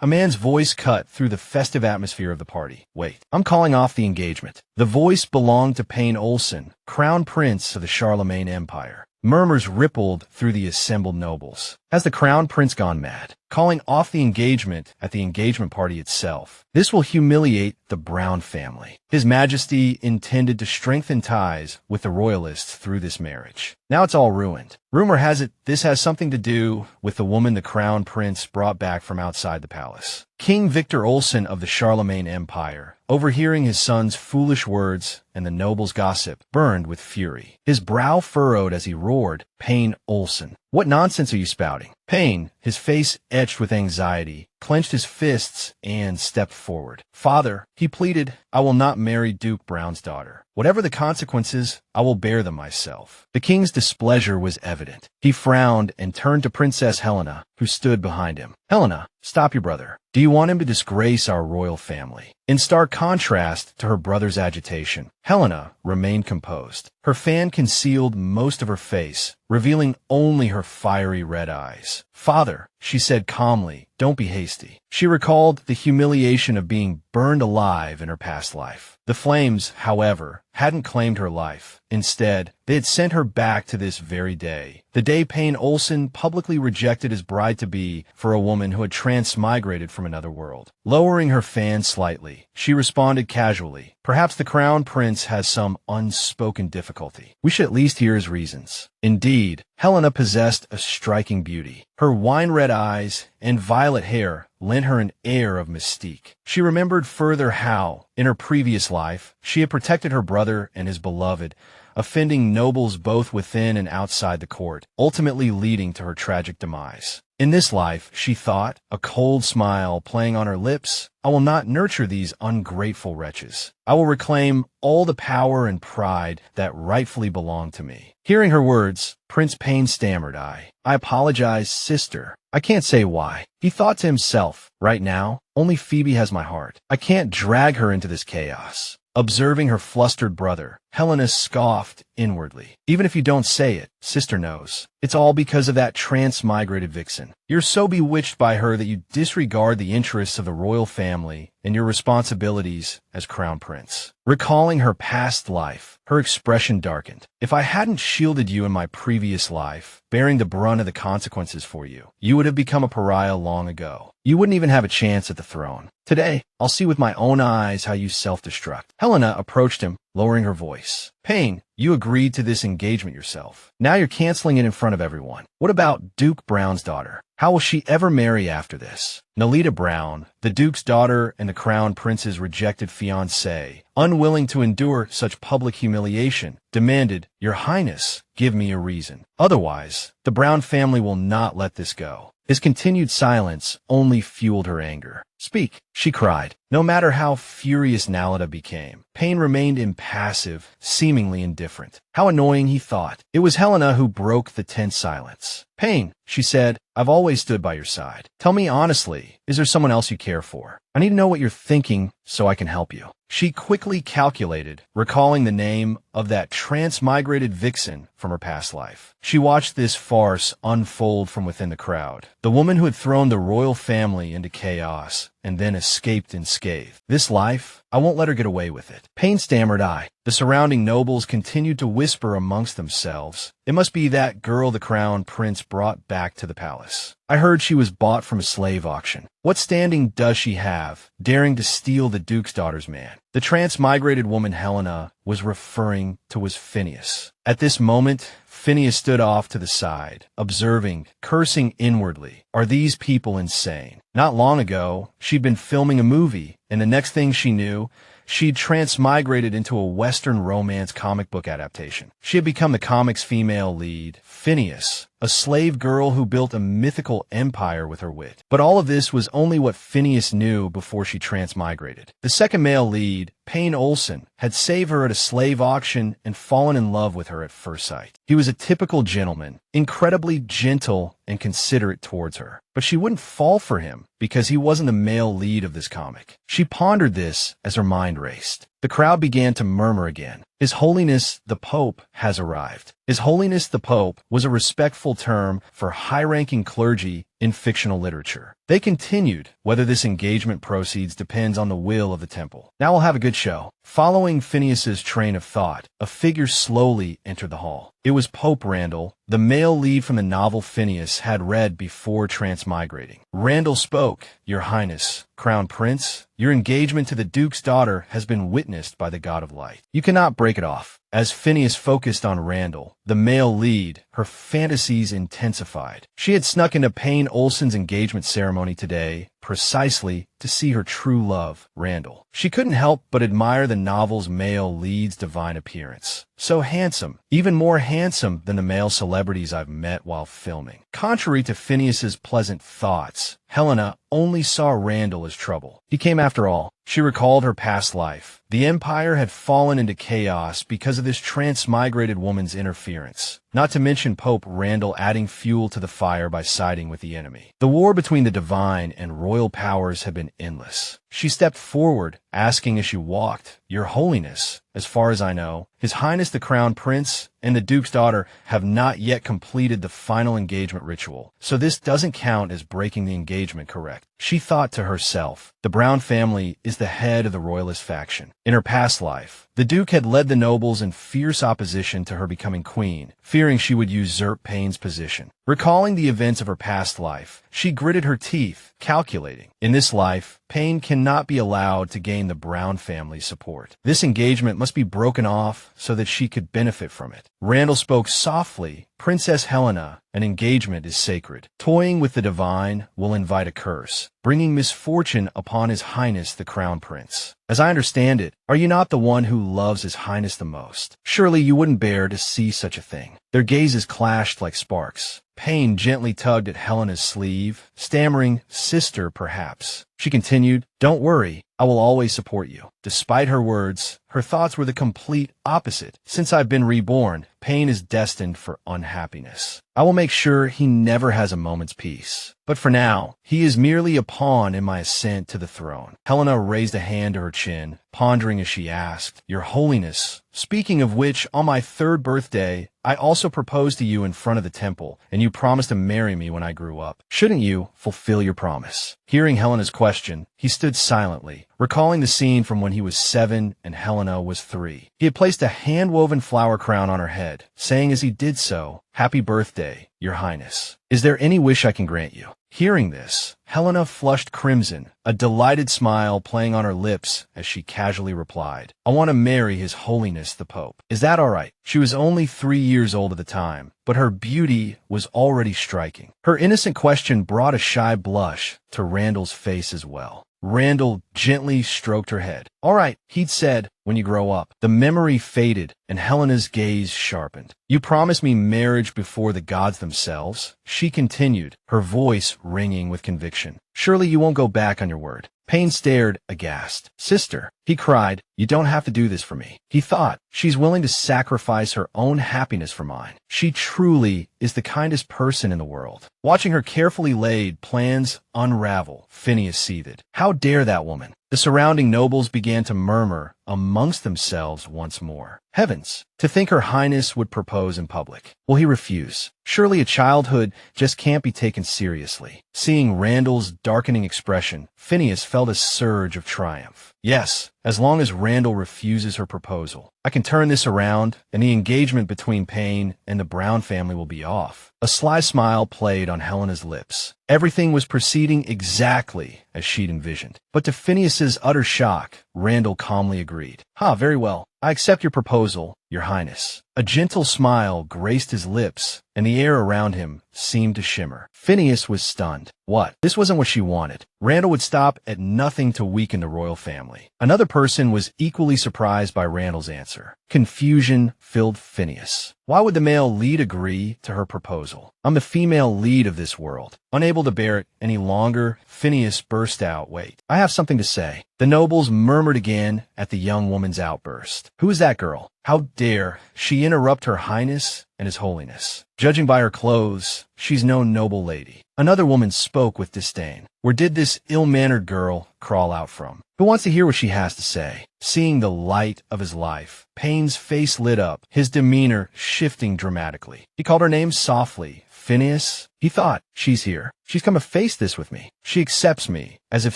A man's voice cut through the festive atmosphere of the party. Wait, I'm calling off the engagement. The voice belonged to Payne Olsen, Crown Prince of the Charlemagne Empire. Murmurs rippled through the assembled nobles. Has the Crown Prince gone mad? Calling off the engagement at the engagement party itself. This will humiliate the Brown family. His Majesty intended to strengthen ties with the royalists through this marriage. Now it's all ruined. Rumor has it this has something to do with the woman the Crown Prince brought back from outside the palace. King Victor Olsen of the Charlemagne Empire, overhearing his son's foolish words and the noble's gossip, burned with fury. His brow furrowed as he roared, "Payne Olsen, what nonsense are you spouting?" Payne, his face etched with anxiety, clenched his fists and stepped forward. "Father," he pleaded, "I will not marry Duke Brown's daughter. Whatever the consequences, I will bear them myself." The king's displeasure was evident. He frowned and turned to Princess Helena, who stood behind him. "Helena, stop your brother. Do you want him to disgrace our royal family?" In stark contrast to her brother's agitation, Helena remained composed. Her fan concealed most of her face, revealing only her fiery red eyes. "Father," she said calmly, "don't be hasty." She recalled the humiliation of being burned alive in her past life. The flames, however, hadn't claimed her life. Instead, they had sent her back to this very day. The day Payne Olsen publicly rejected his bride-to-be for a woman who had transmigrated from another world. Lowering her fan slightly, she responded casually, "Perhaps the Crown Prince has some unspoken difficulty. We should at least hear his reasons." Indeed, Helena possessed a striking beauty. Her wine-red eyes and violet hair lent her an air of mystique. She remembered further how, in her previous life, she had protected her brother and his beloved, offending nobles both within and outside the court, ultimately leading to her tragic demise. In this life, she thought, a cold smile playing on her lips, I will not nurture these ungrateful wretches. I will reclaim all the power and pride that rightfully belong to me. Hearing her words, Prince Payne stammered, I apologize, sister. I can't say why. He thought to himself, right now, only Phoebe has my heart. I can't drag her into this chaos. Observing her flustered brother, Helena scoffed inwardly. Even if you don't say it, sister knows. It's all because of that transmigrated vixen. You're so bewitched by her that you disregard the interests of the royal family and your responsibilities as crown prince. Recalling her past life, her expression darkened. If I hadn't shielded you in my previous life, bearing the brunt of the consequences for you, you would have become a pariah long ago. You wouldn't even have a chance at the throne. Today, I'll see with my own eyes how you self-destruct. Helena approached him, lowering her voice. Payne, you agreed to this engagement yourself. Now you're canceling it in front of everyone. What about Duke Brown's daughter? How will she ever marry after this? Nolita Brown, the Duke's daughter and the Crown Prince's rejected fiancée, unwilling to endure such public humiliation, demanded, Your Highness, give me a reason. Otherwise, the Brown family will not let this go. His continued silence only fueled her anger. Speak, she cried. No matter how furious Nalita became, Payne remained impassive, seemingly indifferent. How annoying, he thought. It was Helena who broke the tense silence. Payne, she said, I've always stood by your side. Tell me honestly, is there someone else you care for? I need to know what you're thinking so I can help you. She quickly calculated, recalling the name of that transmigrated vixen from her past life. She watched this farce unfold from within the crowd. The woman who had thrown the royal family into chaos and then escaped unscathed. This life, I won't let her get away with it. Payne stammered, The surrounding nobles continued to whisper amongst themselves. It must be that girl the Crown Prince brought back to the palace. I heard she was bought from a slave auction. What standing does she have, daring to steal the Duke's daughter's man? The transmigrated woman Helena was referring to was Phineas. At this moment, Phineas stood off to the side, observing, cursing inwardly. Are these people insane? Not long ago, she'd been filming a movie, and the next thing she knew, she'd transmigrated into a Western romance comic book adaptation. She had become the comic's female lead, Phineas, a slave girl who built a mythical empire with her wit. But all of this was only what Phineas knew before she transmigrated. The second male lead, Payne Olsen, had saved her at a slave auction and fallen in love with her at first sight. He was a typical gentleman, incredibly gentle and considerate towards her. But she wouldn't fall for him because he wasn't the male lead of this comic. She pondered this as her mind raced. The crowd began to murmur again. His Holiness the Pope has arrived. His Holiness the Pope was a respectful term for high-ranking clergy in fictional literature. They continued, whether this engagement proceeds depends on the will of the temple. Now we'll have a good show. Following Phineas's train of thought, a figure slowly entered the hall. It was Pope Randall, the male lead from the novel Phineas had read before transmigrating. Randall spoke, "Your Highness, Crown Prince, your engagement to the Duke's daughter has been witnessed by the God of Light. You cannot break it off." As Phineas focused on Randall, the male lead, her fantasies intensified. She had snuck into Payne Olsen's engagement ceremony today, precisely to see her true love, Randall. She couldn't help but admire the novel's male lead's divine appearance. So handsome, even more handsome than the male celebrities I've met while filming. Contrary to Phineas's pleasant thoughts, Helena only saw Randall as trouble. He came after all. She recalled her past life. The Empire had fallen into chaos because of this transmigrated woman's interference. Not to mention Pope Randall adding fuel to the fire by siding with the enemy. The war between the divine and royal powers had been endless. She stepped forward, asking as she walked, "Your Holiness, as far as I know, His Highness the Crown Prince and the Duke's daughter have not yet completed the final engagement ritual, so this doesn't count as breaking the engagement, correct?" She thought to herself, the Brown family is the head of the royalist faction. In her past life, the Duke had led the nobles in fierce opposition to her becoming queen, fearing she would usurp Payne's position. Recalling the events of her past life, she gritted her teeth, calculating. In this life, Payne cannot be allowed to gain the Brown family's support. This engagement must be broken off so that she could benefit from it. Randall spoke softly, "Princess Helena, an engagement is sacred. Toying with the divine will invite a curse, bringing misfortune upon His Highness the Crown Prince. As I understand it, are you not the one who loves His Highness the most? Surely you wouldn't bear to see such a thing." Their gazes clashed like sparks. Payne gently tugged at Helena's sleeve, stammering, "Sister, perhaps." She continued, "Don't worry, I will always support you." Despite her words, her thoughts were the complete opposite. Since I've been reborn, Payne is destined for unhappiness. I will make sure he never has a moment's peace. But for now, he is merely a pawn in my ascent to the throne. Helena raised a hand to her chin, pondering as she asked, "Your Holiness, speaking of which, on my 3rd birthday, I also proposed to you in front of the temple, and you promised to marry me when I grew up. Shouldn't you fulfill your promise?" Hearing Helena's question, he stood silently, recalling the scene from when he was 7 and Helena was 3. He had placed a hand-woven flower crown on her head, saying as he did so, "Happy birthday, Your Highness. Is there any wish I can grant you?" Hearing this, Helena flushed crimson, a delighted smile playing on her lips as she casually replied, "I want to marry His Holiness the Pope. Is that all right?" She was only 3 years old at the time, but her beauty was already striking. Her innocent question brought a shy blush to Randall's face as well. Randall gently stroked her head. "All right," he'd said, "when you grow up." The memory faded, and Helena's gaze sharpened. "You promised me marriage before the gods themselves?" She continued, her voice ringing with conviction. "Surely you won't go back on your word." Payne stared, aghast. "Sister," he cried, "you don't have to do this for me." He thought, she's willing to sacrifice her own happiness for mine. She truly is the kindest person in the world. Watching her carefully laid plans unravel, Phineas seethed. How dare that woman? The surrounding nobles began to murmur amongst themselves once more. Heavens, to think Her Highness would propose in public. Will he refuse? Surely a childhood just can't be taken seriously. Seeing Randall's darkening expression, Phineas felt a surge of triumph. Yes, as long as Randall refuses her proposal, I can turn this around, and the engagement between Payne and the Brown family will be off. A sly smile played on Helena's lips. Everything was proceeding exactly as she'd envisioned. But to Phineas's utter shock, Randall calmly agreed. Very well. I accept your proposal, Your Highness." A gentle smile graced his lips, and the air around him seemed to shimmer. Phineas was stunned. What? This wasn't what she wanted. Randall would stop at nothing to weaken the royal family. Another person was equally surprised by Randall's answer. Confusion filled Phineas. Why would the male lead agree to her proposal? I'm the female lead of this world. Unable to bear it any longer, Phineas burst out, "Wait, I have something to say." The nobles murmured again at the young woman's outburst. Who is that girl? How dare she interrupt her highness and his holiness. Judging by her clothes, she's no noble lady. Another woman spoke with disdain. Where did this ill-mannered girl crawl out from? Who wants to hear what she has to say? Seeing the light of his life, Payne's face lit up, his demeanor shifting dramatically. He called her name softly. Phineas? He thought, she's here. She's come to face this with me. She accepts me, as if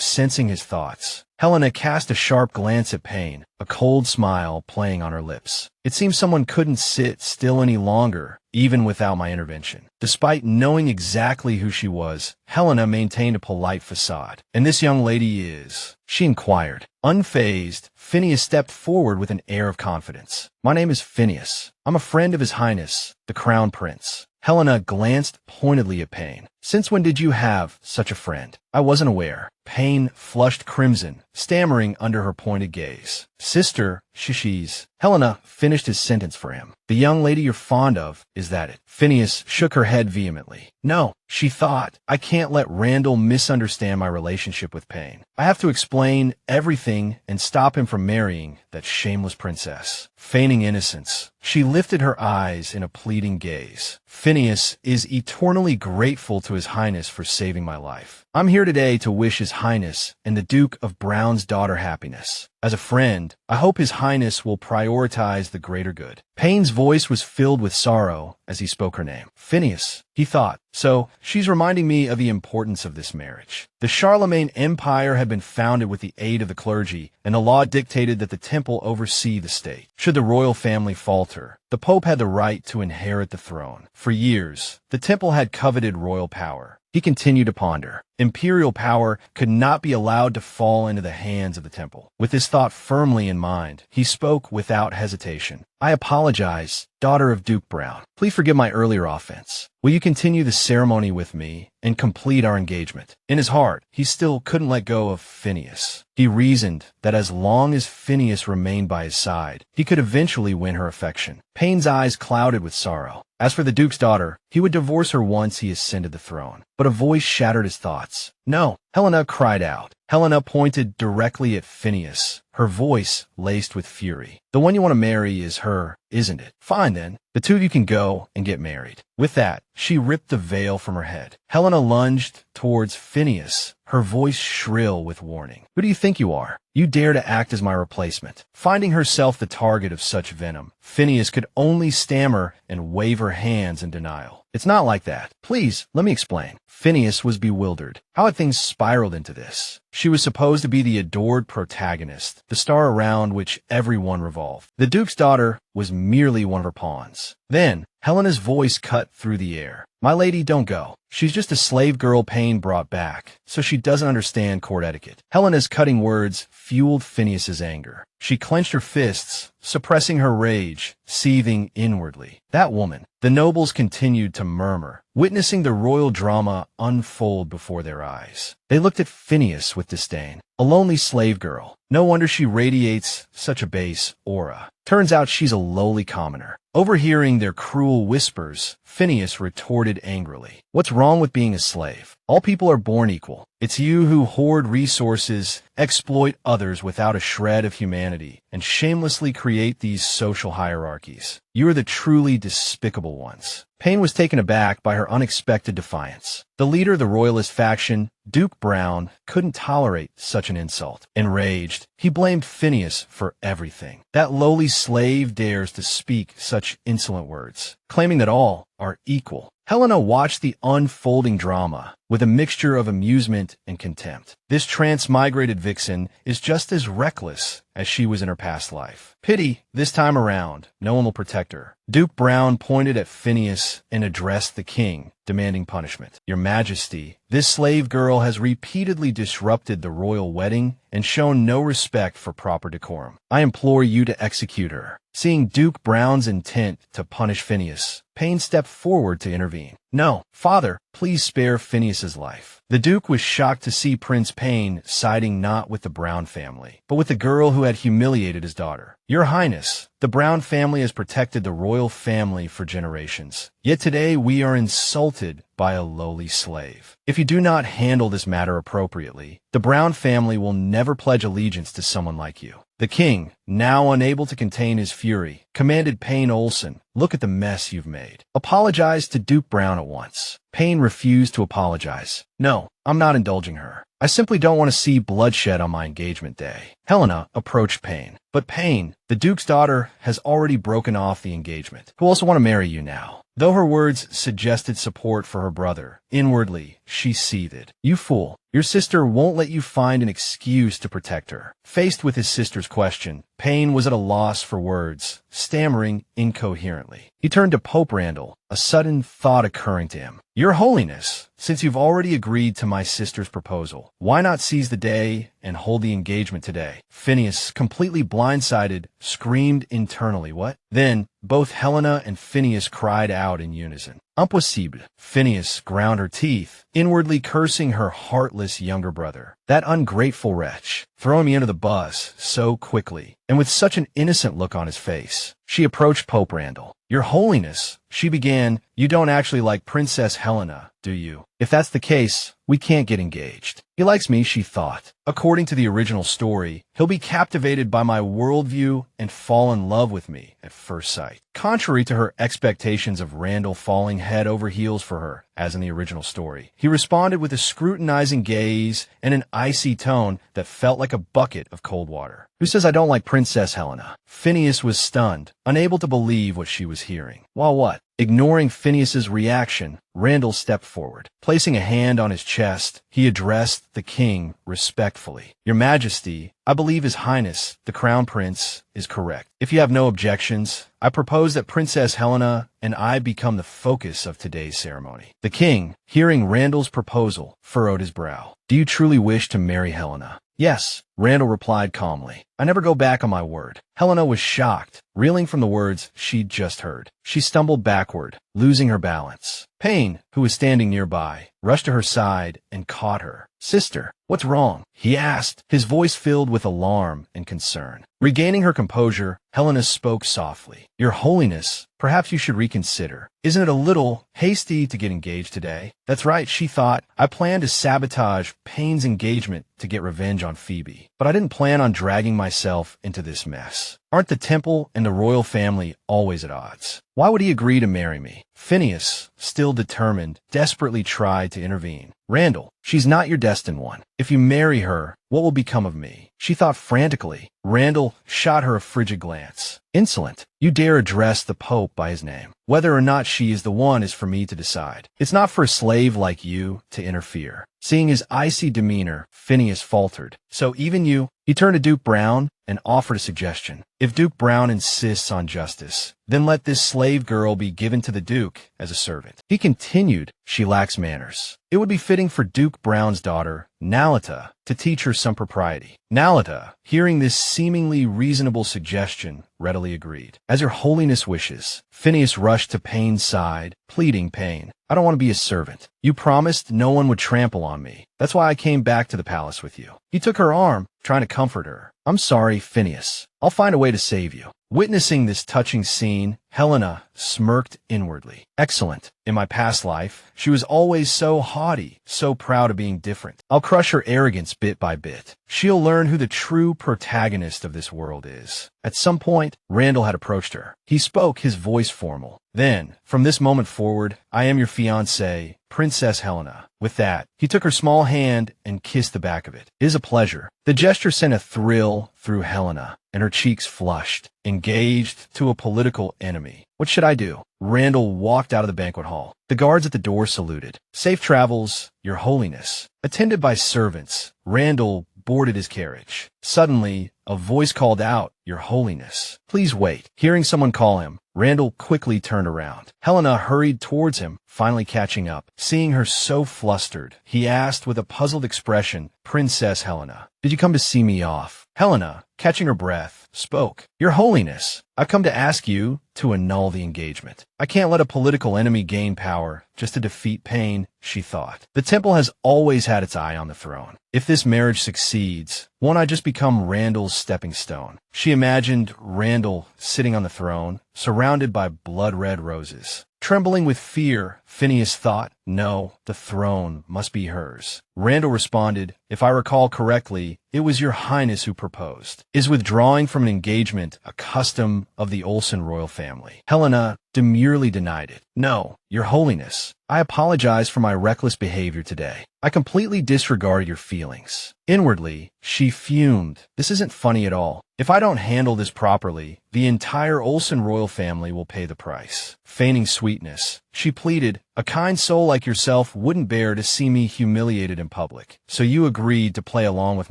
sensing his thoughts. Helena cast a sharp glance at Payne, a cold smile playing on her lips. It seemed someone couldn't sit still any longer, even without my intervention. Despite knowing exactly who she was, Helena maintained a polite facade. And this young lady is? She inquired. Unfazed, Phineas stepped forward with an air of confidence. My name is Phineas. I'm a friend of His Highness, the Crown Prince. Helena glanced pointedly at Payne. Since when did you have such a friend? I wasn't aware. Payne flushed crimson, stammering under her pointed gaze. Sister, she's. Helena finished his sentence for him. The young lady you're fond of, is that it? Phineas shook her head vehemently. No, she thought. I can't let Randall misunderstand my relationship with Payne. I have to explain everything and stop him from marrying that shameless princess. Feigning innocence, she lifted her eyes in a pleading gaze. Phineas is eternally grateful to His Highness for saving my life. I'm here today to wish His Highness and the Duke of Brown's daughter happiness. As a friend, I hope His Highness will prioritize the greater good. Payne's voice was filled with sorrow as he spoke her name. Phineas, he thought. So, she's reminding me of the importance of this marriage. The Charlemagne Empire had been founded with the aid of the clergy, and the law dictated that the temple oversee the state. Should the royal family falter, the Pope had the right to inherit the throne. For years, the temple had coveted royal power. He continued to ponder. Imperial power could not be allowed to fall into the hands of the temple. With this thought firmly in mind, he spoke without hesitation. I apologize, daughter of Duke Brown. Please forgive my earlier offense. Will you continue the ceremony with me and complete our engagement? In his heart, he still couldn't let go of Phineas. He reasoned that as long as Phineas remained by his side, he could eventually win her affection. Payne's eyes clouded with sorrow. As for the Duke's daughter, he would divorce her once he ascended the throne. But a voice shattered his thoughts. No, Helena cried out. Helena pointed directly at Phineas, her voice laced with fury. The one you want to marry is her, isn't it? Fine then. The two of you can go and get married. With that, she ripped the veil from her head. Helena lunged towards Phineas, her voice shrill with warning. Who do you think you are? You dare to act as my replacement. Finding herself the target of such venom, Phineas could only stammer and wave her hands in denial. It's not like that. Please, let me explain. Phineas was bewildered. How had things spiraled into this? She was supposed to be the adored protagonist, the star around which everyone revolved. The Duke's daughter was merely one of her pawns. Then, Helena's voice cut through the air. My lady, don't go. She's just a slave girl Payne brought back, so she doesn't understand court etiquette. Helena's cutting words fueled Phineas's anger. She clenched her fists, suppressing her rage, seething inwardly. That woman. The nobles continued to murmur, witnessing the royal drama unfold before their eyes. They looked at Phineas with disdain. A lonely slave girl. No wonder she radiates such a base aura. Turns out she's a lowly commoner. Overhearing their cruel whispers, Phineas retorted angrily. What's wrong with being a slave? All people are born equal. It's you who hoard resources, exploit others without a shred of humanity, and shamelessly create these social hierarchies. You are the truly despicable ones. Payne was taken aback by her unexpected defiance. The leader of the royalist faction, Duke Brown, couldn't tolerate such an insult. Enraged, he blamed Phineas for everything. That lowly slave dares to speak such insolent words, claiming that all are equal. Helena watched the unfolding drama with a mixture of amusement and contempt. This transmigrated vixen is just as reckless as she was in her past life. Pity, this time around, no one will protect her. Duke Brown pointed at Phineas and addressed the king, demanding punishment. Your Majesty, this slave girl has repeatedly disrupted the royal wedding and shown no respect for proper decorum. I implore you to execute her. Seeing Duke Brown's intent to punish Phineas, Payne stepped forward to intervene. No, father, please spare Phineas's life. The Duke was shocked to see Prince Payne siding not with the Brown family, but with the girl who had humiliated his daughter. Your Highness, the Brown family has protected the royal family for generations. Yet today we are insulted by a lowly slave. If you do not handle this matter appropriately, the Brown family will never pledge allegiance to someone like you. The king, now unable to contain his fury, commanded Payne Olsen, "Look at the mess you've made. Apologize to Duke Brown at once." Payne refused to apologize. "No, I'm not indulging her. I simply don't want to see bloodshed on my engagement day." Helena approached Payne. "But Payne, the Duke's daughter has already broken off the engagement. Who also want to marry you now?" Though her words suggested support for her brother, inwardly, she seethed. "You fool. Your sister won't let you find an excuse to protect her." Faced with his sister's question, Payne was at a loss for words, stammering incoherently. He turned to Pope Randall, a sudden thought occurring to him. "Your Holiness, since you've already agreed to my sister's proposal, why not seize the day and hold the engagement today?" Phineas, completely blindsided, screamed internally, "What?" Then, both Helena and Phineas cried out in unison. "Impossible." Phineas ground her teeth, inwardly cursing her heartless younger brother. That ungrateful wretch, throwing me under the bus so quickly, and with such an innocent look on his face. She approached Pope Randall. "Your Holiness," she began, "you don't actually like Princess Helena, do you? If that's the case, we can't get engaged." He likes me, she thought. According to the original story, he'll be captivated by my worldview and fall in love with me at first sight. Contrary to her expectations of Randall falling head over heels for her, as in the original story, he responded with a scrutinizing gaze and an icy tone that felt like a bucket of cold water. "Who says I don't like Princess Helena?" Phineas was stunned, unable to believe what she was hearing. "Well, what?" Ignoring Phineas's reaction, Randall stepped forward. Placing a hand on his chest, he addressed the king respectfully. "Your Majesty, I believe His Highness, the Crown Prince, is correct. If you have no objections, I propose that Princess Helena and I become the focus of today's ceremony." The king, hearing Randall's proposal, furrowed his brow. "Do you truly wish to marry Helena?" "Yes," Randall replied calmly. "I never go back on my word." Helena was shocked, reeling from the words she'd just heard. She stumbled backward, losing her balance. Payne, who was standing nearby, rushed to her side and caught her. "Sister, what's wrong?" he asked, his voice filled with alarm and concern. Regaining her composure, Helena spoke softly. "Your Holiness, perhaps you should reconsider. Isn't it a little hasty to get engaged today?" That's right, she thought. I planned to sabotage Payne's engagement to get revenge on Phoebe, but I didn't plan on dragging myself into this mess. Aren't the temple and the royal family always at odds? Why would he agree to marry me? Phineas, still determined, desperately tried to intervene. "Randall, she's not your destined one. If you marry her, what will become of me?" She thought frantically. Randall shot her a frigid glance. "Insolent. You dare address the Pope by his name. Whether or not she is the one is for me to decide. It's not for a slave like you to interfere." Seeing his icy demeanor, Phineas faltered. "So even you?" He turned to Duke Brown and offered a suggestion. "If Duke Brown insists on justice, then let this slave girl be given to the Duke as a servant." He continued, "She lacks manners. It would be fitting for Duke Brown's daughter, Nalita, to teach her some propriety." Nalita, hearing this seemingly reasonable suggestion, readily agreed. "As your Holiness wishes." Phineas rushed to Payne's side, pleading. "Payne, I don't want to be a servant. You promised no one would trample on me. That's why I came back to the palace with you." He took her arm, trying to comfort her. "I'm sorry, Phineas. I'll find a way to save you." Witnessing this touching scene, Helena smirked inwardly. "Excellent. In my past life, she was always so haughty, so proud of being different. I'll crush her arrogance bit by bit. She'll learn who the true protagonist of this world is." At some point, Randall had approached her. He spoke, his voice formal. "Then, from this moment forward, I am your fiancée, Princess Helena." With that, he took her small hand and kissed the back of it. "It is a pleasure." The gesture sent a thrill through Helena, and her cheeks flushed. Engaged to a political enemy. What should I do? Randall walked out of the banquet hall. The guards at the door saluted. "Safe travels, Your Holiness." Attended by servants, Randall boarded his carriage. Suddenly, a voice called out, "Your Holiness." "Please wait." Hearing someone call him, Randall quickly turned around. Helena hurried towards him, finally catching up. Seeing her so flustered, he asked with a puzzled expression, "Princess Helena, did you come to see me off?" Helena, catching her breath, spoke. "Your Holiness, I've come to ask you to annul the engagement. I can't let a political enemy gain power just to defeat Payne," she thought. The temple has always had its eye on the throne. If this marriage succeeds, won't I just become Randall's stepping stone? She imagined Randall sitting on the throne, surrounded by blood-red roses. Trembling with fear, Phineas thought, no, the throne must be hers. Randall responded, if I recall correctly, it was your highness who proposed. Is withdrawing from an engagement a custom of the Olsen royal family? Helena demurely denied it. No, your holiness. I apologize for my reckless behavior today. I completely disregarded your feelings. Inwardly, she fumed. This isn't funny at all. If I don't handle this properly, the entire Olsen royal family will pay the price. Feigning sweetness, she pleaded, a kind soul like yourself wouldn't bear to see me humiliated in public. So you agreed to play along with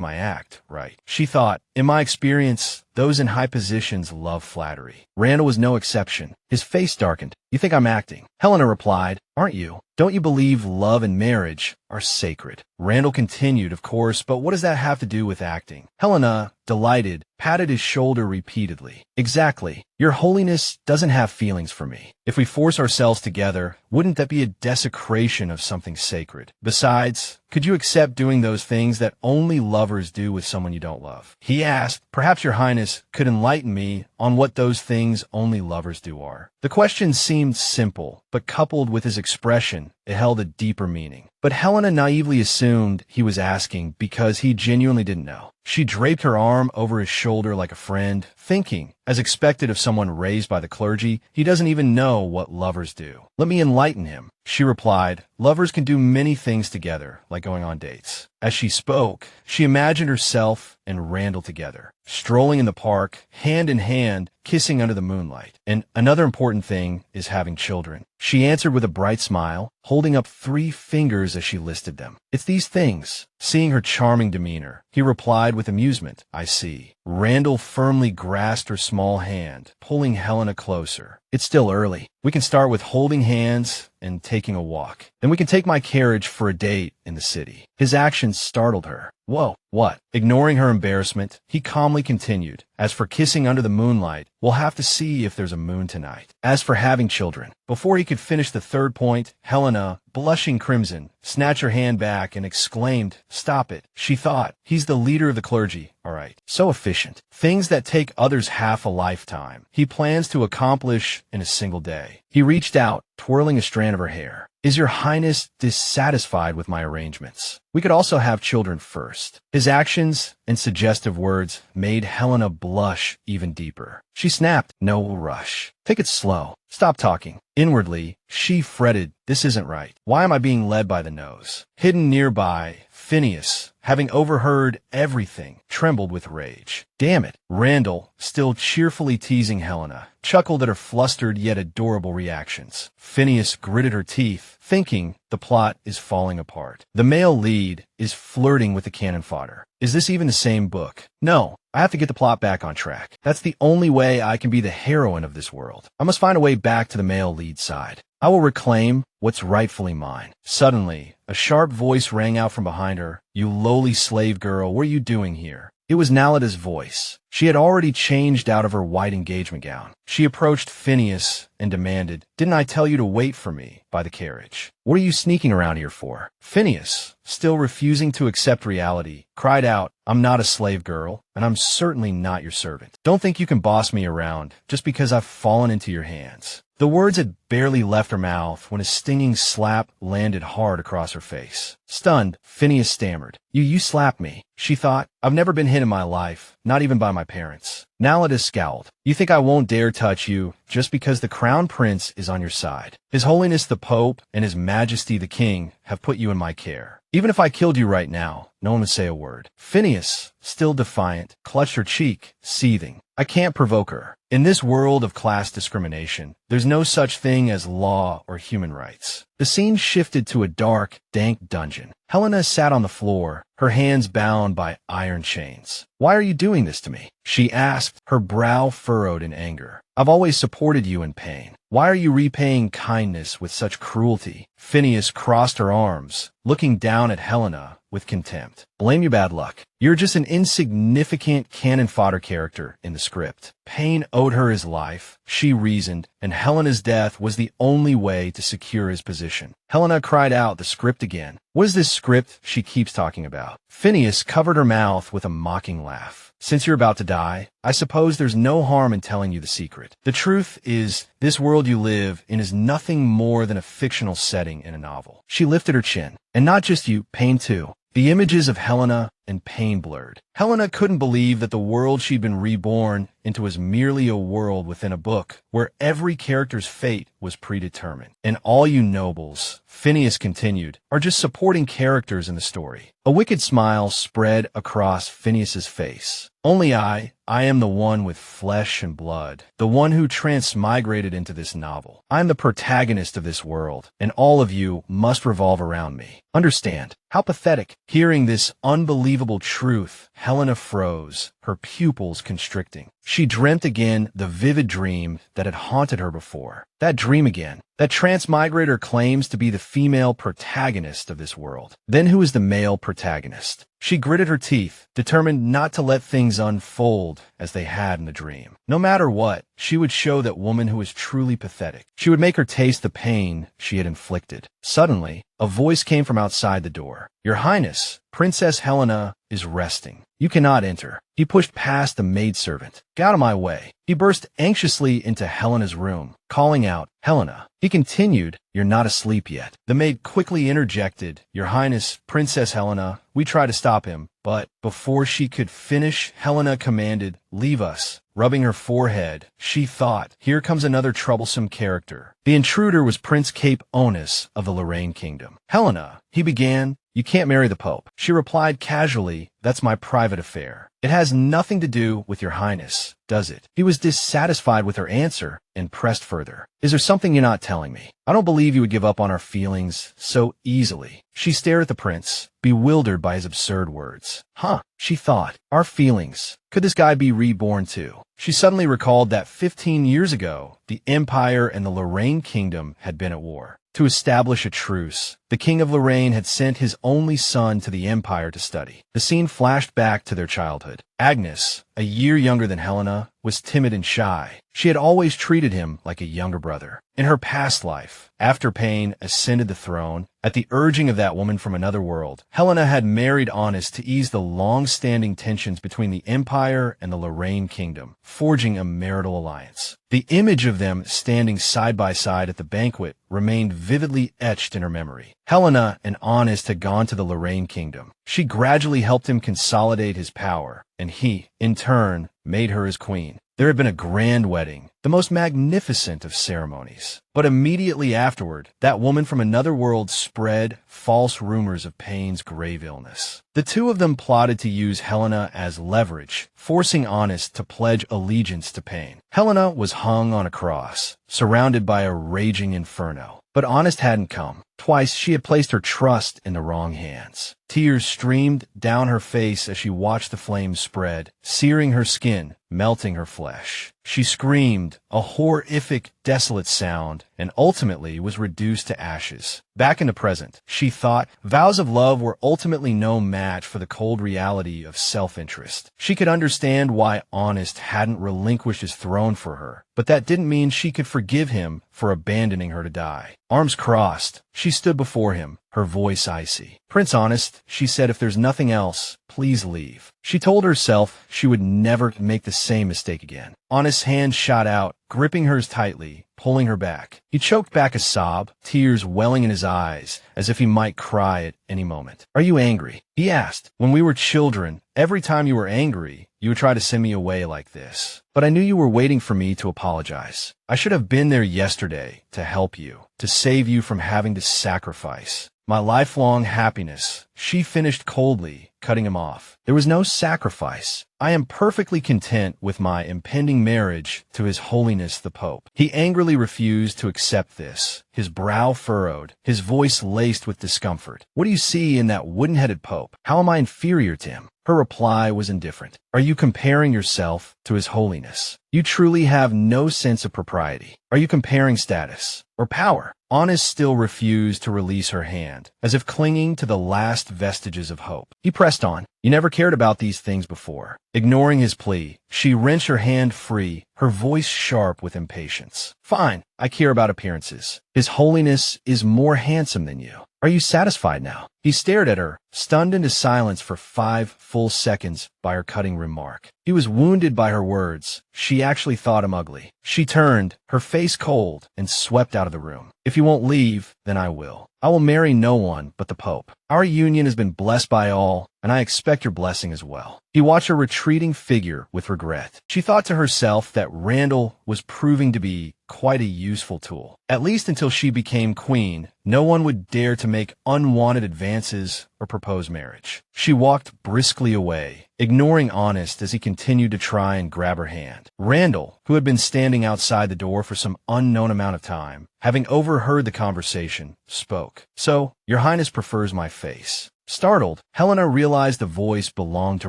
my act, right? She thought, in my experience, those in high positions love flattery. Randall was no exception. His face darkened. You think I'm acting? Helena replied, aren't you? Don't you believe love and marriage are sacred? Randall continued, of course, but what does that have to do with acting? Helena, delighted, patted his shoulder repeatedly. Exactly. Your holiness doesn't have feelings for me. If we force ourselves together, wouldn't that be a desecration of something sacred? Besides, could you accept doing those things that only lovers do with someone you don't love? He asked, perhaps your highness could enlighten me on what those things only lovers do are. The question seemed simple, but coupled with his expression, it held a deeper meaning. But Helena naively assumed he was asking because he genuinely didn't know. She draped her arm over his shoulder like a friend, thinking, as expected of someone raised by the clergy, he doesn't even know what lovers do. Let me enlighten him. She replied, lovers can do many things together, like going on dates. As she spoke, she imagined herself and Randall together, strolling in the park, hand in hand, kissing under the moonlight. And another important thing is having children. She answered with a bright smile, holding up 3 fingers as she listed them. It's these things. Seeing her charming demeanor, he replied with amusement, I see. Randall firmly grasped her small hand, pulling Helena closer. It's still early. We can start with holding hands and taking a walk. Then we can take my carriage for a date in the city. His actions startled her. Whoa, what? Ignoring her embarrassment, he calmly continued. As for kissing under the moonlight, we'll have to see if there's a moon tonight. As for having children. Before he could finish the third point, Helena, blushing crimson, snatched her hand back and exclaimed, stop it. She thought, he's the leader of the clergy. All right. So efficient. Things that take others half a lifetime. He plans to accomplish in a single day. He reached out, twirling a strand of her hair. Is your highness dissatisfied with my arrangements? We could also have children first. His actions and suggestive words made Helena blush even deeper. She snapped, no rush. Take it slow. Stop talking. Inwardly, she fretted, this isn't right. Why am I being led by the nose? Hidden nearby, Phineas, having overheard everything, trembled with rage. Damn it. Randall, still cheerfully teasing Helena, chuckled at her flustered yet adorable reactions. Phineas gritted her teeth, thinking the plot is falling apart. The male lead is flirting with the cannon fodder. Is this even the same book? No. I have to get the plot back on track. That's the only way I can be the heroine of this world. I must find a way back to the male lead side. I will reclaim what's rightfully mine. Suddenly, a sharp voice rang out from behind her. You lowly slave girl, what are you doing here? It was Nalada's voice. She had already changed out of her white engagement gown. She approached Phineas and demanded, didn't I tell you to wait for me by the carriage? What are you sneaking around here for? Phineas, still refusing to accept reality, cried out, I'm not a slave girl, and I'm certainly not your servant. Don't think you can boss me around just because I've fallen into your hands. The words had barely left her mouth when a stinging slap landed hard across her face. Stunned, Phineas stammered. You slapped me. She thought, I've never been hit in my life, not even by my parents. Nalada scowled. You think I won't dare touch you just because the crown prince is on your side? His Holiness the Pope and His Majesty the King have put you in my care. Even if I killed you right now, no one would say a word. Phineas, still defiant, clutched her cheek, seething. I can't provoke her. In this world of class discrimination, there's no such thing as law or human rights. The scene shifted to a dark, dank dungeon. Helena sat on the floor, her hands bound by iron chains. Why are you doing this to me? She asked, her brow furrowed in anger. I've always supported you in pain. Why are you repaying kindness with such cruelty? Phineas crossed her arms, looking down at Helena with contempt. Blame your bad luck. You're just an insignificant cannon fodder character in the script. Payne owed her his life, she reasoned, and Helena's death was the only way to secure his position. Helena cried out the script again. What is this script she keeps talking about? Phineas covered her mouth with a mocking laugh. Since you're about to die, I suppose there's no harm in telling you the secret. The truth is, this world you live in is nothing more than a fictional setting in a novel. She lifted her chin. And not just you, Payne too. The images of Helena and Payne blurred. Helena couldn't believe that the world she'd been reborn into was merely a world within a book, where every character's fate was predetermined. And all you nobles, Phineas continued, are just supporting characters in the story. A wicked smile spread across Phineas's face. Only I am the one with flesh and blood, the one who transmigrated into this novel. I'm the protagonist of this world, and all of you must revolve around me. Understand? How pathetic. Hearing this unbelievable truth, Helena froze, her pupils constricting. She dreamt again the vivid dream that had haunted her before. That dream again. That transmigrator claims to be the female protagonist of this world. Then who is the male protagonist? She gritted her teeth, determined not to let things unfold as they had in the dream. No matter what, she would show that woman who was truly pathetic. She would make her taste the pain she had inflicted. Suddenly, a voice came from outside the door. Your Highness, Princess Helena is resting. You cannot enter. He pushed past the maidservant. Get out of my way. He burst anxiously into Helena's room, calling out, Helena. He continued, You're not asleep yet. The maid quickly interjected, Your Highness, Princess Helena, we try to stop him. But before she could finish, Helena commanded, Leave us. Rubbing her forehead, she thought, Here comes another troublesome character. The intruder was Prince Cape Onus of the Lorraine Kingdom. Helena, he began, You can't marry the Pope. She replied casually, That's my private affair. It has nothing to do with your Highness, does it? He was dissatisfied with her answer and pressed further. Is there something you're not telling me? I don't believe you would give up on our feelings so easily. She stared at the prince, bewildered by his absurd words. Huh, she thought. Our feelings. Could this guy be reborn too? She suddenly recalled that 15 years ago, the Empire and the Lorraine Kingdom had been at war. To establish a truce, the King of Lorraine had sent his only son to the Empire to study. The scene flashed back to their childhood. Agnes, a year younger than Helena, was timid and shy. She had always treated him like a younger brother. In her past life, after Payne ascended the throne, at the urging of that woman from another world, Helena had married Honest to ease the long-standing tensions between the Empire and the Lorraine Kingdom, forging a marital alliance. The image of them standing side by side at the banquet remained vividly etched in her memory. Helena and Honest had gone to the Lorraine Kingdom. She gradually helped him consolidate his power, and he, in turn, made her his queen. There had been a grand wedding, the most magnificent of ceremonies. But immediately afterward, that woman from another world spread false rumors of Payne's grave illness. The two of them plotted to use Helena as leverage, forcing Honest to pledge allegiance to Payne. Helena was hung on a cross, surrounded by a raging inferno. But Honest hadn't come. Twice she had placed her trust in the wrong hands. Tears streamed down her face as she watched the flames spread, searing her skin, melting her flesh. She screamed, a horrific, desolate sound, and ultimately was reduced to ashes. Back in the present, she thought, vows of love were ultimately no match for the cold reality of self-interest. She could understand why Honest hadn't relinquished his throne for her, but that didn't mean she could forgive him for abandoning her to die. Arms crossed, she stood before him, her voice icy. Prince Honest, she said, if there's nothing else, please leave. She told herself she would never make the same mistake again. Honest's hand shot out, gripping hers tightly, pulling her back. He choked back a sob, tears welling in his eyes, as if he might cry at any moment. Are you angry? He asked. When we were children, every time you were angry, you would try to send me away like this. But I knew you were waiting for me to apologize. I should have been there yesterday to help you, to save you from having to sacrifice my lifelong happiness. She finished coldly, cutting him off. There was no sacrifice. I am perfectly content with my impending marriage to His Holiness the Pope. He angrily refused to accept this, his brow furrowed, his voice laced with discomfort. What do you see in that wooden-headed Pope? How am I inferior to him? Her reply was indifferent. Are you comparing yourself to His Holiness? You truly have no sense of propriety. Are you comparing status or power? Honest still refused to release her hand, as if clinging to the last vestiges of hope. He pressed on. You never cared about these things before. Ignoring his plea, she wrenched her hand free, her voice sharp with impatience. Fine, I care about appearances. His Holiness is more handsome than you. Are you satisfied now? He stared at her, stunned into silence for 5 full seconds by her cutting remark. He was wounded by her words. She actually thought him ugly. She turned, her face cold, and swept out of the room. If you won't leave, then I will. I will marry no one but the Pope. Our union has been blessed by all, and I expect your blessing as well. He watched her retreating figure with regret. She thought to herself that Randall was proving to be quite a useful tool. At least until she became queen, no one would dare to make unwanted advances or propose marriage. She walked briskly away, ignoring Honest as he continued to try and grab her hand. Randall, who had been standing outside the door for some unknown amount of time, having overheard the conversation, spoke. So, Your Highness prefers my face. Startled, Helena realized the voice belonged to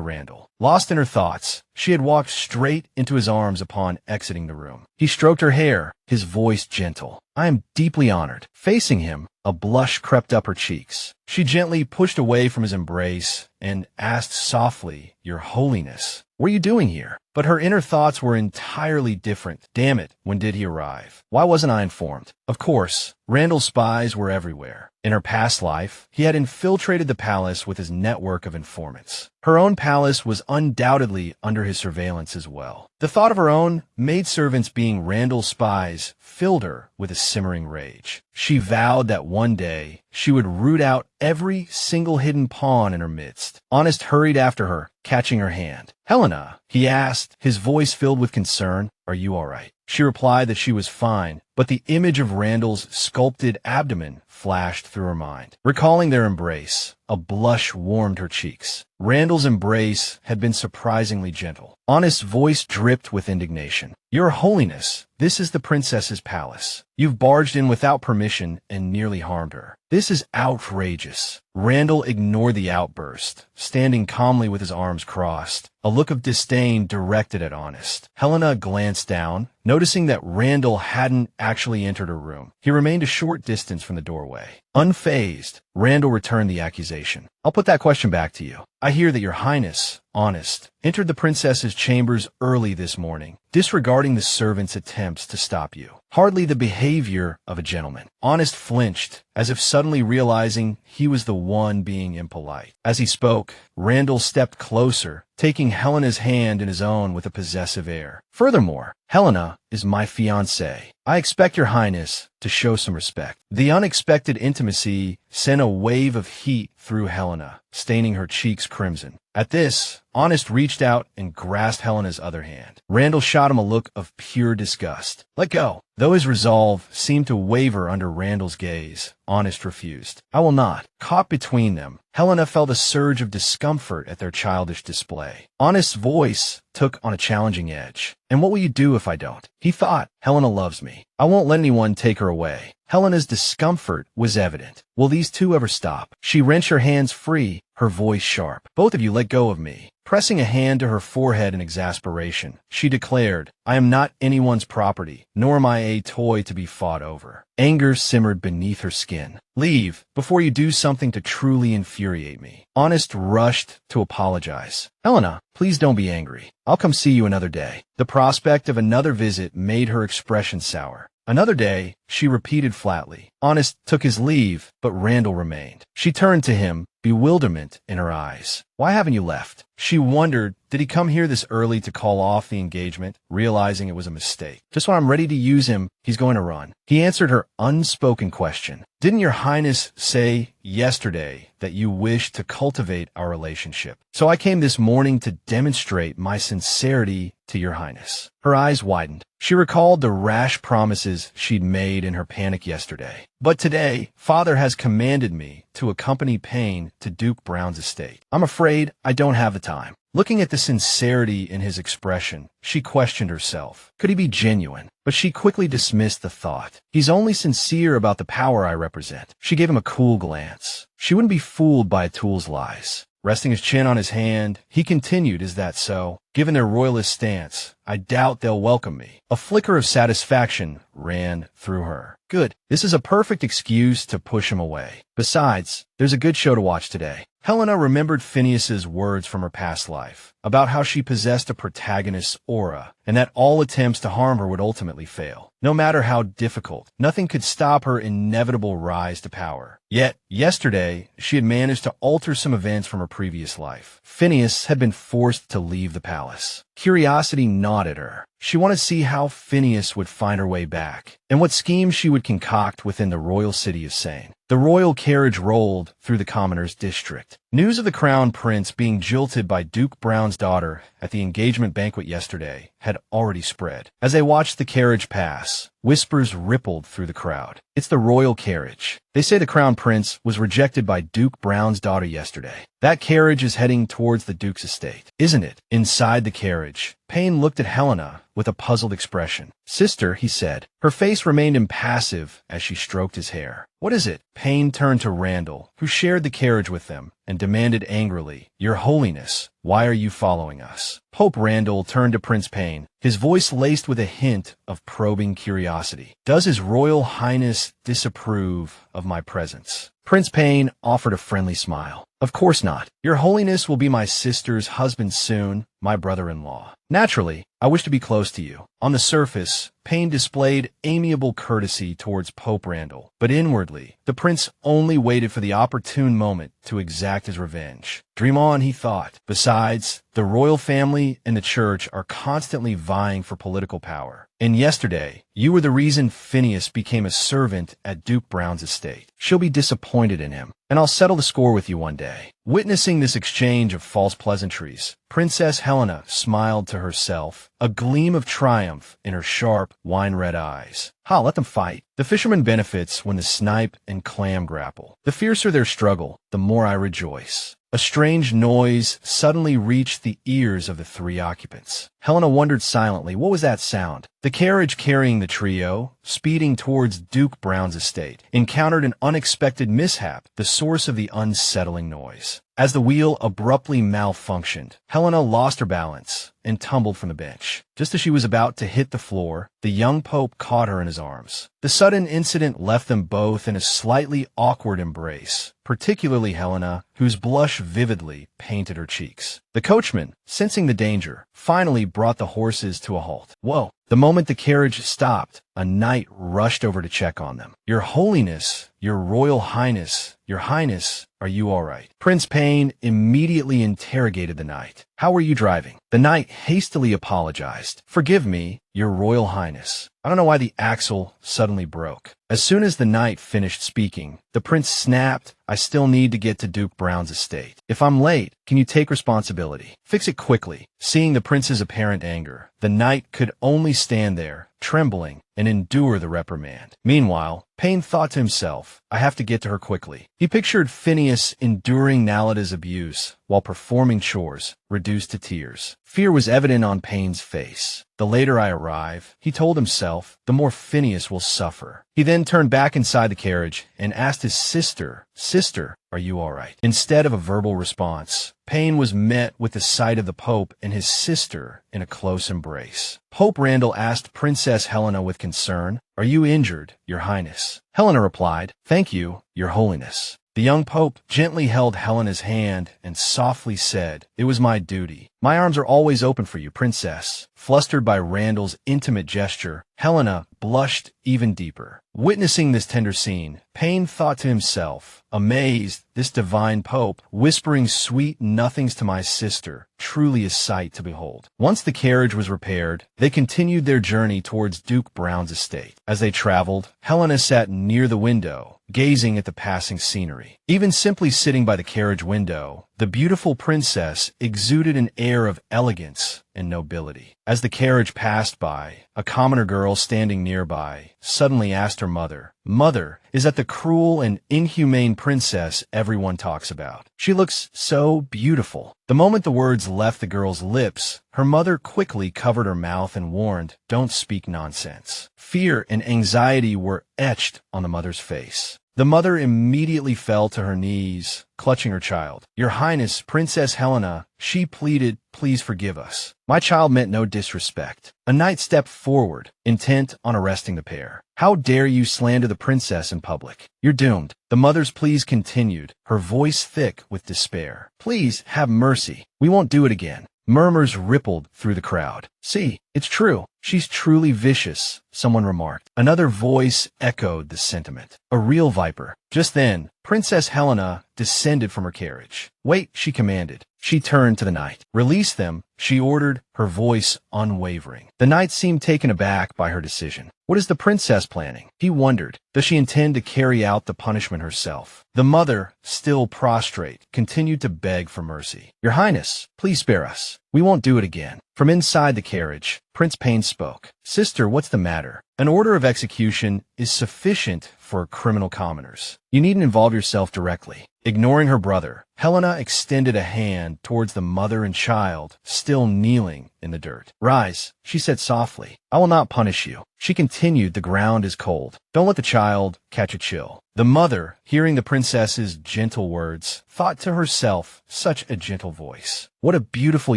Randall. Lost in her thoughts, she had walked straight into his arms upon exiting the room. He stroked her hair, his voice gentle. I am deeply honored. Facing him, a blush crept up her cheeks. She gently pushed away from his embrace and asked softly, Your Holiness, what are you doing here? But her inner thoughts were entirely different. Damn it, when did he arrive? Why wasn't I informed? Of course, Randall's spies were everywhere. In her past life, he had infiltrated the palace with his network of informants. Her own palace was undoubtedly under his surveillance as well. The thought of her own maidservants being Randall's spies filled her with a simmering rage. She vowed that one day she would root out every single hidden pawn in her midst. Honest hurried after her, catching her hand. Helena, he asked, his voice filled with concern, are you all right? She replied that she was fine, but the image of Randall's sculpted abdomen flashed through her mind. Recalling their embrace, a blush warmed her cheeks. Randall's embrace had been surprisingly gentle. Honest's voice dripped with indignation. Your Holiness, this is the princess's palace. You've barged in without permission and nearly harmed her. This is outrageous. Randall ignored the outburst, standing calmly with his arms crossed, a look of disdain directed at Honest. Helena glanced down, noticing that Randall hadn't actually entered her room. He remained a short distance from the doorway. Unfazed, Randall returned the accusation. I'll put that question back to you. I hear that Your Highness, Honest, entered the princess's chambers early this morning, disregarding the servant's attempts to stop you. Hardly the behavior of a gentleman. Honest flinched, as if suddenly realizing he was the one being impolite. As he spoke, Randall stepped closer, taking Helena's hand in his own with a possessive air. Furthermore, Helena is my fiancée. I expect Your Highness to show some respect. The unexpected intimacy sent a wave of heat through Helena, staining her cheeks crimson. At this, Honest reached out and grasped Helena's other hand. Randall shot him a look of pure disgust. Let go. Though his resolve seemed to waver under Randall's gaze, Honest refused. I will not. Caught between them, Helena felt a surge of discomfort at their childish display. Honest's voice took on a challenging edge. And what will you do if I don't? He thought, Helena loves me. I won't let anyone take her away. Helena's discomfort was evident. Will these two ever stop? She wrenched her hands free, her voice sharp. Both of you let go of me. Pressing a hand to her forehead in exasperation, she declared, I am not anyone's property, nor am I a toy to be fought over. Anger simmered beneath her skin. Leave, before you do something to truly infuriate me. Honest rushed to apologize. Helena, please don't be angry. I'll come see you another day. The prospect of another visit made her expression sour. Another day, she repeated flatly. Honest took his leave, but Randall remained. She turned to him, bewilderment in her eyes. Why haven't you left? She wondered, did he come here this early to call off the engagement, realizing it was a mistake? Just when I'm ready to use him, he's going to run. He answered her unspoken question. Didn't Your Highness say yesterday that you wished to cultivate our relationship? So I came this morning to demonstrate my sincerity to Your Highness. Her eyes widened. She recalled the rash promises she'd made in her panic yesterday. But today, Father has commanded me to accompany Payne to Duke Brown's estate. I'm afraid I don't have the time. Looking at the sincerity in his expression, she questioned herself. Could he be genuine? But she quickly dismissed the thought. He's only sincere about the power I represent. She gave him a cool glance. She wouldn't be fooled by a tool's lies. Resting his chin on his hand, he continued, is that so? Given their royalist stance, I doubt they'll welcome me. A flicker of satisfaction ran through her. Good. This is a perfect excuse to push him away. Besides, there's a good show to watch today. Helena remembered Phineas's words from her past life, about how she possessed a protagonist's aura, and that all attempts to harm her would ultimately fail. No matter how difficult, nothing could stop her inevitable rise to power. Yet, yesterday, she had managed to alter some events from her previous life. Phineas had been forced to leave the palace. Curiosity gnawed at her. She wanted to see how Phineas would find her way back, and what schemes she would concoct within the royal city of Sane. The royal carriage rolled through the commoner's district. News of the crown prince being jilted by Duke Brown's daughter at the engagement banquet yesterday had already spread. As they watched the carriage pass, whispers rippled through the crowd. It's the royal carriage. They say the crown prince was rejected by Duke Brown's daughter yesterday. That carriage is heading towards the duke's estate, isn't it? Inside the carriage, Payne looked at Helena with a puzzled expression. Sister, he said. Her face remained impassive as she stroked his hair. What is it? Payne turned to Randall, who shared the carriage with them, and demanded angrily, Your Holiness, why are you following us? Pope Randall turned to Prince Payne, his voice laced with a hint of probing curiosity. Does His Royal Highness disapprove of my presence? Prince Payne offered a friendly smile. Of course not. Your Holiness will be my sister's husband soon, my brother-in-law. Naturally, I wish to be close to you. On the surface, Payne displayed amiable courtesy towards Pope Randall, but inwardly, the prince only waited for the opportune moment to exact his revenge. Dream on, he thought. Besides, the royal family and the church are constantly vying for political power. And yesterday, you were the reason Phineas became a servant at Duke Brown's estate. She'll be disappointed in him, and I'll settle the score with you one day. Witnessing this exchange of false pleasantries, Princess Helena smiled to herself, a gleam of triumph in her sharp, wine-red eyes. Ha, let them fight. The fisherman benefits when the snipe and clam grapple. The fiercer their struggle, the more I rejoice. A strange noise suddenly reached the ears of the three occupants. Helena wondered silently, what was that sound? The carriage carrying the trio, speeding towards Duke Brown's estate, encountered an unexpected mishap, the source of the unsettling noise. As the wheel abruptly malfunctioned, Helena lost her balance and tumbled from the bench. Just as she was about to hit the floor, the young pope caught her in his arms. The sudden incident left them both in a slightly awkward embrace, particularly Helena, whose blush vividly painted her cheeks. The coachman, sensing the danger, finally brought the horses to a halt. Whoa! The moment the carriage stopped, a knight rushed over to check on them. Your Holiness, Your Royal Highness, Your Highness, are you all right? Prince Payne immediately interrogated the knight. How were you driving? The knight hastily apologized. Forgive me, Your Royal Highness. I don't know why the axle suddenly broke. As soon as the knight finished speaking, the prince snapped, I still need to get to Duke Brown's estate. If I'm late, can you take responsibility? Fix it quickly. Seeing the prince's apparent anger, the knight could only stand there, trembling, and endure the reprimand. Meanwhile, Payne thought to himself, I have to get to her quickly. He pictured Phineas enduring Nalida's abuse while performing chores, reduced to tears. Fear was evident on Payne's face. The later I arrive, he told himself, the more Phineas will suffer. He then turned back inside the carriage and asked his sister, Sister, are you all right? Instead of a verbal response, Payne was met with the sight of the Pope and his sister in a close embrace. Pope Randall asked Princess Helena with concern, Are you injured, Your Highness? Helena replied, Thank you, Your Holiness. The young pope gently held Helena's hand and softly said, It was my duty. My arms are always open for you, princess. Flustered by Randall's intimate gesture, Helena blushed even deeper. Witnessing this tender scene, Payne thought to himself, amazed, this divine pope, whispering sweet nothings to my sister, truly a sight to behold. Once the carriage was repaired, they continued their journey towards Duke Brown's estate. As they traveled, Helena sat near the window, gazing at the passing scenery. Even simply sitting by the carriage window, the beautiful princess exuded an air of elegance and nobility. As the carriage passed by, a commoner girl standing nearby suddenly asked her mother, Mother, is that the cruel and inhumane princess everyone talks about? She looks so beautiful. The moment the words left the girl's lips, her mother quickly covered her mouth and warned, Don't speak nonsense. Fear and anxiety were etched on the mother's face. The mother immediately fell to her knees, clutching her child. "Your Highness, Princess Helena," she pleaded, "please forgive us. My child meant no disrespect." A knight stepped forward, intent on arresting the pair. "How dare you slander the princess in public? You're doomed." The mother's pleas continued, her voice thick with despair. "Please, have mercy. We won't do it again." Murmurs rippled through the crowd. "See, it's true. She's truly vicious," someone remarked. Another voice echoed the sentiment. "A real viper." Just then, Princess Helena descended from her carriage. "Wait," she commanded. She turned to the knight. "Release them," she ordered, her voice unwavering. The knight seemed taken aback by her decision. What is the princess planning? He wondered. Does she intend to carry out the punishment herself? The mother, still prostrate, continued to beg for mercy. "Your Highness, please spare us. We won't do it again." From inside the carriage, Prince Payne spoke. "Sister, what's the matter? An order of execution is sufficient for criminal commoners. You needn't involve yourself directly." Ignoring her brother, Helena extended a hand towards the mother and child, still kneeling in the dirt. "Rise," she said softly. "I will not punish you." She continued, "The ground is cold. Don't let the child catch a chill." The mother, hearing the princess's gentle words, thought to herself, such a gentle voice. What a beautiful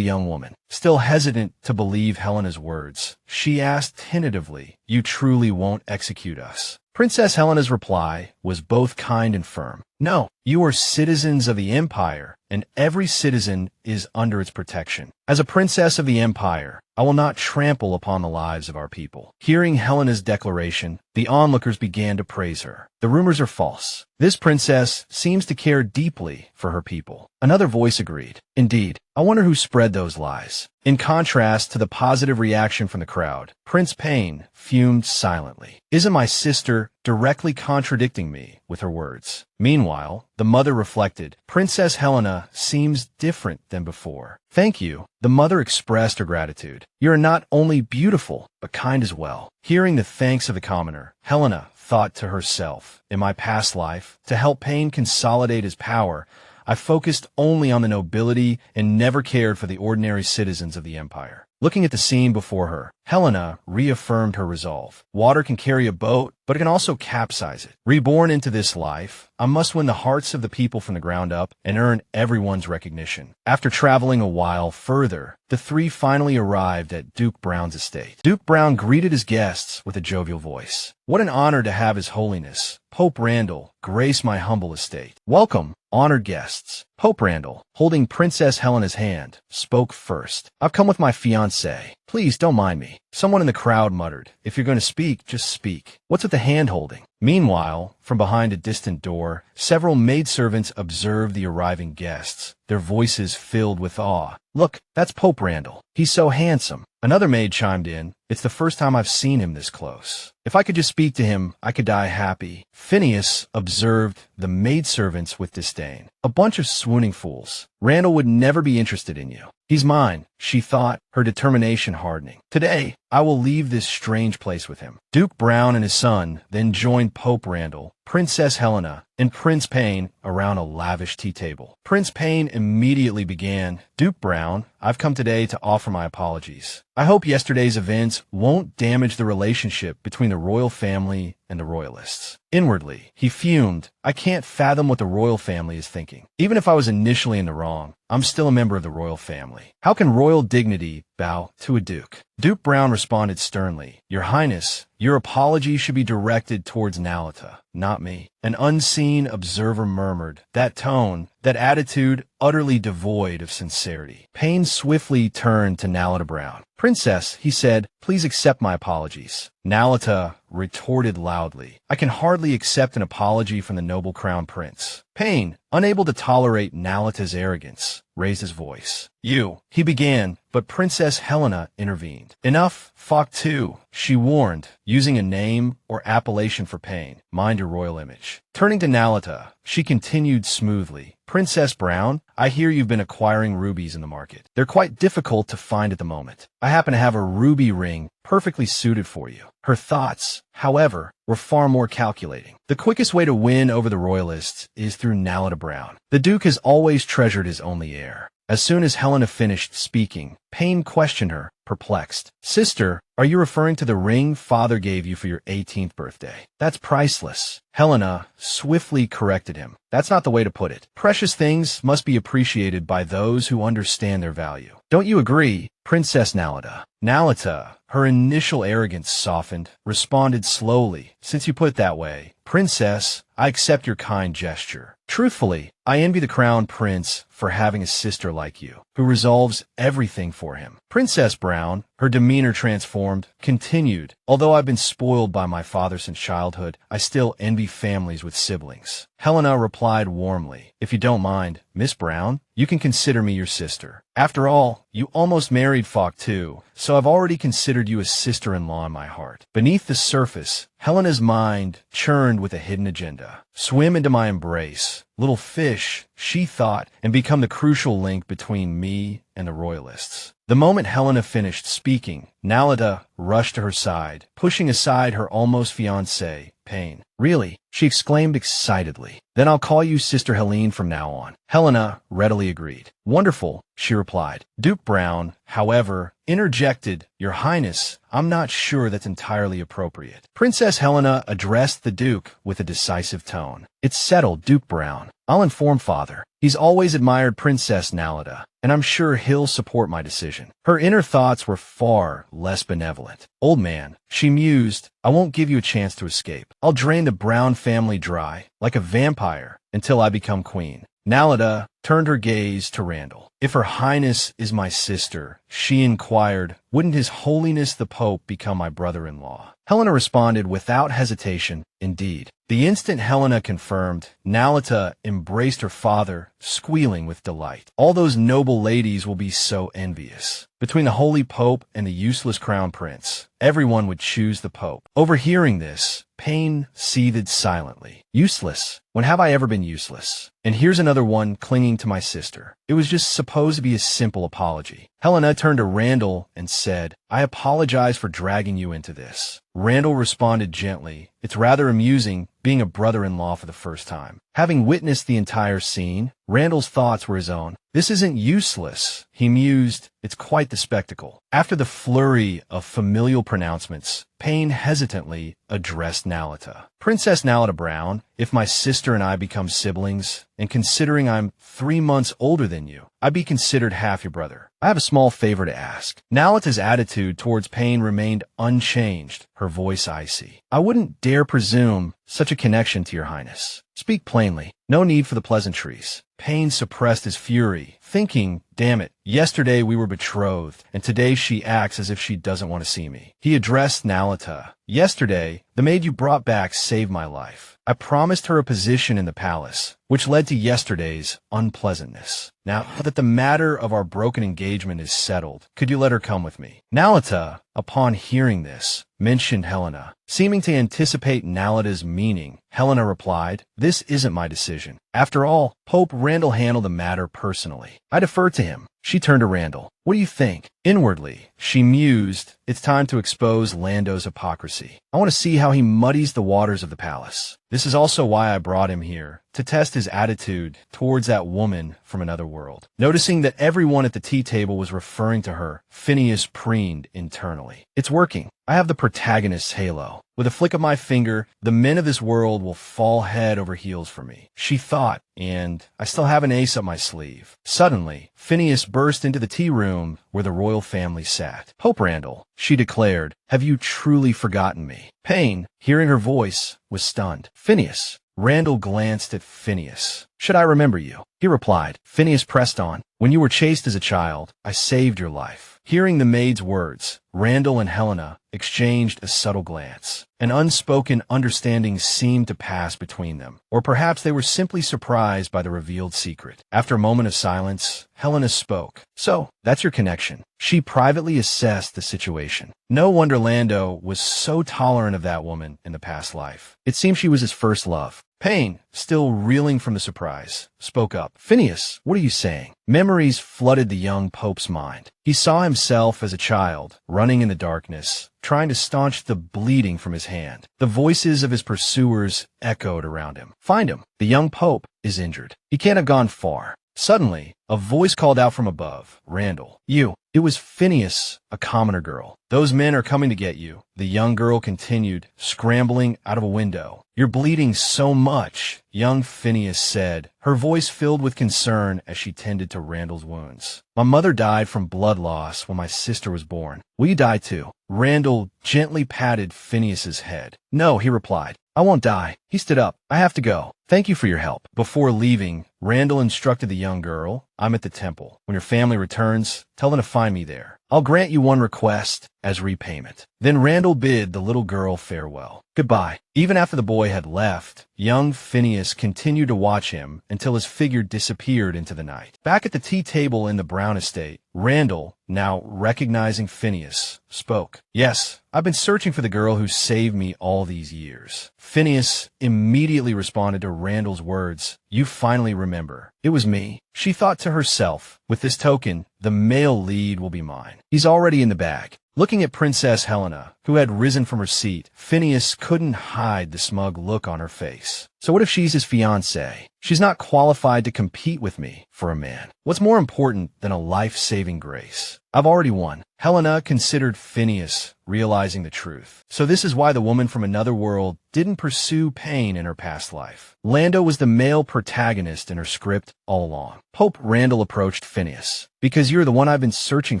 young woman. Still hesitant to believe Helena's words, she asked tentatively, "You truly won't execute us?" Princess Helena's reply was both kind and firm. "No, you are citizens of the Empire, and every citizen is under its protection. As a princess of the Empire, I will not trample upon the lives of our people." Hearing Helena's declaration, the onlookers began to praise her. "The rumors are false. This princess seems to care deeply for her people." Another voice agreed. "Indeed, I wonder who spread those lies." In contrast to the positive reaction from the crowd, Prince Payne fumed silently. "Isn't my sister directly contradicting me with her words?" Meanwhile, the mother reflected, "Princess Helena seems different than before." "Thank you." The mother expressed her gratitude. "You are not only beautiful, but kind as well." Hearing the thanks of the commoner, Helena thought to herself, "In my past life, to help Payne consolidate his power, I focused only on the nobility and never cared for the ordinary citizens of the empire." Looking at the scene before her, Helena reaffirmed her resolve. Water can carry a boat, but it can also capsize it. Reborn into this life, I must win the hearts of the people from the ground up and earn everyone's recognition. After traveling a while further, the three finally arrived at Duke Brown's estate. Duke Brown greeted his guests with a jovial voice. "What an honor to have His Holiness, Pope Randall, grace my humble estate." "Welcome, honored guests." Pope Randall, holding Princess Helena's hand, spoke first. "I've come with my fiancée. Please don't mind me." Someone in the crowd muttered, "If you're going to speak, just speak." "What's with the hand-holding?" Meanwhile, from behind a distant door, several maidservants observed the arriving guests, their voices filled with awe. "Look, that's Pope Randall. He's so handsome." Another maid chimed in, "It's the first time I've seen him this close. If I could just speak to him, I could die happy." Phineas observed the maidservants with disdain. "A bunch of swooning fools. Randall would never be interested in you." "He's mine," she thought, her determination hardening. "Today, I will leave this strange place with him." Duke Brown and his son then joined Pope Randall, Princess Helena, and Prince Payne around a lavish tea table. Prince Payne immediately began, "Duke Brown, I've come today to offer my apologies. I hope yesterday's events won't damage the relationship between the royal family and the royalists." Inwardly, he fumed, "I can't fathom what the royal family is thinking. Even if I was initially in the wrong, I'm still a member of the royal family. How can royal dignity bow to a duke?" Duke Brown responded sternly, "Your Highness, your apology should be directed towards Nalita, not me." An unseen observer murmured, "That tone, that attitude, utterly devoid of sincerity." Payne swiftly turned to Nalita Brown. "Princess," he said, "please accept my apologies." Nalita retorted loudly, "I can hardly accept an apology from the noble crown prince." Payne, unable to tolerate Nalita's arrogance, raised his voice. "You," he began, but Princess Helena intervened. "Enough, Fok too," she warned, using a name or appellation for Payne. "Mind your royal image." Turning to Nalita, she continued smoothly, "Princess Brown, I hear you've been acquiring rubies in the market. They're quite difficult to find at the moment. I happen to have a ruby ring perfectly suited for you." Her thoughts, however, were far more calculating. The quickest way to win over the royalists is through Nalita Brown. The Duke has always treasured his only heir. As soon as Helena finished speaking, Payne questioned her, perplexed. Sister, are you referring to the ring father gave you for your 18th birthday? That's priceless. Helena swiftly corrected him. That's not the way to put it. Precious things must be appreciated by those who understand their value. Don't you agree, Princess Nalita? Nalita, her initial arrogance softened, responded slowly. Since you put it that way, Princess, I accept your kind gesture. Truthfully, I envy the crown prince for having a sister like you, who resolves everything for him. Princess Brown, her demeanor transformed, continued, although I've been spoiled by my father since childhood, I still envy families with siblings. Helena replied warmly, if you don't mind, Miss Brown, you can consider me your sister. After all, you almost married Falk too, so I've already considered you a sister-in-law in my heart. Beneath the surface, Helena's mind churned with a hidden agenda. Swim into my embrace, little fish, she thought, and become the crucial link between me and the royalists. The moment Helena finished speaking, Nalita rushed to her side, pushing aside her almost fiancé, Payne. Really? She exclaimed excitedly. Then I'll call you Sister Helene from now on. Helena readily agreed. Wonderful, she replied. Duke Brown, however, interjected, Your Highness, I'm not sure that's entirely appropriate. Princess Helena addressed the Duke with a decisive tone. It's settled, Duke Brown. I'll inform Father. He's always admired Princess Nalita, and I'm sure he'll support my decision. Her inner thoughts were far less benevolent. Old man, she mused, I won't give you a chance to escape. I'll drain the Brown family dry, like a vampire, until I become queen. Nalita turned her gaze to Randall. If Her Highness is my sister, she inquired, wouldn't His Holiness the Pope become my brother-in-law? Helena responded without hesitation, indeed. The instant Helena confirmed, Nalita embraced her father, squealing with delight. All those noble ladies will be so envious. Between the holy Pope and the useless crown prince, everyone would choose the Pope. Overhearing this, Payne seethed silently. Useless? When have I ever been useless? And here's another one clinging to my sister. It was just supposed to be a simple apology. Helena turned to Randall and said, I apologize for dragging you into this. Randall responded gently, It's rather amusing being a brother-in-law for the first time. Having witnessed the entire scene, Randall's thoughts were his own. This isn't useless, he mused. It's quite the spectacle. After the flurry of familial pronouncements, Payne hesitantly addressed Nalita. Princess Nalita Brown, if my sister and I become siblings, and considering I'm 3 months older than you, I'd be considered half your brother. I have a small favor to ask. Nalita's attitude towards Payne remained unchanged, her voice icy. I wouldn't dare presume such a connection to your highness. Speak plainly. No need for the pleasantries. Payne suppressed his fury, thinking, damn it, yesterday we were betrothed, and today she acts as if she doesn't want to see me. He addressed Nalita. Yesterday, the maid you brought back saved my life. I promised her a position in the palace, which led to yesterday's unpleasantness. Now that the matter of our broken engagement is settled, could you let her come with me? Nalita, upon hearing this, mentioned Helena. Seeming to anticipate Nalita's meaning, Helena replied, This isn't my decision. After all, Pope Randall handled the matter personally. I defer to him. She turned to Randall. What do you think? Inwardly, she mused, It's time to expose Lando's hypocrisy. I want to see how he muddies the waters of the palace. This is also why I brought him here, to test his attitude towards that woman from another world. Noticing that everyone at the tea table was referring to her, Phineas preened internally. It's working. I have the protagonist's halo. With a flick of my finger, the men of this world will fall head over heels for me. She thought, and I still have an ace up my sleeve. Suddenly, Phineas burst into the tea room where the royal family sat. Pope Randall, she declared, have you truly forgotten me? Payne, hearing her voice, was stunned. Phineas. Randall glanced at Phineas. Should I remember you? He replied. Phineas pressed on. When you were chased as a child, I saved your life. Hearing the maid's words, Randall and Helena exchanged a subtle glance. An unspoken understanding seemed to pass between them, or perhaps they were simply surprised by the revealed secret. After a moment of silence, Helena spoke. So, that's your connection. She privately assessed the situation. No wonder Lando was so tolerant of that woman in the past life. It seemed she was his first love. Payne, still reeling from the surprise, spoke up. Phineas, what are you saying? Memories flooded the young Pope's mind. He saw himself as a child, running in the darkness, trying to staunch the bleeding from his hand. The voices of his pursuers echoed around him. Find him. The young Pope is injured. He can't have gone far. Suddenly, a voice called out from above, "Randall, you." It was Phineas, a commoner girl. "Those men are coming to get you," the young girl continued, scrambling out of a window. "You're bleeding so much," young Phineas said, her voice filled with concern as she tended to Randall's wounds. "My mother died from blood loss when my sister was born. Will you die too?" Randall gently patted Phineas's head. "No," he replied. "I won't die." He stood up. "I have to go. Thank you for your help." Before leaving, Randall instructed the young girl, "I'm at the temple. When your family returns, tell them to find me there. I'll grant you one request as repayment." Then Randall bid the little girl farewell. "Goodbye." Even after the boy had left, young Phineas continued to watch him until his figure disappeared into the night. Back at the tea table in the Brown estate, Randall, now recognizing Phineas, spoke. "Yes, I've been searching for the girl who saved me all these years." Phineas immediately responded to Randall's words. "You finally remember. It was me." She thought to herself, "With this token, the male lead will be mine. He's already in the bag." Looking at Princess Helena, who had risen from her seat, Phineas couldn't hide the smug look on her face. "So what if she's his fiancée? She's not qualified to compete with me for a man. What's more important than a life-saving grace? I've already won." Helena considered Phineas, realizing the truth. So this is why the woman from another world didn't pursue Payne in her past life. Lando was the male protagonist in her script all along. Pope Randall approached Phineas. "Because you're the one I've been searching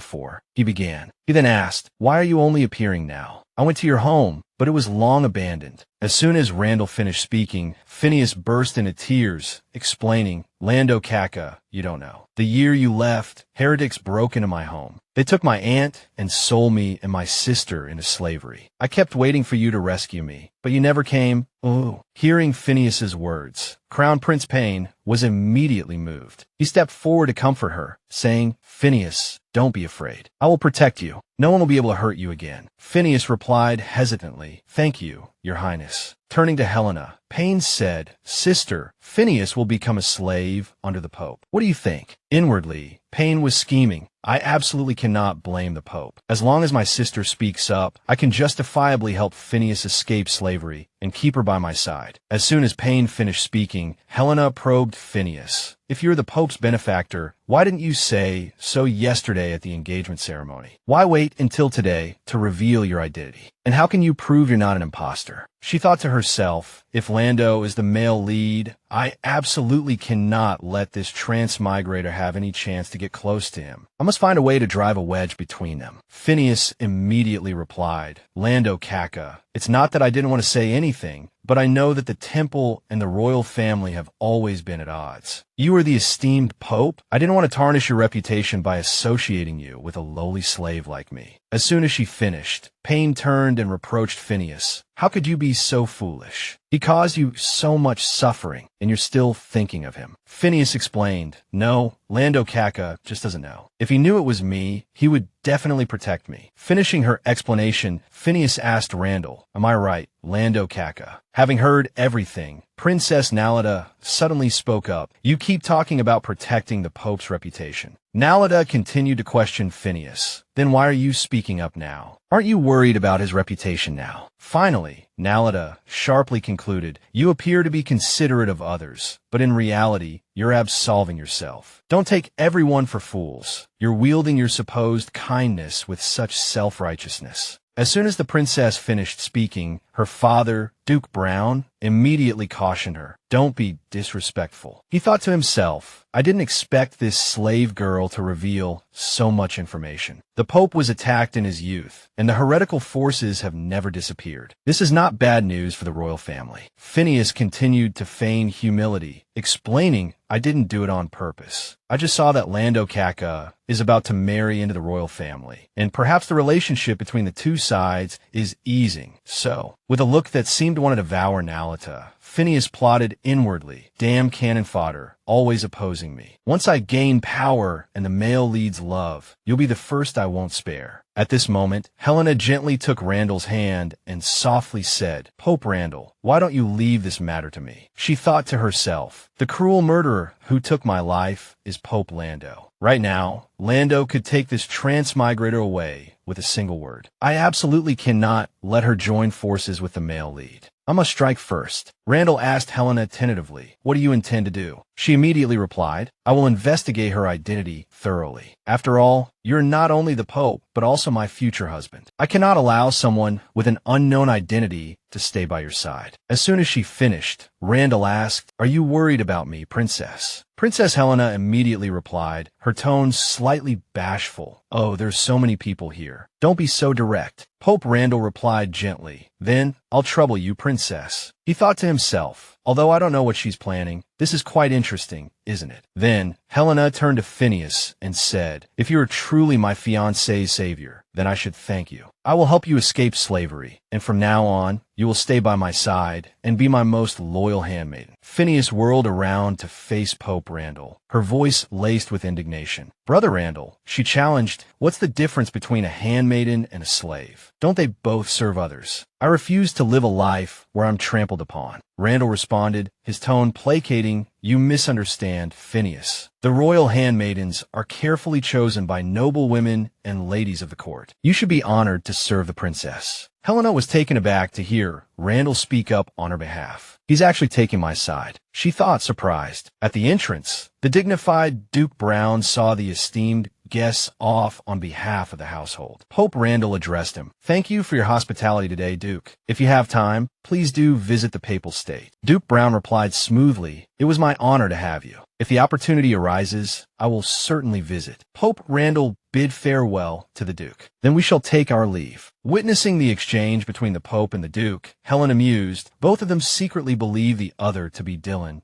for," he began. He then asked, "Why are you only appearing now? I went to your home, but it was long abandoned." As soon as Randall finished speaking, Phineas burst into tears, explaining, "Lando Kaka, you don't know. The year you left, heretics broke into my home. They took my aunt and sold me and my sister into slavery. I kept waiting for you to rescue me, but you never came." Ooh. Hearing Phineas's words, Crown Prince Payne was immediately moved. He stepped forward to comfort her, saying, "Phineas, don't be afraid. I will protect you. No one will be able to hurt you again." Phineas replied hesitantly, "Thank you, Your Highness." Turning to Helena, Payne said, "Sister, Phineas will become a slave under the Pope. What do you think?" Inwardly, Payne was scheming. "I absolutely cannot blame the Pope. As long as my sister speaks up, I can justifiably help Phineas escape slavery and keep her by my side." As soon as Payne finished speaking, Helena probed Phineas. "If you're the Pope's benefactor, why didn't you say so yesterday at the engagement ceremony? Why wait until today to reveal your identity? And how can you prove you're not an imposter?" She thought to herself, "If Lando is the male lead, I absolutely cannot let this transmigrator have any chance to get close to him. I must find a way to drive a wedge between them." Phineas immediately replied, "Lando Kaka, it's not that I didn't want to say anything, but I know that the temple and the royal family have always been at odds. You are the esteemed Pope. I didn't want to tarnish your reputation by associating you with a lowly slave like me." As soon as she finished, Payne turned and reproached Phineas. "How could you be so foolish? He caused you so much suffering, and you're still thinking of him." Phineas explained, "No, Lando Kaka just doesn't know. If he knew it was me, he would definitely protect me." Finishing her explanation, Phineas asked Randall, "Am I right, Lando Kaka?" Having heard everything, Princess Nalada suddenly spoke up. "You keep talking about protecting the Pope's reputation." Nalada continued to question Phineas. "Then why are you speaking up now? Aren't you worried about his reputation now?" Finally, Nalada sharply concluded, "You appear to be considerate of others, but in reality, you're absolving yourself. Don't take everyone for fools. You're wielding your supposed kindness with such self-righteousness." As soon as the princess finished speaking, her father, Duke Brown, immediately cautioned her, "Don't be disrespectful." He thought to himself, "I didn't expect this slave girl to reveal so much information." The Pope was attacked in his youth, and the heretical forces have never disappeared. This is not bad news for the royal family. Phineas continued to feign humility, explaining, "I didn't do it on purpose. I just saw that Lando Kaka is about to marry into the royal family, and perhaps the relationship between the two sides is easing. So," with a look that seemed to want to devour Nalata, Phineas plotted inwardly, "Damn cannon fodder, always opposing me. Once I gain power and the male leads love, you'll be the first I won't spare." At this moment, Helena gently took Randall's hand and softly said, "Pope Randall, why don't you leave this matter to me?" She thought to herself, "The cruel murderer who took my life is Pope Lando. Right now, Lando could take this transmigrator away with a single word. I absolutely cannot let her join forces with the male lead. I must strike first. Randall asked Helena tentatively, what do you intend to do? She immediately replied, I will investigate her identity thoroughly. After all, you're not only the Pope, but also my future husband. I cannot allow someone with an unknown identity to stay by your side. As soon as she finished, Randall asked, are you worried about me, Princess? Princess Helena immediately replied, her tone slightly bashful. Oh, there's so many people here. Don't be so direct. Pope Randall replied gently, then I'll trouble you, Princess. He thought to himself, although I don't know what she's planning, this is quite interesting, isn't it? Then Helena turned to Phineas and said, if you are truly my fiancé's savior, then I should thank you. I will help you escape slavery, and from now on, you will stay by my side and be my most loyal handmaiden. Phineas whirled around to face Pope Randall, her voice laced with indignation. Brother Randall, she challenged, what's the difference between a handmaiden and a slave? Don't they both serve others? I refuse to live a life where I'm trampled upon. Randall responded, his tone placating, you misunderstand, Phineas. The royal handmaidens are carefully chosen by noble women and ladies of the court. You should be honored to serve the princess. Helena was taken aback to hear Randall speak up on her behalf. He's actually taking my side, she thought, surprised. At the entrance, the dignified Duke Brown saw the esteemed guests off on behalf of the household. Pope Randall addressed him. Thank you for your hospitality today, Duke. If you have time, please do visit the papal state. Duke Brown replied smoothly, it was my honor to have you. If the opportunity arises, I will certainly visit. Pope Randall bid farewell to the Duke. Then we shall take our leave. Witnessing the exchange between the Pope and the Duke, Helena mused, both of them secretly believe the other to be Dylan,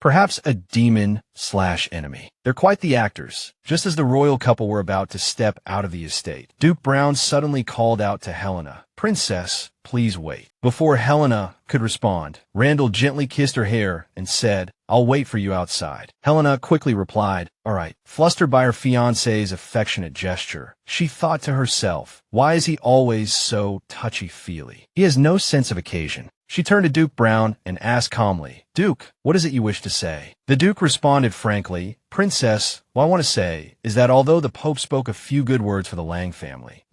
perhaps a demon/enemy. They're quite the actors. Just as the royal couple were about to step out of the estate, Duke Brown suddenly called out to Helena, Princess, please wait. Before Helena could respond, Randall gently kissed her hair and said, I'll wait for you outside. Helena quickly replied, all right. Flustered by her fiancé's affectionate gesture, she thought to herself, why is he always so touchy-feely? He has no sense of occasion. She turned to Duke Brown and asked calmly, Duke, what is it you wish to say? The Duke responded frankly, Princess, what I want to say is that although the Pope spoke a few good words for the Lang family,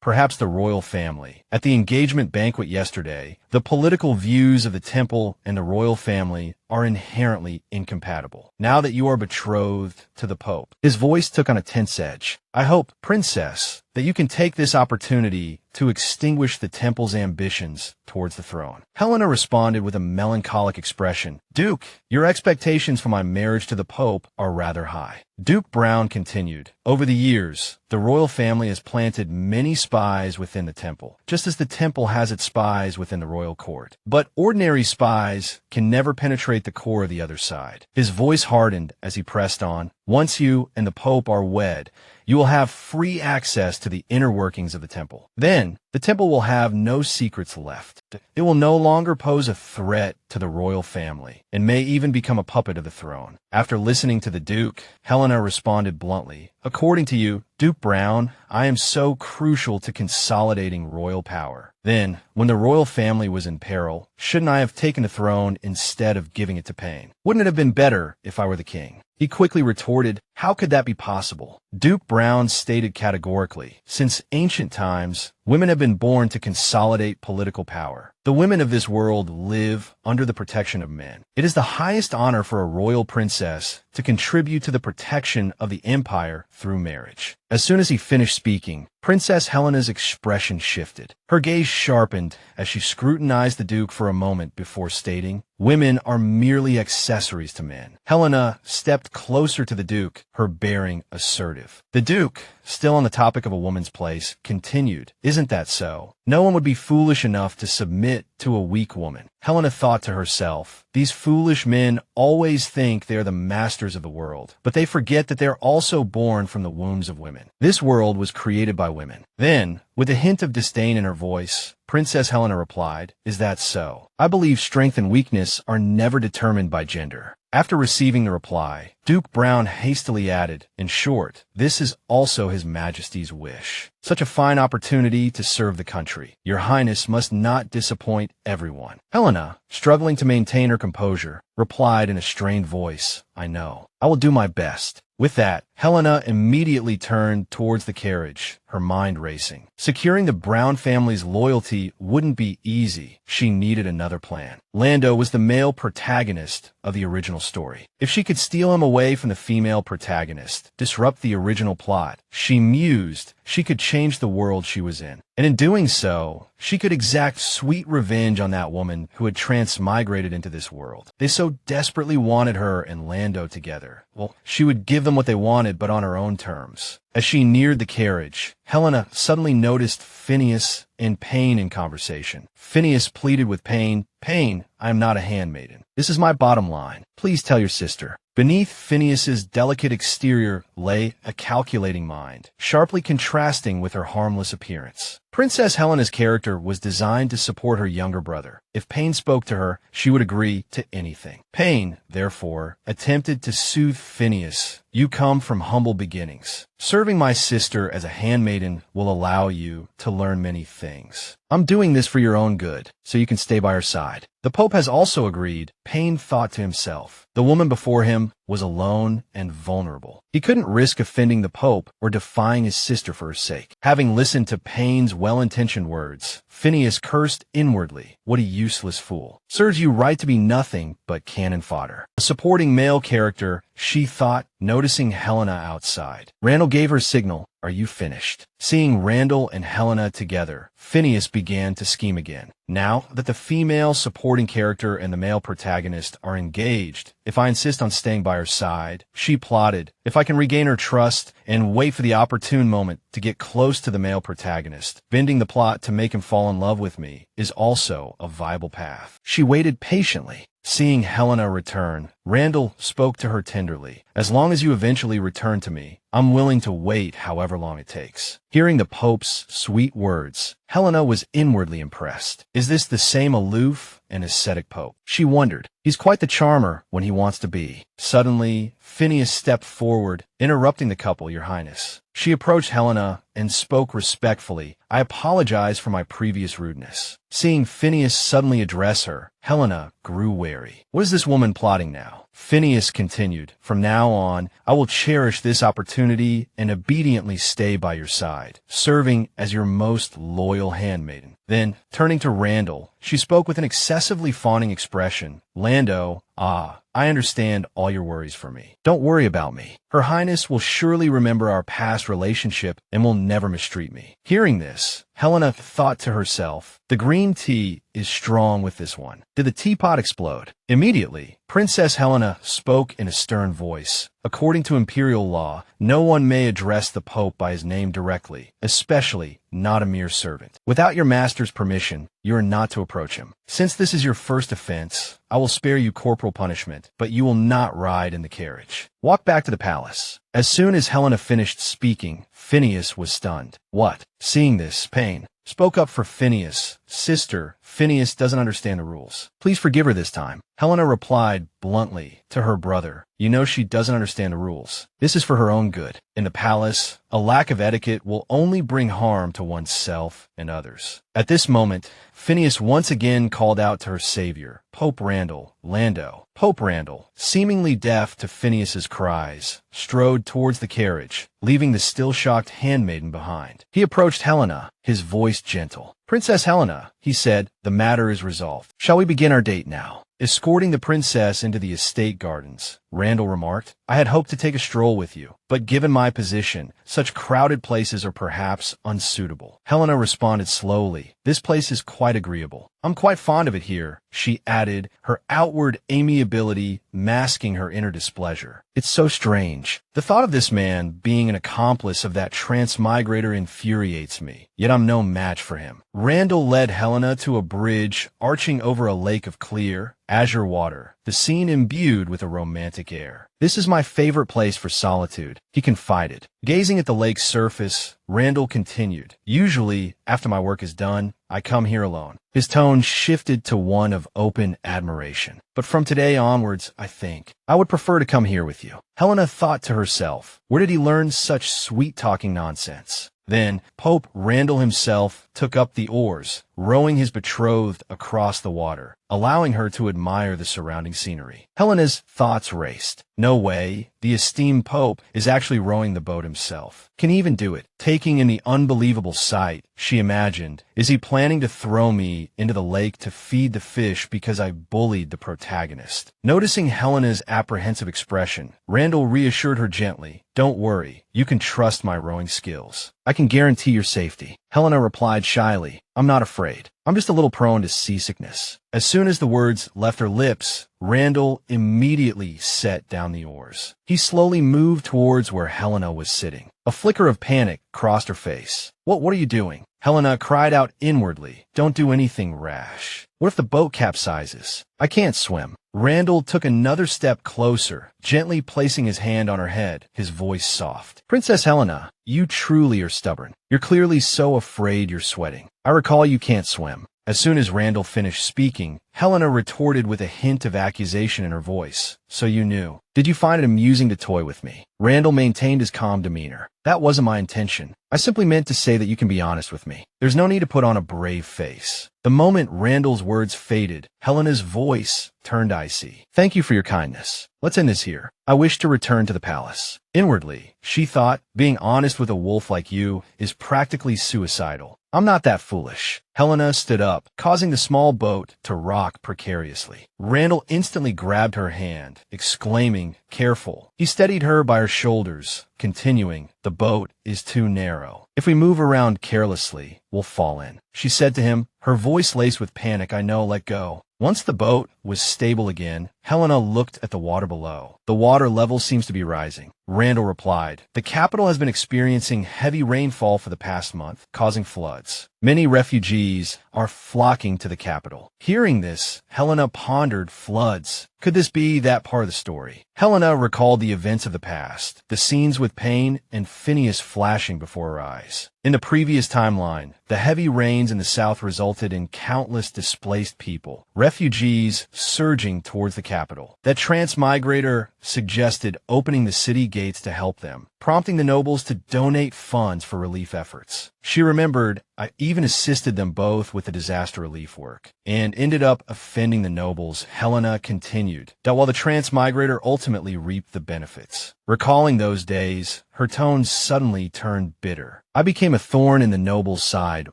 perhaps the royal family, at the engagement banquet yesterday, the political views of the temple and the royal family are inherently incompatible. Now that you are betrothed to the Pope, his voice took on a tense edge. I hope, Princess, that you can take this opportunity to extinguish the temple's ambitions towards the throne. Helena responded with a melancholic expression, Duke, your expectations for my marriage to the Pope are rather high. Duke Brown continued, over the years, the royal family has planted many spies within the temple, just as the temple has its spies within the royal court. But ordinary spies can never penetrate the core of the other side. His voice hardened as he pressed on, once you and the Pope are wed, you will have free access to the inner workings of the temple. Then, the temple will have no secrets left. It will no longer pose a threat to the royal family, and may even become a puppet of the throne. After listening to the Duke, Helena responded bluntly, according to you, Duke Brown, I am so crucial to consolidating royal power. Then, when the royal family was in peril, shouldn't I have taken the throne instead of giving it to Payne? Wouldn't it have been better if I were the king? He quickly retorted, how could that be possible? Duke Brown stated categorically, since ancient times, women have been born to consolidate political power. The women of this world live under the protection of men. It is the highest honor for a royal princess to contribute to the protection of the empire through marriage. As soon as he finished speaking, Princess Helena's expression shifted. Her gaze sharpened as she scrutinized the Duke for a moment before stating, women are merely accessories to men. Helena stepped closer to the Duke, her bearing assertive. The Duke, still on the topic of a woman's place, continued, isn't that so? No one would be foolish enough to submit to a weak woman. Helena thought to herself, these foolish men always think they are the masters of the world, but they forget that they are also born from the wombs of women. This world was created by women. Then, with a hint of disdain in her voice, Princess Helena replied, is that so? I believe strength and weakness are never determined by gender. After receiving the reply, Duke Brown hastily added, in short, this is also His Majesty's wish. Such a fine opportunity to serve the country. Your Highness must not disappoint everyone. Helena, struggling to maintain her composure, replied in a strained voice, I know. I will do my best. With that, Helena immediately turned towards the carriage, her mind racing. Securing the Brown family's loyalty wouldn't be easy. She needed another plan. Lando was the male protagonist of the original story. If she could steal him away from the female protagonist, disrupt the original plot, she mused she could change the world she was in. And in doing so, she could exact sweet revenge on that woman who had transmigrated into this world. They so desperately wanted her and Lando together. Well, she would give them what they wanted, but on her own terms. As she neared the carriage, Helena suddenly noticed Phineas and Payne in conversation. Phineas pleaded with Payne, "Payne, I am not a handmaiden. This is my bottom line. Please tell your sister." Beneath Phineas's delicate exterior lay a calculating mind, sharply contrasting with her harmless appearance. Princess Helena's character was designed to support her younger brother. If Payne spoke to her, she would agree to anything. Payne, therefore, attempted to soothe Phineas. "You come from humble beginnings. Serving my sister as a handmaiden will allow you to learn many things. I'm doing this for your own good, so you can stay by her side." The Pope has also agreed. Payne thought to himself. The woman before him was alone and vulnerable. He couldn't risk offending the Pope or defying his sister for her sake. Having listened to Payne's well-intentioned words, Phineas cursed inwardly. What a useless fool. Serves you right to be nothing but cannon fodder. A supporting male character, she thought, noticing Helena outside. Randall gave her a signal. "Are you finished?" Seeing Randall and Helena together, Phineas began to scheme again. Now that the female supporting character and the male protagonist are engaged, if I insist on staying by her side, she plotted, if I can regain her trust and wait for the opportune moment to get close to the male protagonist, bending the plot to make him fall in love with me is also a viable path. She waited patiently. Seeing Helena return, Randall spoke to her tenderly. "As long as you eventually return to me, I'm willing to wait however long it takes." Hearing the Pope's sweet words, Helena was inwardly impressed. Is this the same aloof and ascetic Pope? She wondered. He's quite the charmer when he wants to be. Suddenly, Phineas stepped forward, interrupting the couple, "Your Highness." She approached Helena and spoke respectfully. "I apologize for my previous rudeness." Seeing Phineas suddenly address her, Helena grew wary. What is this woman plotting now? Phineas continued, "From now on, I will cherish this opportunity and obediently stay by your side, serving as your most loyal handmaiden." Then, turning to Randall, she spoke with an excessively fawning expression. "Lando, I understand all your worries for me. Don't worry about me. Her Highness will surely remember our past relationship and will never mistreat me." Hearing this, Helena thought to herself, the green tea is strong with this one. Did the teapot explode? Immediately, Princess Helena spoke in a stern voice. "According to imperial law, no one may address the Pope by his name directly, especially not a mere servant. Without your master's permission, you are not to approach him. Since this is your first offense, I will spare you corporal punishment, but you will not ride in the carriage. Walk back to the palace." As soon as Helena finished speaking, Phineas was stunned. "What?" Seeing this, Payne spoke up for Phineas. "Sister, Phineas doesn't understand the rules. Please forgive her this time." Helena replied bluntly to her brother, "You know she doesn't understand the rules. This is for her own good. In the palace, a lack of etiquette will only bring harm to oneself and others." At this moment, Phineas once again called out to her savior, "Pope Randall, Lando." Pope Randall, seemingly deaf to Phineas's cries, strode towards the carriage, leaving the still shocked handmaiden behind. He approached Helena, his voice gentle. "Princess Helena," he said, "the matter is resolved. Shall we begin our date now?" Escorting the princess into the estate gardens, Randall remarked, "I had hoped to take a stroll with you, but given my position, such crowded places are perhaps unsuitable." Helena responded slowly, "This place is quite agreeable. I'm quite fond of it here," she added, her outward amiability masking her inner displeasure. "It's so strange. The thought of this man being an accomplice of that transmigrator infuriates me, yet I'm no match for him." Randall led Helena to a bridge arching over a lake of clear, azure water, the scene imbued with a romantic air. "This is my favorite place for solitude," he confided. Gazing at the lake's surface, Randall continued, "Usually, after my work is done, I come here alone." His tone shifted to one of open admiration. "But from today onwards, I think I would prefer to come here with you." Helena thought to herself, where did he learn such sweet-talking nonsense? Then Pope Randall himself took up the oars, rowing his betrothed across the water, allowing her to admire the surrounding scenery. Helena's thoughts raced. No way, the esteemed Pope is actually rowing the boat himself. Can he even do it? Taking in the unbelievable sight, she imagined, is he planning to throw me into the lake to feed the fish because I bullied the protagonist? Noticing Helena's apprehensive expression, Randall reassured her gently, "Don't worry, you can trust my rowing skills. I can guarantee your safety." Helena replied shyly, "I'm not afraid. I'm just a little prone to seasickness." As soon as the words left her lips, Randall immediately set down the oars. He slowly moved towards where Helena was sitting. A flicker of panic crossed her face. What are you doing?" Helena cried out inwardly. "Don't do anything rash. What if the boat capsizes? I can't swim." Randall took another step closer, gently placing his hand on her head, his voice soft. "Princess Helena, you truly are stubborn. You're clearly so afraid you're sweating. I recall you can't swim." As soon as Randall finished speaking, Helena retorted with a hint of accusation in her voice. "So you knew. Did you find it amusing to toy with me?" Randall maintained his calm demeanor. "That wasn't my intention. I simply meant to say that you can be honest with me. There's no need to put on a brave face." The moment Randall's words faded, Helena's voice turned icy. "Thank you for your kindness. Let's end this here. I wish to return to the palace." Inwardly, she thought, being honest with a wolf like you is practically suicidal. "I'm not that foolish." Helena stood up, causing the small boat to rock precariously. Randall instantly grabbed her hand, exclaiming, "Careful." He steadied her by her shoulders, continuing, "The boat is too narrow. If we move around carelessly, we'll fall in." She said to him, her voice laced with panic, "I know, let go." Once the boat was stable again, Helena looked at the water below. "The water level seems to be rising." Randall replied, "The capital has been experiencing heavy rainfall for the past month, causing floods. Many refugees are flocking to the capital." Hearing this, Helena pondered floods. Could this be that part of the story? Helena recalled the events of the past, the scenes with Payne and Phineas flashing before her eyes. In the previous timeline, the heavy rains in the south resulted in countless displaced people, refugees surging towards the capital. That transmigrator suggested opening the city gates to help them, prompting the nobles to donate funds for relief efforts. She remembered, "I even assisted them both with the disaster relief work," and ended up offending the nobles. Helena continued that while the transmigrator ultimately reaped the benefits. Recalling those days, her tone suddenly turned bitter. "I became a thorn in the noble's side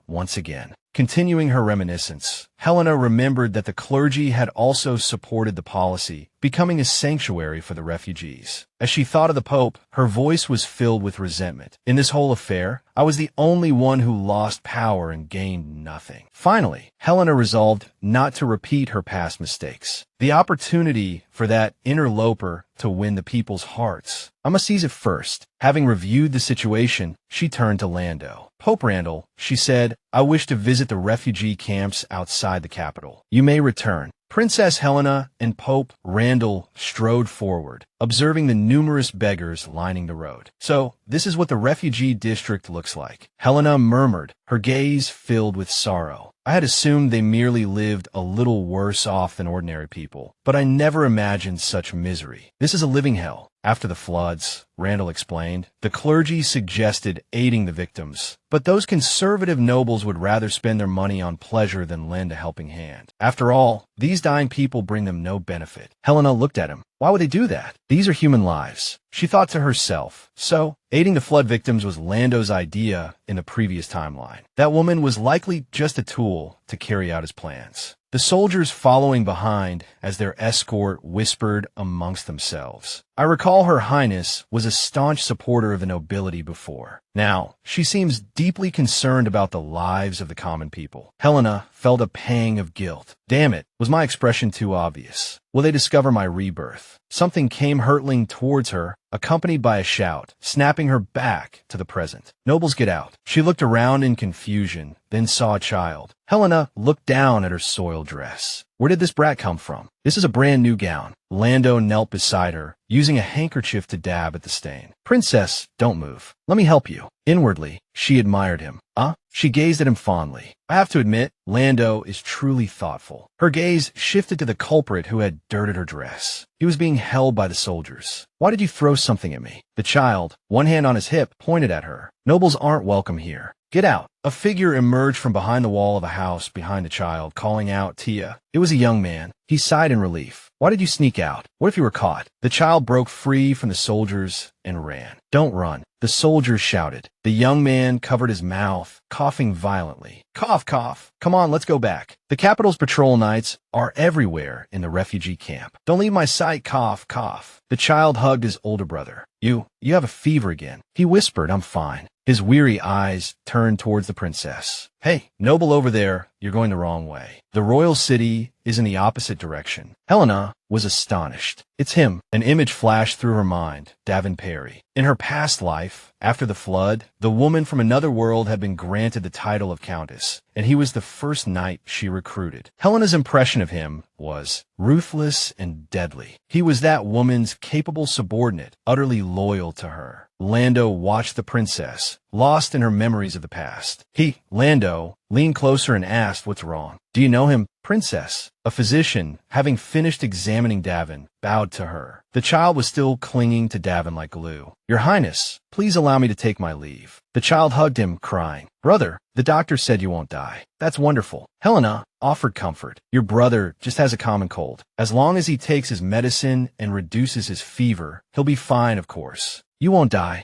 once again." Continuing her reminiscence, Helena remembered that the clergy had also supported the policy, becoming a sanctuary for the refugees. As she thought of the Pope, her voice was filled with resentment. "In this whole affair, I was the only one who lost power and gained nothing." Finally, Helena resolved not to repeat her past mistakes. The opportunity for that interloper to win the people's hearts. "I must seize it first." Having reviewed the situation, she turned to Lando. "Pope Randall," she said, "I wish to visit the refugee camps outside the capital. You may return." Princess Helena and Pope Randall strode forward, observing the numerous beggars lining the road. "So, this is what the refugee district looks like," Helena murmured, her gaze filled with sorrow. "I had assumed they merely lived a little worse off than ordinary people, but I never imagined such misery. This is a living hell." After the floods, Randall explained, the clergy suggested aiding the victims, but those conservative nobles would rather spend their money on pleasure than lend a helping hand. After all, these dying people bring them no benefit. Helena looked at him. Why would they do that? These are human lives. She thought to herself. So, aiding the flood victims was Lando's idea in the previous timeline. That woman was likely just a tool to carry out his plans. The soldiers following behind as their escort whispered amongst themselves. "I recall Her Highness was a staunch supporter of the nobility before. Now, she seems deeply concerned about the lives of the common people." Helena felt a pang of guilt. Damn it, was my expression too obvious? Will they discover my rebirth? Something came hurtling towards her, accompanied by a shout, snapping her back to the present. "Nobles, get out." She looked around in confusion, then saw a child. Helena looked down at her soiled dress. Where did this brat come from? "This is a brand new gown." Lando knelt beside her, using a handkerchief to dab at the stain. "Princess, don't move. Let me help you." Inwardly, she admired him. She gazed at him fondly. I have to admit, Lando is truly thoughtful. Her gaze shifted to the culprit who had dirted her dress. He was being held by the soldiers. "Why did you throw something at me?" The child, one hand on his hip, pointed at her. "Nobles aren't welcome here. Get out." A figure emerged from behind the wall of a house behind the child, calling out, "Tia." It was a young man. He sighed in relief. "Why did you sneak out? What if you were caught?" The child broke free from the soldiers and ran. "Don't run," the soldiers shouted. The young man covered his mouth, coughing violently. "Cough, cough. Come on, let's go back. The capital's patrol knights are everywhere in the refugee camp. Don't leave my sight, cough, cough." The child hugged his older brother. You have a fever again." He whispered, "I'm fine." His weary eyes turned towards the princess. "Hey, noble over there, you're going the wrong way. The royal city is in the opposite direction." Helena was astonished. "It's him." An image flashed through her mind. Davin Perry. In her past life, after the flood, the woman from another world had been granted the title of countess, and he was the first knight she recruited. Helena's impression of him was ruthless and deadly. He was that woman's capable subordinate, utterly loyal to her. Lando watched the princess, lost in her memories of the past. Lando, leaned closer and asked, "What's wrong?" "Do you know him?" "Princess." A physician, having finished examining Davin, bowed to her. The child was still clinging to Davin like glue. "Your Highness, please allow me to take my leave." The child hugged him, crying, "Brother, the doctor said you won't die." "That's wonderful." Helena offered comfort. "Your brother just has a common cold. As long as he takes his medicine and reduces his fever, he'll be fine, of course. You won't die."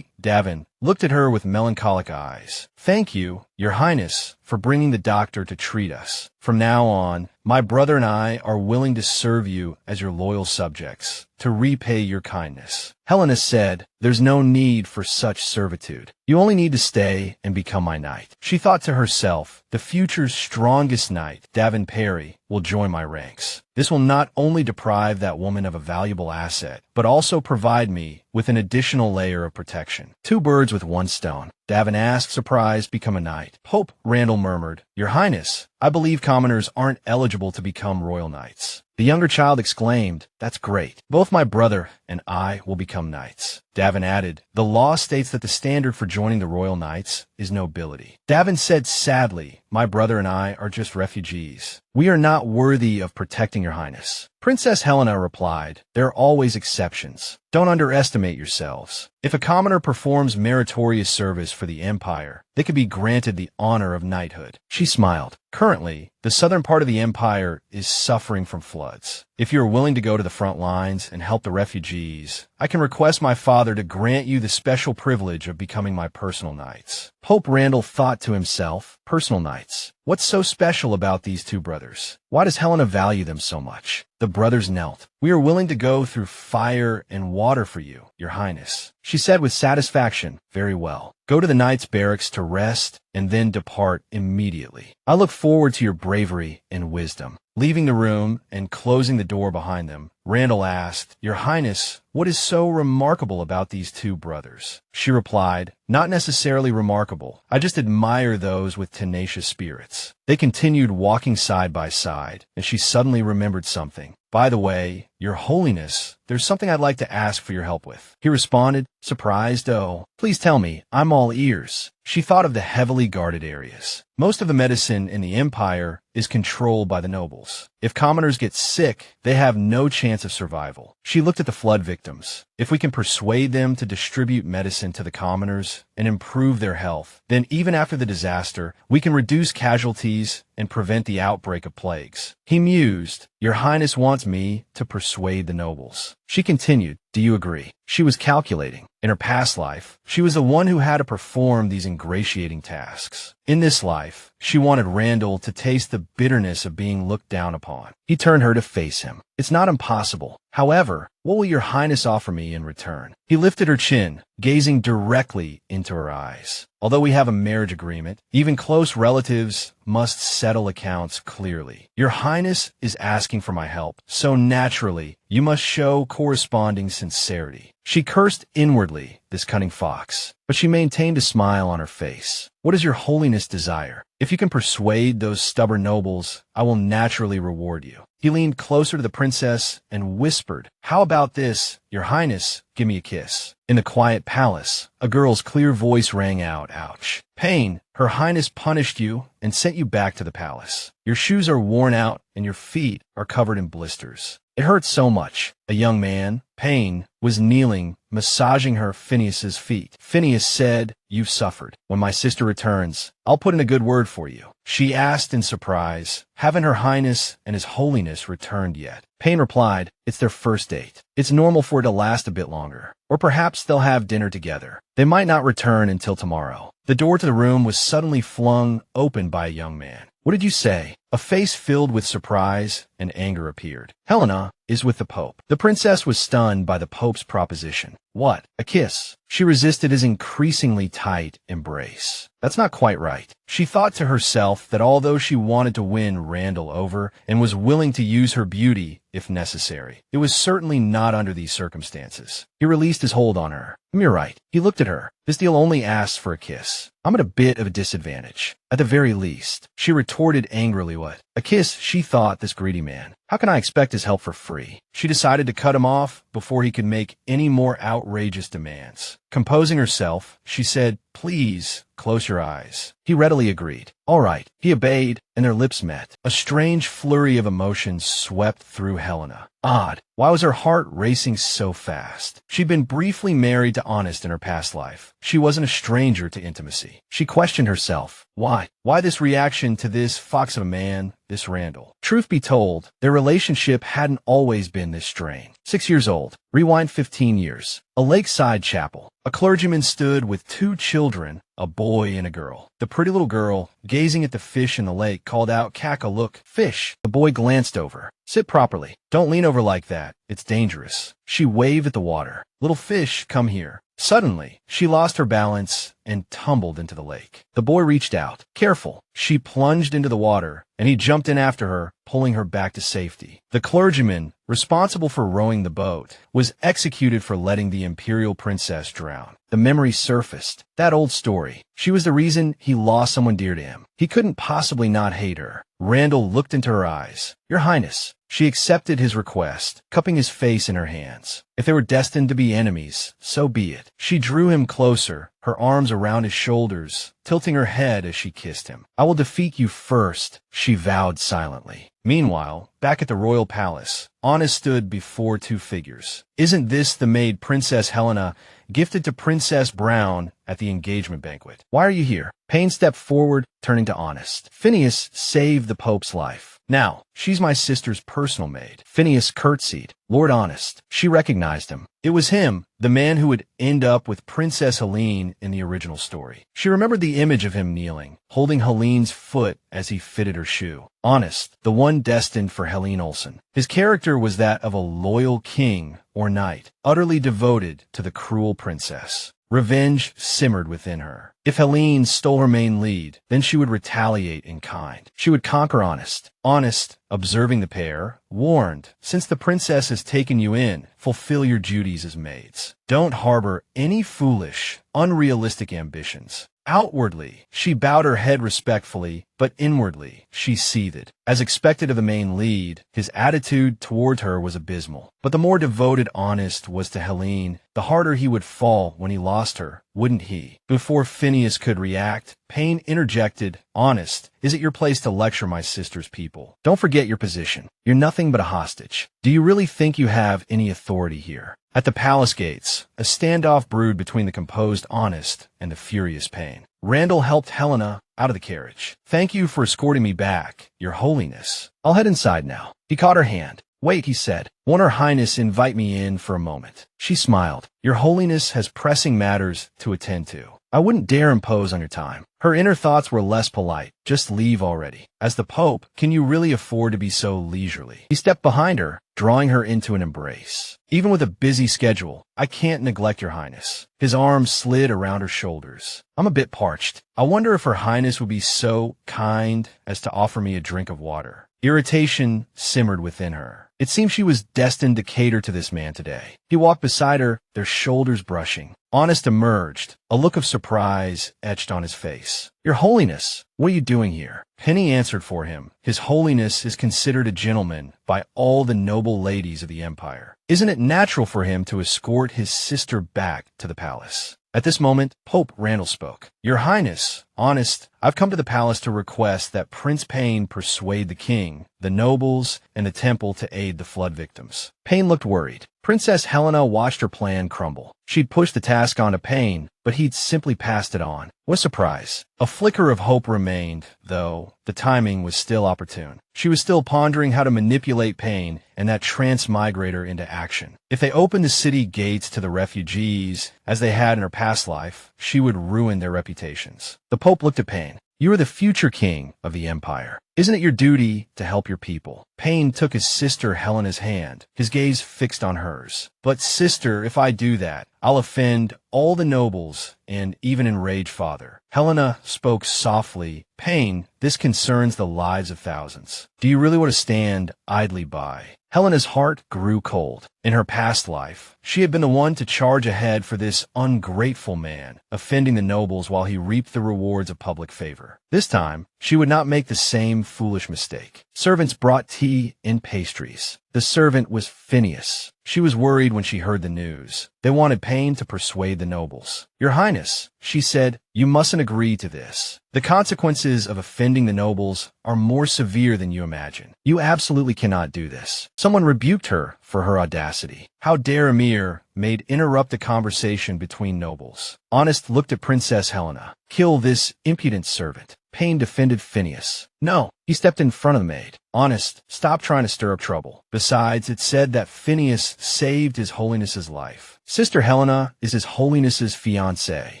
Davin looked at her with melancholic eyes. "Thank you, Your Highness, for bringing the doctor to treat us. From now on, my brother and I are willing to serve you as your loyal subjects, to repay your kindness." Helena said, "There's no need for such servitude. You only need to stay and become my knight." She thought to herself, "The future's strongest knight, Davin Perry, will join my ranks. This will not only deprive that woman of a valuable asset, but also provide me with an additional layer of protection. Two birds with one stone." Davin asked, surprised, "Become a knight?" "Hope," Randall murmured. "Your Highness, I believe commoners aren't eligible to become royal knights." The younger child exclaimed, "That's great. Both my brother and I will become knights." Davin added, "The law states that the standard for joining the royal knights is nobility." Davin said sadly, "My brother and I are just refugees. We are not worthy of protecting your Highness." Princess Helena replied, "There are always exceptions. Don't underestimate yourselves. If a commoner performs meritorious service for the Empire, they could be granted the honor of knighthood." She smiled. "Currently, the southern part of the Empire is suffering from floods. If you are willing to go to the front lines and help the refugees, I can request my father to grant you the special privilege of becoming my personal knights." Pope Randall thought to himself, "Personal knights? What's so special about these two brothers? Why does Helena value them so much?" The brothers knelt. "We are willing to go through fire and water for you, Your Highness." She said with satisfaction, "Very well. Go to the knights' barracks to rest and then depart immediately. I look forward to your bravery and wisdom." Leaving the room and closing the door behind them, Randall asked, "Your Highness, what is so remarkable about these two brothers?" She replied, "Not necessarily remarkable. I just admire those with tenacious spirits." They continued walking side by side, and she suddenly remembered something. "By the way, Your Holiness, there's something I'd like to ask for your help with." He responded, surprised, "Oh, please tell me. I'm all ears." She thought of the heavily guarded areas. Most of the medicine in the Empire is controlled by the nobles. If commoners get sick, they have no chance of survival. She looked at the flood victims. If we can persuade them to distribute medicine to the commoners and improve their health, then even after the disaster, we can reduce casualties and prevent the outbreak of plagues. He mused, "Your Highness wants me to persuade the nobles." She continued, "Do you agree?" She was calculating. In her past life, she was the one who had to perform these ingratiating tasks. In this life, she wanted Randall to taste the bitterness of being looked down upon. He turned her to face him. "It's not impossible. However, what will Your Highness offer me in return?" He lifted her chin, gazing directly into her eyes. "Although we have a marriage agreement, even close relatives must settle accounts clearly. Your Highness is asking for my help, so naturally, you must show corresponding sincerity." She cursed inwardly, this cunning fox, but she maintained a smile on her face. "What does Your Holiness desire? If you can persuade those stubborn nobles, I will naturally reward you." He leaned closer to the princess and whispered, "How about this, Your Highness? Give me a kiss." In the quiet palace, a girl's clear voice rang out, "Ouch. Payne, Her Highness punished you and sent you back to the palace. Your shoes are worn out and your feet are covered in blisters." It hurt so much. A young man, Payne, was kneeling, massaging her Phineas's feet. Phineas said, "You've suffered. When my sister returns, I'll put in a good word for you." She asked in surprise, "Haven't Her Highness and His Holiness returned yet?" Payne replied, "It's their first date. It's normal for it to last a bit longer. Or perhaps they'll have dinner together. They might not return until tomorrow." The door to the room was suddenly flung open by a young man. "What did you say?" A face filled with surprise and anger appeared. "Helena is with the Pope." The princess was stunned by the Pope's proposition. "What? A kiss?" She resisted his increasingly tight embrace. That's not quite right. She thought to herself that although she wanted to win Randall over and was willing to use her beauty if necessary, it was certainly not under these circumstances. He released his hold on her. "You're right." He looked at her. "This deal only asks for a kiss. I'm at a bit of a disadvantage. At the very least." She retorted angrily, "What? A kiss?" She thought, this greedy man. How can I expect his help for free? She decided to cut him off before he could make any more outrageous demands. Composing herself, she said, "Please, close your eyes." He readily agreed. "All right." He obeyed, and their lips met. A strange flurry of emotions swept through Helena. Odd. Why was her heart racing so fast? She'd been briefly married to Honest in her past life. She wasn't a stranger to intimacy. She questioned herself. Why? Why this reaction to this fox of a man, this Randall? Truth be told, their relationship hadn't always been this strained. 6 years old. Rewind 15 years. A lakeside chapel. A clergyman stood with 2 children, a boy and a girl. The pretty little girl, gazing at the fish in the lake, called out, "Caca, look, fish." The boy glanced over. "Sit properly. Don't lean over like that. It's dangerous." She waved at the water. "Little fish, come here." Suddenly, she lost her balance and tumbled into the lake. The boy reached out. Careful. She plunged into the water, and he jumped in after her, pulling her back to safety. The clergyman, responsible for rowing the boat, was executed for letting the imperial princess drown. The memory surfaced. That old story. She was the reason he lost someone dear to him. He couldn't possibly not hate her. Randall looked into her eyes. "Your Highness." She accepted his request, cupping his face in her hands. If they were destined to be enemies, so be it. She drew him closer, her arms around his shoulders, tilting her head as she kissed him. "I will defeat you first," she vowed silently. Meanwhile, back at the royal palace, Honest stood before 2 figures. Isn't this the maid Princess Helena, gifted to Princess Brown at the engagement banquet? "Why are you here?" Payne stepped forward, turning to Honest. "Phineas saved the Pope's life. Now, she's my sister's personal maid." Phineas curtsied. "Lord Honest." She recognized him. It was him, the man who would end up with Princess Helene in the original story. She remembered the image of him kneeling, holding Helene's foot as he fitted her shoe. Honest, the one destined for Helene Olsen. His character was that of a loyal king or knight, utterly devoted to the cruel princess. Revenge simmered within her. If Helene stole her main lead, then she would retaliate in kind. She would conquer Honest. Honest, observing the pair, warned, "Since the princess has taken you in, fulfill your duties as maids. Don't harbor any foolish, unrealistic ambitions." Outwardly, she bowed her head respectfully, but inwardly, she seethed. As expected of the main lead, his attitude toward her was abysmal. But the more devoted Honest was to Helene, the harder he would fall when he lost her, wouldn't he? Before Phineas could react, Payne interjected, "Honest, is it your place to lecture my sister's people? Don't forget your position. You're nothing but a hostage. Do you really think you have any authority here?" At the palace gates, a standoff brewed between the composed Honest and the furious Payne. Randall helped Helena out of the carriage. "Thank you for escorting me back, Your Holiness. I'll head inside now." He caught her hand. "Wait," he said. "Won't Her Highness invite me in for a moment?" She smiled. "Your Holiness has pressing matters to attend to. I wouldn't dare impose on your time." Her inner thoughts were less polite. Just leave already. As the Pope, can you really afford to be so leisurely? He stepped behind her, drawing her into an embrace. "Even with a busy schedule, I can't neglect Your Highness." His arms slid around her shoulders. "I'm a bit parched. I wonder if Her Highness would be so kind as to offer me a drink of water." Irritation simmered within her. It seemed she was destined to cater to this man today. He walked beside her, their shoulders brushing. Honest emerged, a look of surprise etched on his face. "Your Holiness, what are you doing here?" Penny answered for him. "His Holiness is considered a gentleman by all the noble ladies of the Empire. Isn't it natural for him to escort his sister back to the palace?" At this moment, Pope Randall spoke. Your Highness, Honest, I've come to the palace to request that Prince Payne persuade the king, the nobles, and the temple to aid the flood victims. Payne looked worried. Princess Helena watched her plan crumble. She'd pushed the task onto Payne, but he'd simply passed it on. What a surprise. A flicker of hope remained, though the timing was still opportune. She was still pondering how to manipulate Payne and that transmigrator into action. If they opened the city gates to the refugees, as they had in her past life, she would ruin their reputations. The Pope looked at Payne. You are the future king of the empire. Isn't it your duty to help your people? Payne took his sister Helena's hand, his gaze fixed on hers. But sister, if I do that, I'll offend all the nobles and even enrage father. Helena spoke softly. Payne, this concerns the lives of thousands. Do you really want to stand idly by? Helena's heart grew cold. In her past life, she had been the one to charge ahead for this ungrateful man, offending the nobles while he reaped the rewards of public favor. This time, she would not make the same foolish mistake. Servants brought tea and pastries. The servant was Phineas. She was worried when she heard the news. They wanted Payne to persuade the nobles. Your Highness, she said, you mustn't agree to this. The consequences of offending the nobles are more severe than you imagine. You absolutely cannot do this. Someone rebuked her for her audacity. How dare Emir made interrupt the conversation between nobles. Honest looked at Princess Helena. Kill this impudent servant. Payne defended Phineas. No, he stepped in front of the maid. Honest, stop trying to stir up trouble. Besides, it said that Phineas saved His Holiness's life. Sister Helena is His Holiness's fiancée.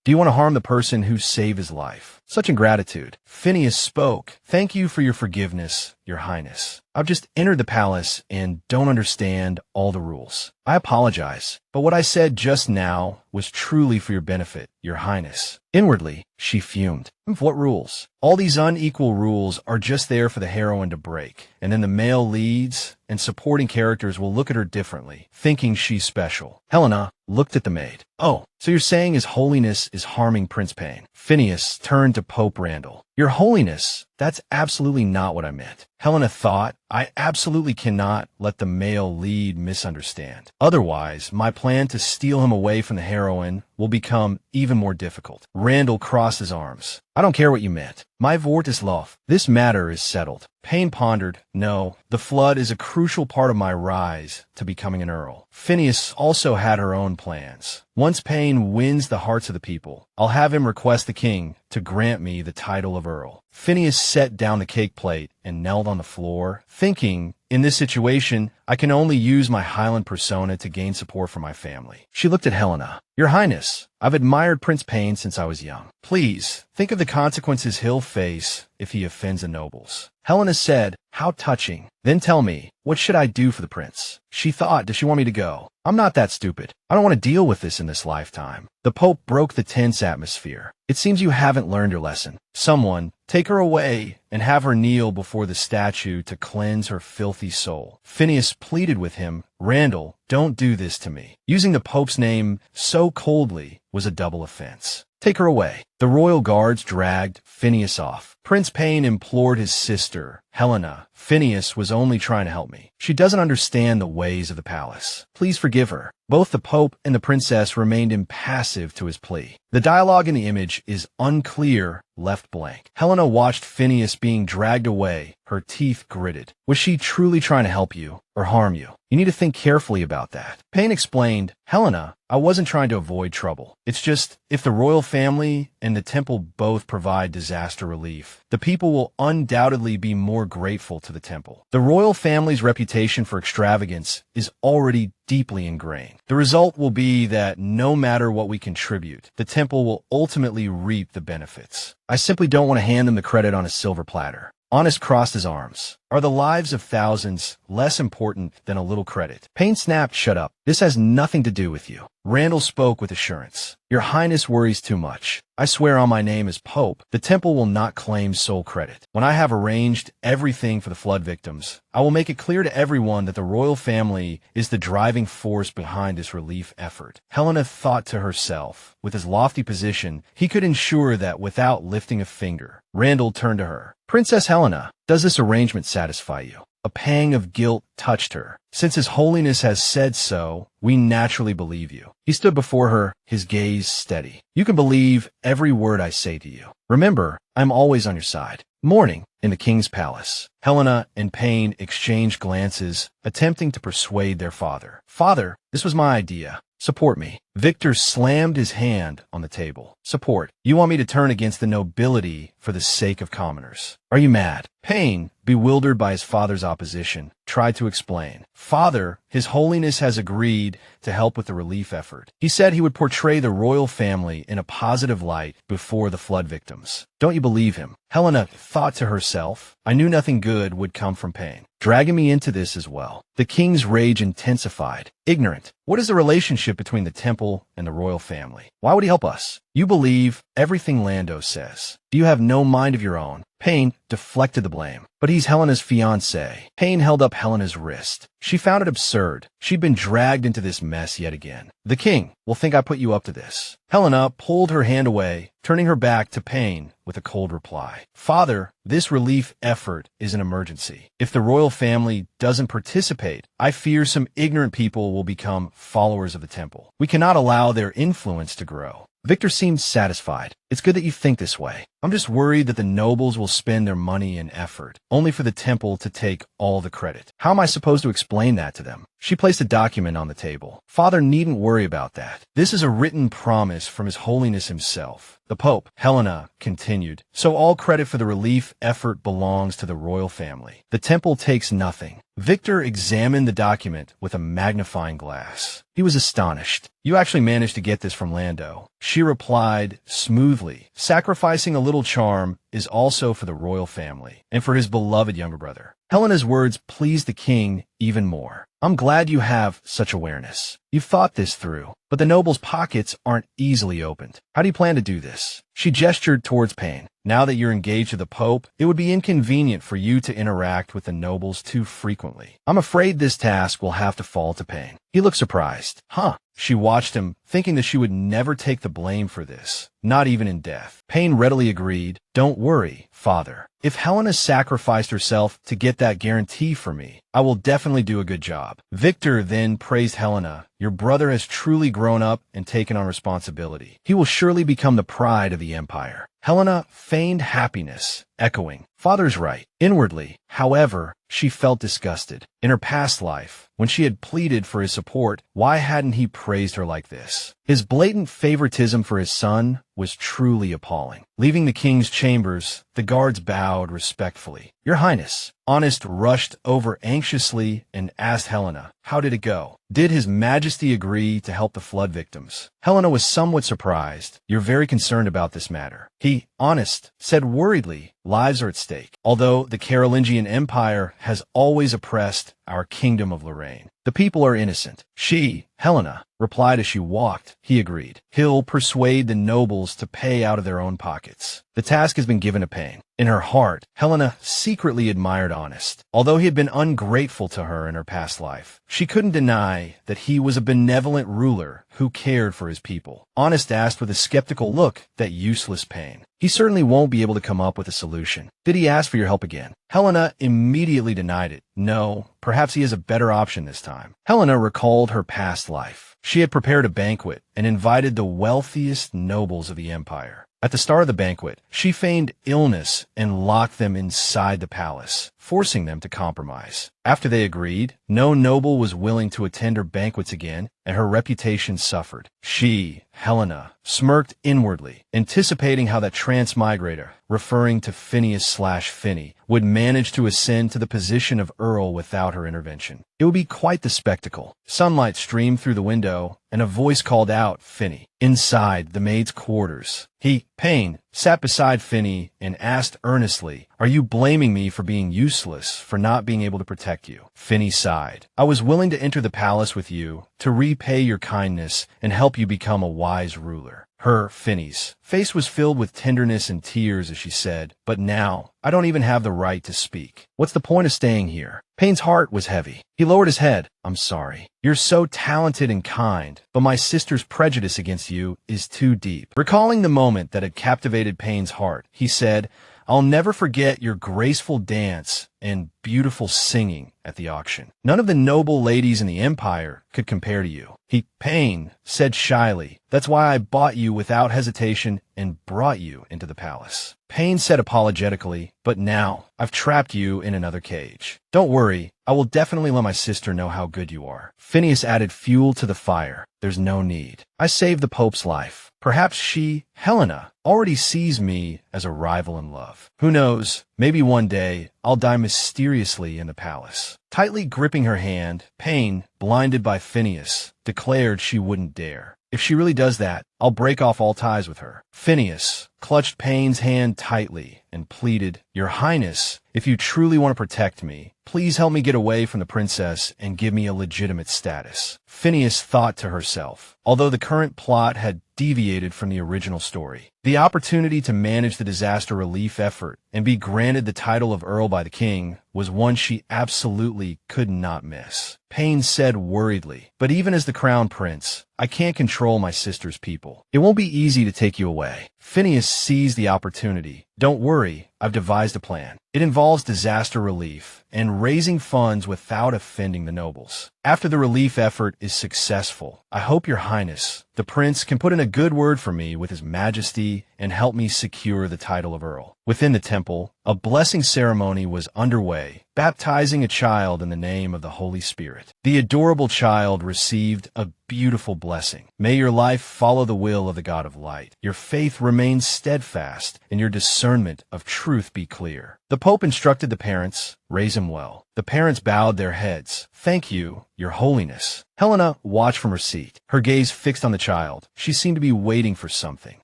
Do you want to harm the person who saved his life? Such ingratitude. Phineas spoke. Thank you for your forgiveness, Your Highness. I've just entered the palace and don't understand all the rules. I apologize, but what I said just now was truly for your benefit, Your Highness. Inwardly, she fumed. What rules? All these unequal rules are just there for the heroine to break, and then the male leads and supporting characters will look at her differently, thinking she's special. Helena looked at the maid. Oh, so you're saying His Holiness is harming Prince Payne? Phineas turned to Pope Randall. Your Holiness, that's absolutely not what I meant. Helena thought, I absolutely cannot let the male lead misunderstand. Otherwise, my plan to steal him away from the heroine will become even more difficult. Randall crossed his arms. I don't care what you meant. My Wort is love. This matter is settled. Payne pondered. No, the flood is a crucial part of my rise to becoming an earl. Phineas also had her own plans. Once Payne wins the hearts of the people, I'll have him request the king to grant me the title of earl. Phineas set down the cake plate and knelt on the floor, thinking, in this situation, I can only use my Highland persona to gain support from my family. She looked at Helena. Your Highness, I've admired Prince Payne since I was young. Please, think of the consequences he'll face if he offends the nobles. Helena said, how touching. Then tell me, what should I do for the prince? She thought, does she want me to go? I'm not that stupid. I don't want to deal with this in this lifetime. The Pope broke the tense atmosphere. It seems you haven't learned your lesson. Someone, take her away and have her kneel before the statue to cleanse her filthy soul. Phineas pleaded with him, Randall, don't do this to me. Using the Pope's name so coldly was a double offense. Take her away. The royal guards dragged Phineas off. Prince Payne implored his sister, Helena. Phineas was only trying to help me. She doesn't understand the ways of the palace. Please forgive her. Both the Pope and the princess remained impassive to his plea. The dialogue in the image is unclear, left blank. Helena watched Phineas being dragged away, her teeth gritted. Was she truly trying to help you or harm you? You need to think carefully about that. Payne explained, Helena, I wasn't trying to avoid trouble. It's just, if the royal family and the temple both provide disaster relief, the people will undoubtedly be more grateful to the temple. The royal family's reputation for extravagance is already deeply ingrained. The result will be that no matter what we contribute, the temple will ultimately reap the benefits. I simply don't want to hand them the credit on a silver platter. Honest crossed his arms. Are the lives of thousands less important than a little credit? Payne snapped, shut up. This has nothing to do with you. Randall spoke with assurance. Your Highness worries too much. I swear on my name as Pope, the temple will not claim sole credit. When I have arranged everything for the flood victims, I will make it clear to everyone that the royal family is the driving force behind this relief effort. Helena thought to herself, with his lofty position, he could ensure that without lifting a finger. Randall turned to her. Princess Helena, does this arrangement satisfy you? A pang of guilt touched her. Since His Holiness has said so, we naturally believe you. He stood before her, his gaze steady. You can believe every word I say to you. Remember, I'm always on your side. Morning, in the king's palace. Helena and Payne exchanged glances, attempting to persuade their father. Father, this was my idea. Support me. Victor slammed his hand on the table. Support. You want me to turn against the nobility for the sake of commoners. Are you mad? Payne, bewildered by his father's opposition, tried to explain. Father, His Holiness has agreed to help with the relief effort. He said he would portray the royal family in a positive light before the flood victims. Don't you believe him? Helena thought to herself, I knew nothing good would come from Payne, dragging me into this as well. The king's rage intensified. Ignorant. What is the relationship between the temple and the royal family? Why would he help us? You believe everything Lando says. Do you have no mind of your own? Payne deflected the blame. But he's Helena's fiancé. Payne held up Helena's wrist. She found it absurd. She'd been dragged into this mess yet again. The king will think I put you up to this. Helena pulled her hand away, turning her back to Payne with a cold reply. Father, this relief effort is an emergency. If the royal family doesn't participate, I fear some ignorant people will become followers of the temple. We cannot allow their influence to grow. Victor seemed satisfied. It's good that you think this way. I'm just worried that the nobles will spend their money and effort, only for the temple to take all the credit. How am I supposed to explain that to them? She placed a document on the table. Father needn't worry about that. This is a written promise from His Holiness himself. The Pope, Helena, continued. So all credit for the relief effort belongs to the royal family. The temple takes nothing. Victor examined the document with a magnifying glass. He was astonished. You actually managed to get this from Lando. She replied smoothly, sacrificing a little charm is also for the royal family and for his beloved younger brother. Helena's words pleased the king even more. I'm glad you have such awareness. You've thought this through, but the nobles' pockets aren't easily opened. How do you plan to do this? She gestured towards Payne. Now that you're engaged to the Pope, it would be inconvenient for you to interact with the nobles too frequently. I'm afraid this task will have to fall to Payne. He looked surprised. Huh. She watched him, thinking that she would never take the blame for this, not even in death. Payne readily agreed. Don't worry, Father. If Helena sacrificed herself to get that guarantee for me, I will definitely do a good job. Victor then praised Helena. Your brother has truly grown up and taken on responsibility. He will surely become the pride of the empire. Helena feigned happiness, echoing, Father's right. Inwardly, however, she felt disgusted. In her past life, when she had pleaded for his support, why hadn't he praised her like this? His blatant favoritism for his son was truly appalling. Leaving the king's chambers, the guards bowed respectfully. Your Highness. Honest rushed over anxiously and asked Helena, how did it go? Did His Majesty agree to help the flood victims? Helena was somewhat surprised. You're very concerned about this matter. He, Honest, said worriedly, lives are at stake. Although the Carolingian Empire has always oppressed our kingdom of Lorraine, the people are innocent. She, Helena, replied as she walked. He agreed. He'll persuade the nobles to pay out of their own pockets. The task has been given to Payne. In her heart, Helena secretly admired Honest. Although he had been ungrateful to her in her past life, she couldn't deny that he was a benevolent ruler who cared for his people. Honest asked with a skeptical look that useless Payne. He certainly won't be able to come up with a solution. Did he ask for your help again? Helena immediately denied it. No, perhaps he has a better option this time. Helena recalled her past life. She had prepared a banquet and invited the wealthiest nobles of the empire. At the start of the banquet, she feigned illness and locked them inside the palace, forcing them to compromise. After they agreed, no noble was willing to attend her banquets again, and her reputation suffered. She, Helena, smirked inwardly, anticipating how that transmigrator, referring to Phineas/Finney, would manage to ascend to the position of Earl without her intervention. It would be quite the spectacle. Sunlight streamed through the window, and a voice called out, Finney. Inside the maid's quarters, he, Payne, sat beside Finney and asked earnestly, Are you blaming me for being useless, for not being able to protect you? Finney sighed. I was willing to enter the palace with you, to repay your kindness and help you become a wise ruler. Her, Finney's, face was filled with tenderness and tears as she said, But now, I don't even have the right to speak. What's the point of staying here? Payne's heart was heavy. He lowered his head. I'm sorry. You're so talented and kind, but my sister's prejudice against you is too deep. Recalling the moment that had captivated Payne's heart, he said, I'll never forget your graceful dance and beautiful singing at the auction. None of the noble ladies in the empire could compare to you. Payne said shyly, that's why I bought you without hesitation and brought you into the palace. Payne said apologetically, but now I've trapped you in another cage. Don't worry, I will definitely let my sister know how good you are. Phineas added fuel to the fire. There's no need. I saved the Pope's life. Perhaps she, Helena, already sees me as a rival in love. Who knows, maybe one day I'll die mysteriously in the palace. Tightly gripping her hand, Payne, blinded by Phineas, declared she wouldn't dare. If she really does that, I'll break off all ties with her. Phineas clutched Payne's hand tightly and pleaded, Your Highness, if you truly want to protect me, please help me get away from the princess and give me a legitimate status. Phineas thought to herself, although the current plot had deviated from the original story, the opportunity to manage the disaster relief effort and be granted the title of Earl by the king was one she absolutely could not miss. Payne said worriedly, but even as the crown prince, I can't control my sister's people. It won't be easy to take you away. Phineas seized the opportunity. Don't worry, I've devised a plan. It involves disaster relief and raising funds without offending the nobles. After the relief effort is successful, I hope your highness, the prince, can put in a good word for me with his majesty and help me secure the title of Earl. Within the temple, a blessing ceremony was underway, baptizing a child in the name of the Holy Spirit. The adorable child received a beautiful blessing. May your life follow the will of the God of light. Your faith remain steadfast, and your discernment of truth be clear. The Pope instructed the parents, raise him well. The parents bowed their heads. Thank you, your holiness. Helena watched from her seat, her gaze fixed on the child. She seemed to be waiting for something.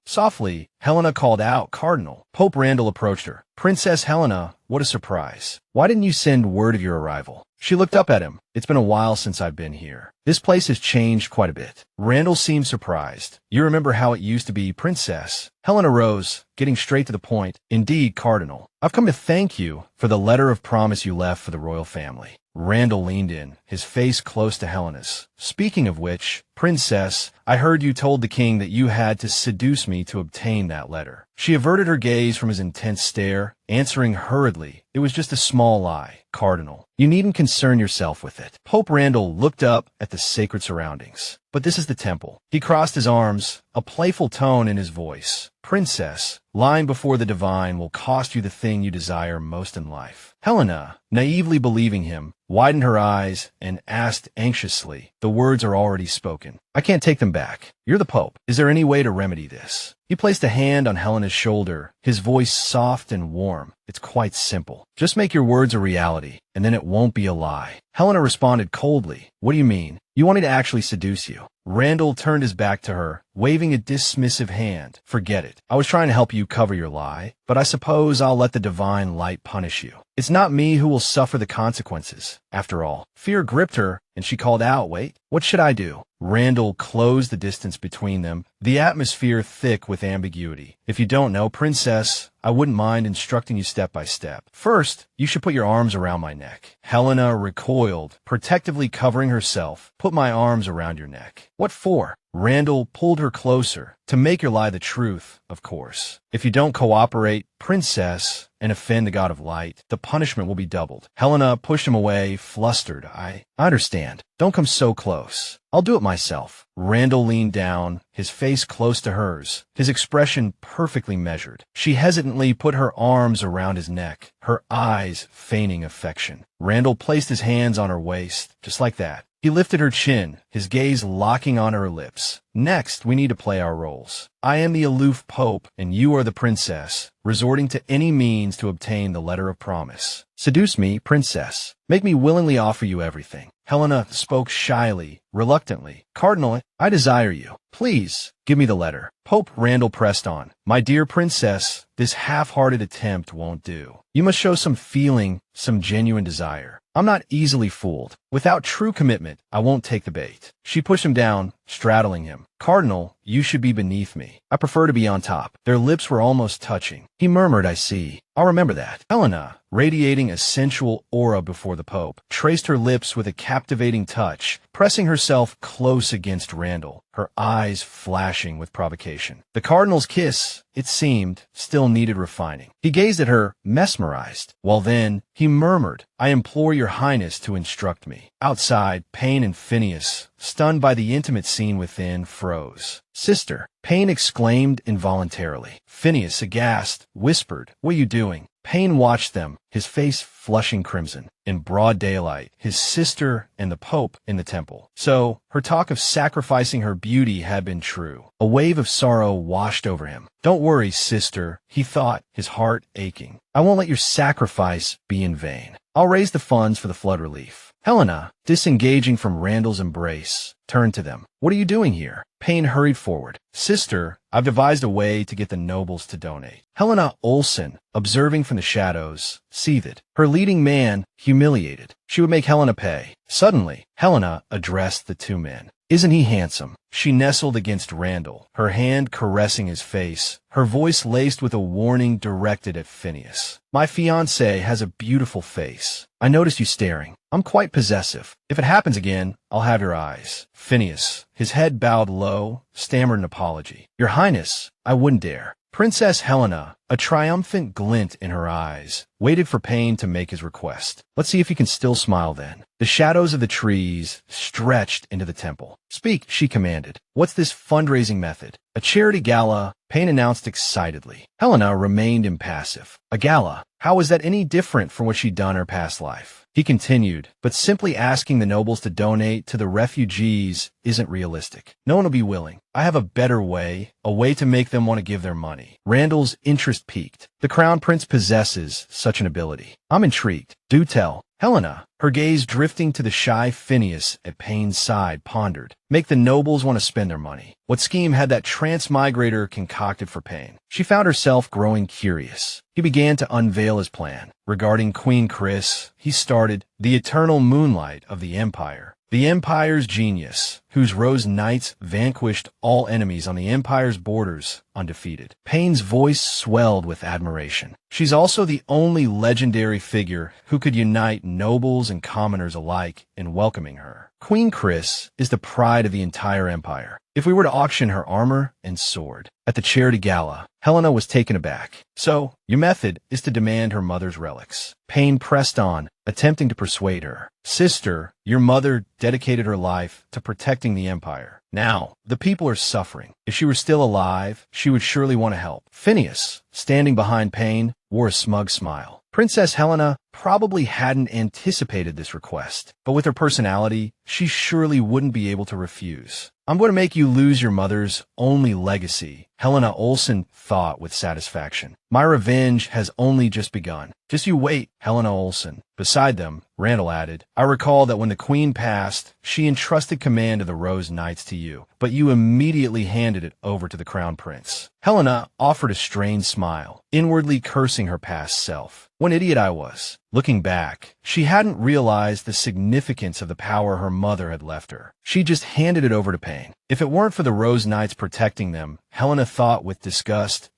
Softly, Helena called out, Cardinal. Pope Randall approached her. Princess Helena, what a surprise. Why didn't you send word of your arrival? She looked up at him. It's been a while since I've been here. This place has changed quite a bit. Randall seemed surprised. You remember how it used to be, Princess? Helena rose, getting straight to the point. Indeed, Cardinal. I've come to thank you for the letter of promise you left for the royal family. Randall leaned in, his face close to Helena's. Speaking of which, Princess, I heard you told the king that you had to seduce me to obtain that letter. She averted her gaze from his intense stare, answering hurriedly, it was just a small lie, Cardinal. You needn't concern yourself with it. Pope Randall looked up at the sacred surroundings. But this is the temple. He crossed his arms, a playful tone in his voice. Princess, lying before the divine will cost you the thing you desire most in life. Helena, naively believing him, widened her eyes and asked anxiously, the words are already spoken. I can't take them back. You're the Pope. Is there any way to remedy this? He placed a hand on Helena's shoulder, his voice soft and warm. It's quite simple. Just make your words a reality, and then it won't be a lie. Helena responded coldly. What do you mean? You want me to actually seduce you? Randall turned his back to her, waving a dismissive hand. Forget it. I was trying to help you cover your lie, but I suppose I'll let the divine light punish you. It's not me who will suffer the consequences. After all, fear gripped her, and she called out, wait, what should I do? Randall closed the distance between them, the atmosphere thick with ambiguity. If you don't know, Princess, I wouldn't mind instructing you step by step. First, you should put your arms around my neck. Helena recoiled, protectively covering herself. Put my arms around your neck. What for? Randall pulled her closer. To make your lie the truth, of course. If you don't cooperate, Princess, and offend the God of Light, the punishment will be doubled. Helena pushed him away, flustered. I understand. Don't come so close. I'll do it myself. Randall leaned down, his face close to hers, his expression perfectly measured. She hesitantly put her arms around his neck, her eyes feigning affection. Randall placed his hands on her waist, just like that. He lifted her chin, his gaze locking on her lips. Next, we need to play our roles. I am the aloof Pope, and you are the princess, resorting to any means to obtain the letter of promise. Seduce me, Princess. Make me willingly offer you everything. Helena spoke shyly, reluctantly. Cardinal, I desire you. Please, give me the letter. Pope Randall pressed on. My dear Princess, this half-hearted attempt won't do. You must show some feeling, some genuine desire. I'm not easily fooled. Without true commitment, I won't take the bait. She pushed him down, straddling him. Cardinal, you should be beneath me. I prefer to be on top. Their lips were almost touching. He murmured, I see. I'll remember that. Helena, radiating a sensual aura before the Pope, traced her lips with a captivating touch, pressing herself close against Randall, her eyes flashing with provocation. The Cardinal's kiss, it seemed, still needed refining. He gazed at her, mesmerized. Well then, he murmured, I implore your highness to instruct me. Outside, Payne and Phineas, stunned by the intimate scene within, froze. Sister, Payne exclaimed involuntarily. Phineas, aghast, whispered, What are you doing? Payne watched them, his face flushing crimson. In broad daylight, his sister and the Pope in the temple. So, her talk of sacrificing her beauty had been true. A wave of sorrow washed over him. Don't worry, sister, he thought, his heart aching. I won't let your sacrifice be in vain. I'll raise the funds for the flood relief. Helena, disengaging from Randall's embrace, turned to them. What are you doing here? Payne hurried forward. Sister, I've devised a way to get the nobles to donate. Helena Olsen, observing from the shadows, seethed. Her leading man, humiliated. She would make Helena pay. Suddenly, Helena addressed the two men. Isn't he handsome? She nestled against Randall, her hand caressing his face, her voice laced with a warning directed at Phineas. My fiancé has a beautiful face. I noticed you staring. I'm quite possessive. If it happens again, I'll have your eyes. Phineas, his head bowed low, stammered an apology. Your Highness, I wouldn't dare. Princess Helena, a triumphant glint in her eyes, waited for Payne to make his request. Let's see if he can still smile then. The shadows of the trees stretched into the temple. Speak, she commanded. What's this fundraising method? A charity gala, Payne announced excitedly. Helena remained impassive. A gala? How is that any different from what she'd done in her past life? He continued, but simply asking the nobles to donate to the refugees isn't realistic. No one will be willing. I have a better way, a way to make them want to give their money. Randall's interest piqued. The Crown Prince possesses such an ability. I'm intrigued. Do tell. Helena, her gaze drifting to the shy Phineas at Payne's side, pondered. Make the nobles want to spend their money. What scheme had that transmigrator concocted for Payne? She found herself growing curious. He began to unveil his plan. Regarding Queen Chris, he started the eternal moonlight of the Empire. The Empire's genius, whose Rose Knights vanquished all enemies on the Empire's borders undefeated. Payne's voice swelled with admiration. She's also the only legendary figure who could unite nobles and commoners alike in welcoming her. Queen Chris is the pride of the entire Empire. If we were to auction her armor and sword. At the charity gala, Helena was taken aback. So, your method is to demand her mother's relics. Payne pressed on, attempting to persuade her. Sister, your mother dedicated her life to protecting the Empire. Now, the people are suffering. If she were still alive, she would surely want to help. Phineas, standing behind Payne, wore a smug smile. Princess Helena probably hadn't anticipated this request, but with her personality, she surely wouldn't be able to refuse. I'm going to make you lose your mother's only legacy, Helena Olsen thought with satisfaction. My revenge has only just begun. Just you wait, Helena Olsen. Beside them, Randall added, I recall that when the Queen passed, she entrusted command of the Rose Knights to you, but you immediately handed it over to the Crown Prince. Helena offered a strained smile, inwardly cursing her past self. What an idiot I was. Looking back, she hadn't realized the significance of the power her mother had left her. She just handed it over to Payne. If it weren't for the Rose Knights protecting them, Helena thought with disgust,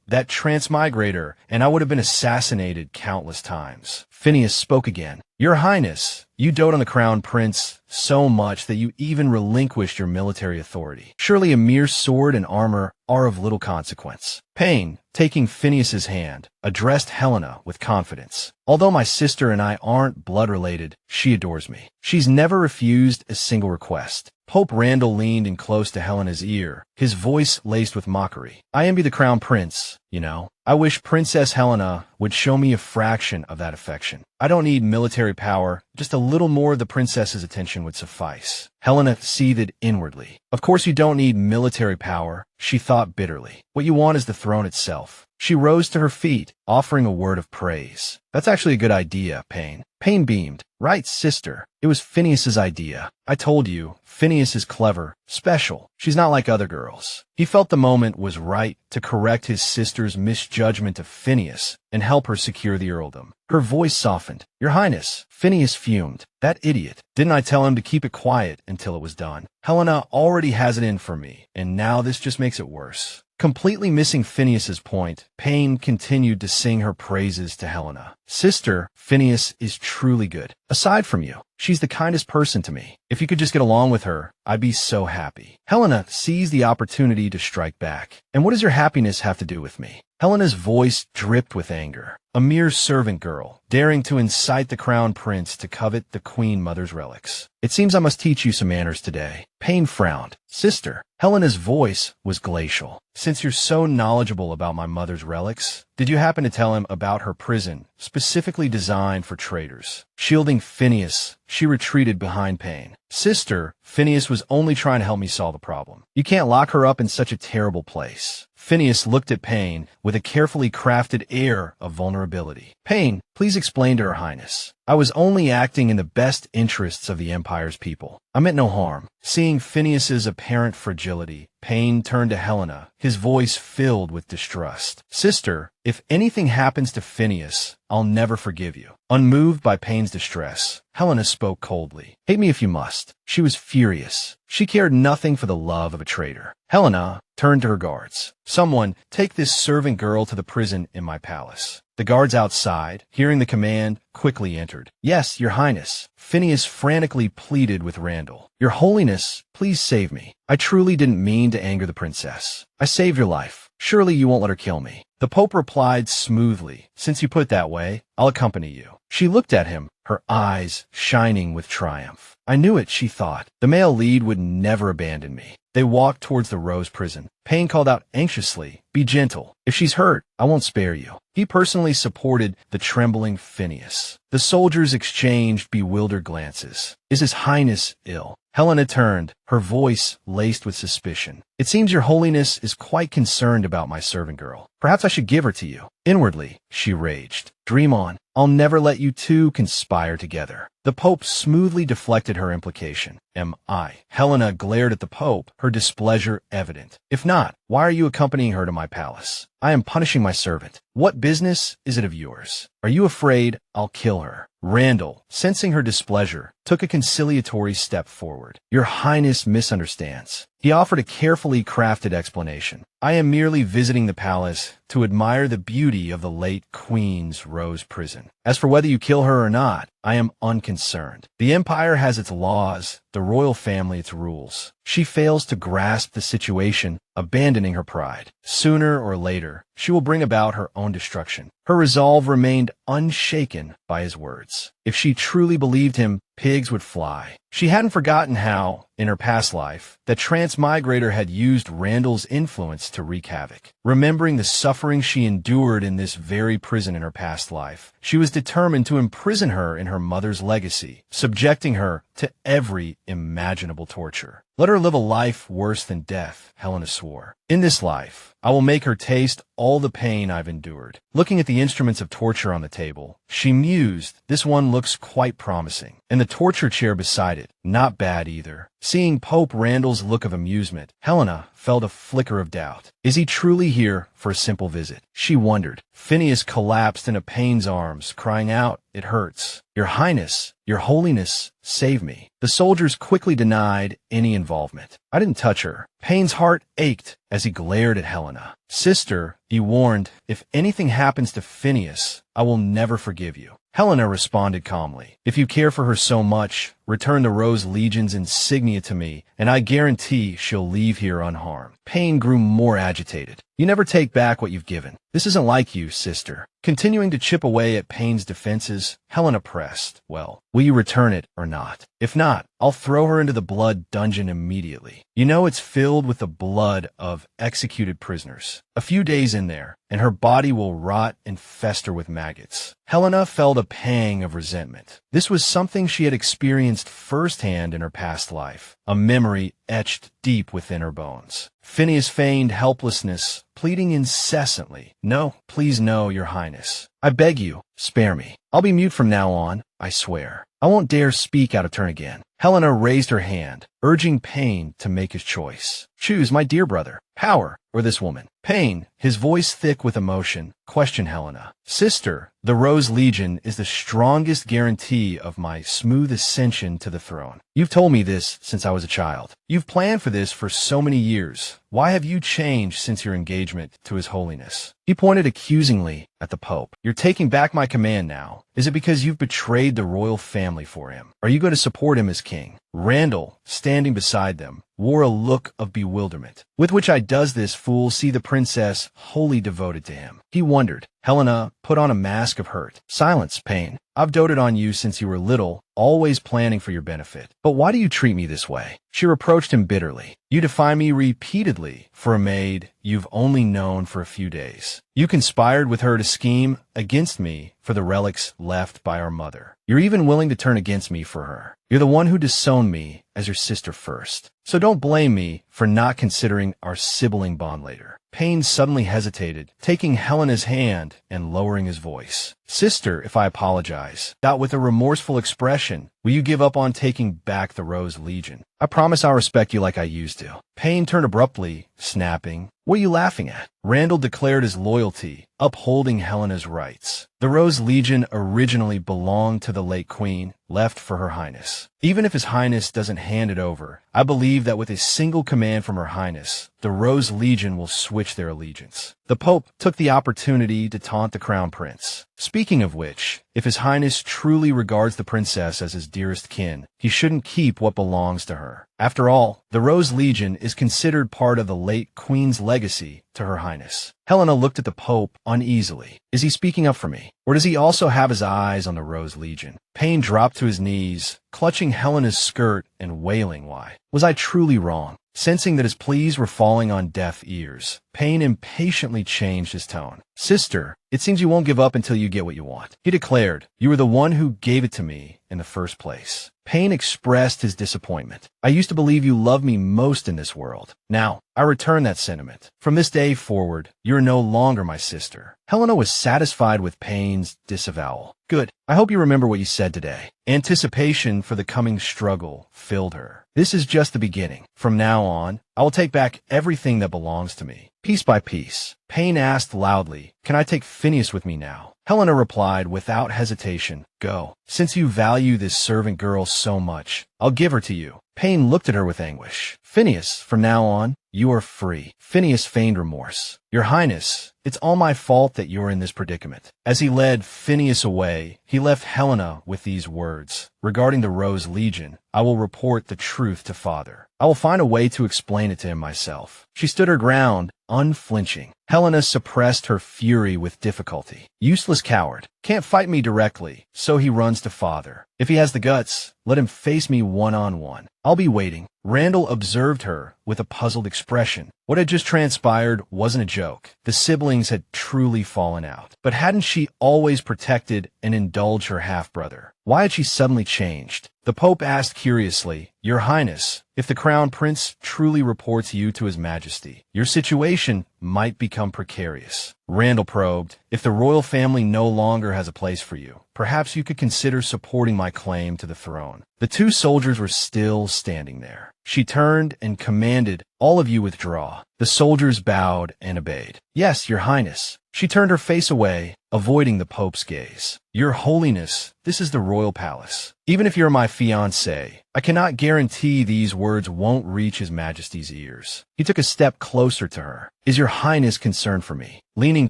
that transmigrator, and I would have been assassinated countless times. Phineas spoke again. Your Highness, you dote on the Crown Prince so much that you even relinquished your military authority. Surely a mere sword and armor are of little consequence. Payne, taking Phineas's hand, addressed Helena with confidence. Although my sister and I aren't blood-related, she adores me. She's never refused a single request. Pope Randall leaned in close to Helena's ear, his voice laced with mockery. I envy the Crown Prince, you know. I wish Princess Helena would show me a fraction of that affection. I don't need military power, just a little more of the princess's attention would suffice. Helena seethed inwardly. Of course you don't need military power, she thought bitterly. What you want is the throne itself. She rose to her feet, offering a word of praise. That's actually a good idea, Payne. Payne beamed. Right, sister. It was Phineas's idea. I told you, Phineas is clever, special. She's not like other girls. He felt the moment was right to correct his sister's misjudgment of Phineas and help her secure the earldom. Her voice softened. Your Highness. Phineas fumed. That idiot. Didn't I tell him to keep it quiet until it was done? Helena already has it in for me, and now this just makes it worse. Completely missing Phineas's point, Payne continued to sing her praises to Helena. Sister, Phineas is truly good. Aside from you, she's the kindest person to me. If you could just get along with her, I'd be so happy. Helena seized the opportunity to strike back. And what does your happiness have to do with me? Helena's voice dripped with anger. A mere servant girl, daring to incite the crown prince to covet the queen mother's relics. It seems I must teach you some manners today. Payne frowned. Sister, Helena's voice was glacial. Since you're so knowledgeable about my mother's relics, did you happen to tell him about her prison, specifically designed for traitors? Shielding Phineas, she retreated behind Payne. Sister, Phineas was only trying to help me solve the problem. You can't lock her up in such a terrible place. Phineas looked at Payne with a carefully crafted air of vulnerability. Payne, please explain to Her Highness. I was only acting in the best interests of the Empire's people. I meant no harm. Seeing Phineas's apparent fragility, Payne turned to Helena, his voice filled with distrust. Sister, if anything happens to Phineas, I'll never forgive you. Unmoved by Payne's distress, Helena spoke coldly. Hate me if you must. She was furious. She cared nothing for the love of a traitor. Helena turned to her guards. Someone, take this servant girl to the prison in my palace. The guards outside, hearing the command, quickly entered. Yes, Your Highness. Phineas frantically pleaded with Randall. Your Holiness, please save me. I truly didn't mean to anger the princess. I saved your life. Surely you won't let her kill me. The Pope replied smoothly. Since you put it that way, I'll accompany you. She looked at him, her eyes shining with triumph. I knew it, she thought. The male lead would never abandon me. They walked towards the Rose prison. Payne called out anxiously, be gentle. If she's hurt, I won't spare you. He personally supported the trembling Phineas. The soldiers exchanged bewildered glances. Is His Highness ill? Helena turned, her voice laced with suspicion. It seems Your Holiness is quite concerned about my servant girl. Perhaps I should give her to you. Inwardly, she raged. Dream on. I'll never let you two conspire together. The Pope smoothly deflected her implication. Am I? Helena glared at the Pope, her displeasure evident. If not, why are you accompanying her to my palace? I am punishing my servant. What business is it of yours? Are you afraid I'll kill her? Randall, sensing her displeasure, took a conciliatory step forward. Your Highness misunderstands. He offered a carefully crafted explanation. I am merely visiting the palace to admire the beauty of the late Queen's Rose prison. As for whether you kill her or not, I am unconcerned. The Empire has its laws, the royal family its rules. She fails to grasp the situation, abandoning her pride. Sooner or later, she will bring about her own destruction. Her resolve remained unshaken by his words. If she truly believed him, pigs would fly. She hadn't forgotten how, in her past life, the transmigrator had used Randall's influence to wreak havoc. Remembering the suffering she endured in this very prison in her past life, she was determined to imprison her in her mother's legacy, subjecting her to every imaginable torture. Let her live a life worse than death, Helena swore. In this life, I will make her taste all the pain I've endured. Looking at the instruments of torture on the table, she mused, this one looks quite promising. And the torture chair beside it, not bad either. Seeing Pope Randall's look of amusement, Helena felt a flicker of doubt. Is he truly here for a simple visit? She wondered. Phineas collapsed into Payne's arms, crying out, it hurts. Your Highness, Your Holiness, save me. The soldiers quickly denied any involvement. I didn't touch her. Payne's heart ached as he glared at Helena. Sister, he warned, if anything happens to Phineas, I will never forgive you. Helena responded calmly. If you care for her so much, return the Rose Legion's insignia to me, and I guarantee she'll leave here unharmed. Payne grew more agitated. You never take back what you've given. This isn't like you, sister. Continuing to chip away at Payne's defenses, Helena pressed. Well, will you return it or not? If not, I'll throw her into the blood dungeon immediately. You know it's filled with the blood of executed prisoners. A few days in there, and her body will rot and fester with maggots. Helena felt a pang of resentment. This was something she had experienced firsthand in her past life, a memory etched deep within her bones. Phineas feigned helplessness, pleading incessantly, "No, please no, Your Highness. I beg you, spare me. I'll be mute from now on, I swear. I won't dare speak out of turn again." Helena raised her hand, urging Payne to make his choice. "Choose, my dear brother, power or this woman." Payne, his voice thick with emotion, questioned Helena. "Sister, the Rose Legion is the strongest guarantee of my smooth ascension to the throne. You've told me this since I was a child. You've planned for this for so many years. Why have you changed since your engagement to His Holiness?" He pointed accusingly at the Pope. "You're taking back my command now. Is it because you've betrayed the royal family for him? Are you going to support him as king?" Randall, standing beside them, wore a look of bewilderment. "With which eye does this fool see the princess wholly devoted to him?" He wondered. Helena put on a mask of hurt. "Silence, Payne. I've doted on you since you were little, always planning for your benefit. But why do you treat me this way?" She reproached him bitterly. "You defy me repeatedly for a maid you've only known for a few days. You conspired with her to scheme against me for the relics left by our mother. You're even willing to turn against me for her. You're the one who disowned me as your sister first. So don't blame me for not considering our sibling bond later." Payne suddenly hesitated, taking Helena's hand and lowering his voice. "Sister, if I apologize," with a remorseful expression, "will you give up on taking back the Rose Legion? I promise I'll respect you like I used to." Payne turned abruptly, snapping, "What are you laughing at?" Randall declared his loyalty, upholding Helena's rights. "The Rose Legion originally belonged to the late queen, left for Her Highness. Even if His Highness doesn't hand it over, I believe that with a single command from Her Highness, the Rose Legion will switch their allegiance." The Pope took the opportunity to taunt the Crown Prince. "Speaking of which, if His Highness truly regards the princess as his dearest kin, he shouldn't keep what belongs to her. After all, the Rose Legion is considered part of the late queen's legacy to Her Highness." Helena looked at the Pope uneasily. Is he speaking up for me? Or does he also have his eyes on the Rose Legion? Payne dropped to his knees, clutching Helena's skirt and wailing why. Was I truly wrong? Sensing that his pleas were falling on deaf ears, Payne impatiently changed his tone. "Sister, it seems you won't give up until you get what you want," he declared. "You were the one who gave it to me in the first place." Payne expressed his disappointment. "I used to believe you loved me most in this world. Now, I return that sentiment. From this day forward, you are no longer my sister." Helena was satisfied with Payne's disavowal. "Good. I hope you remember what you said today." Anticipation for the coming struggle filled her. "This is just the beginning. From now on, I will take back everything that belongs to me, piece by piece." Payne asked loudly, "Can I take Phineas with me now?" Helena replied without hesitation, "Go. Since you value this servant girl so much, I'll give her to you." Payne looked at her with anguish. "Phineas, from now on, you are free." Phineas feigned remorse. "Your Highness, it's all my fault that you're in this predicament." As he led Phineas away, he left Helena with these words. "Regarding the Rose Legion, I will report the truth to Father. I will find a way to explain it to him myself." She stood her ground, unflinching. Helena suppressed her fury with difficulty. "Useless coward. Can't fight me directly, so he runs to Father. If he has the guts, let him face me one-on-one. I'll be waiting." Randall observed her with a puzzled expression. What had just transpired wasn't a joke. The siblings had truly fallen out. But hadn't she always protected and indulged her half-brother? Why had she suddenly changed? The Pope asked curiously, "Your Highness, if the Crown Prince truly reports you to His Majesty, your situation might become precarious." Randall probed, "If the royal family no longer has a place for you, perhaps you could consider supporting my claim to the throne." The two soldiers were still standing there. She turned and commanded, "All of you withdraw." The soldiers bowed and obeyed. "Yes, Your Highness." She turned her face away, avoiding the Pope's gaze. "Your Holiness, this is the royal palace. Even if you're my fiancé, I cannot guarantee these words won't reach His Majesty's ears." He took a step closer to her. "Is Your Highness concerned for me?" Leaning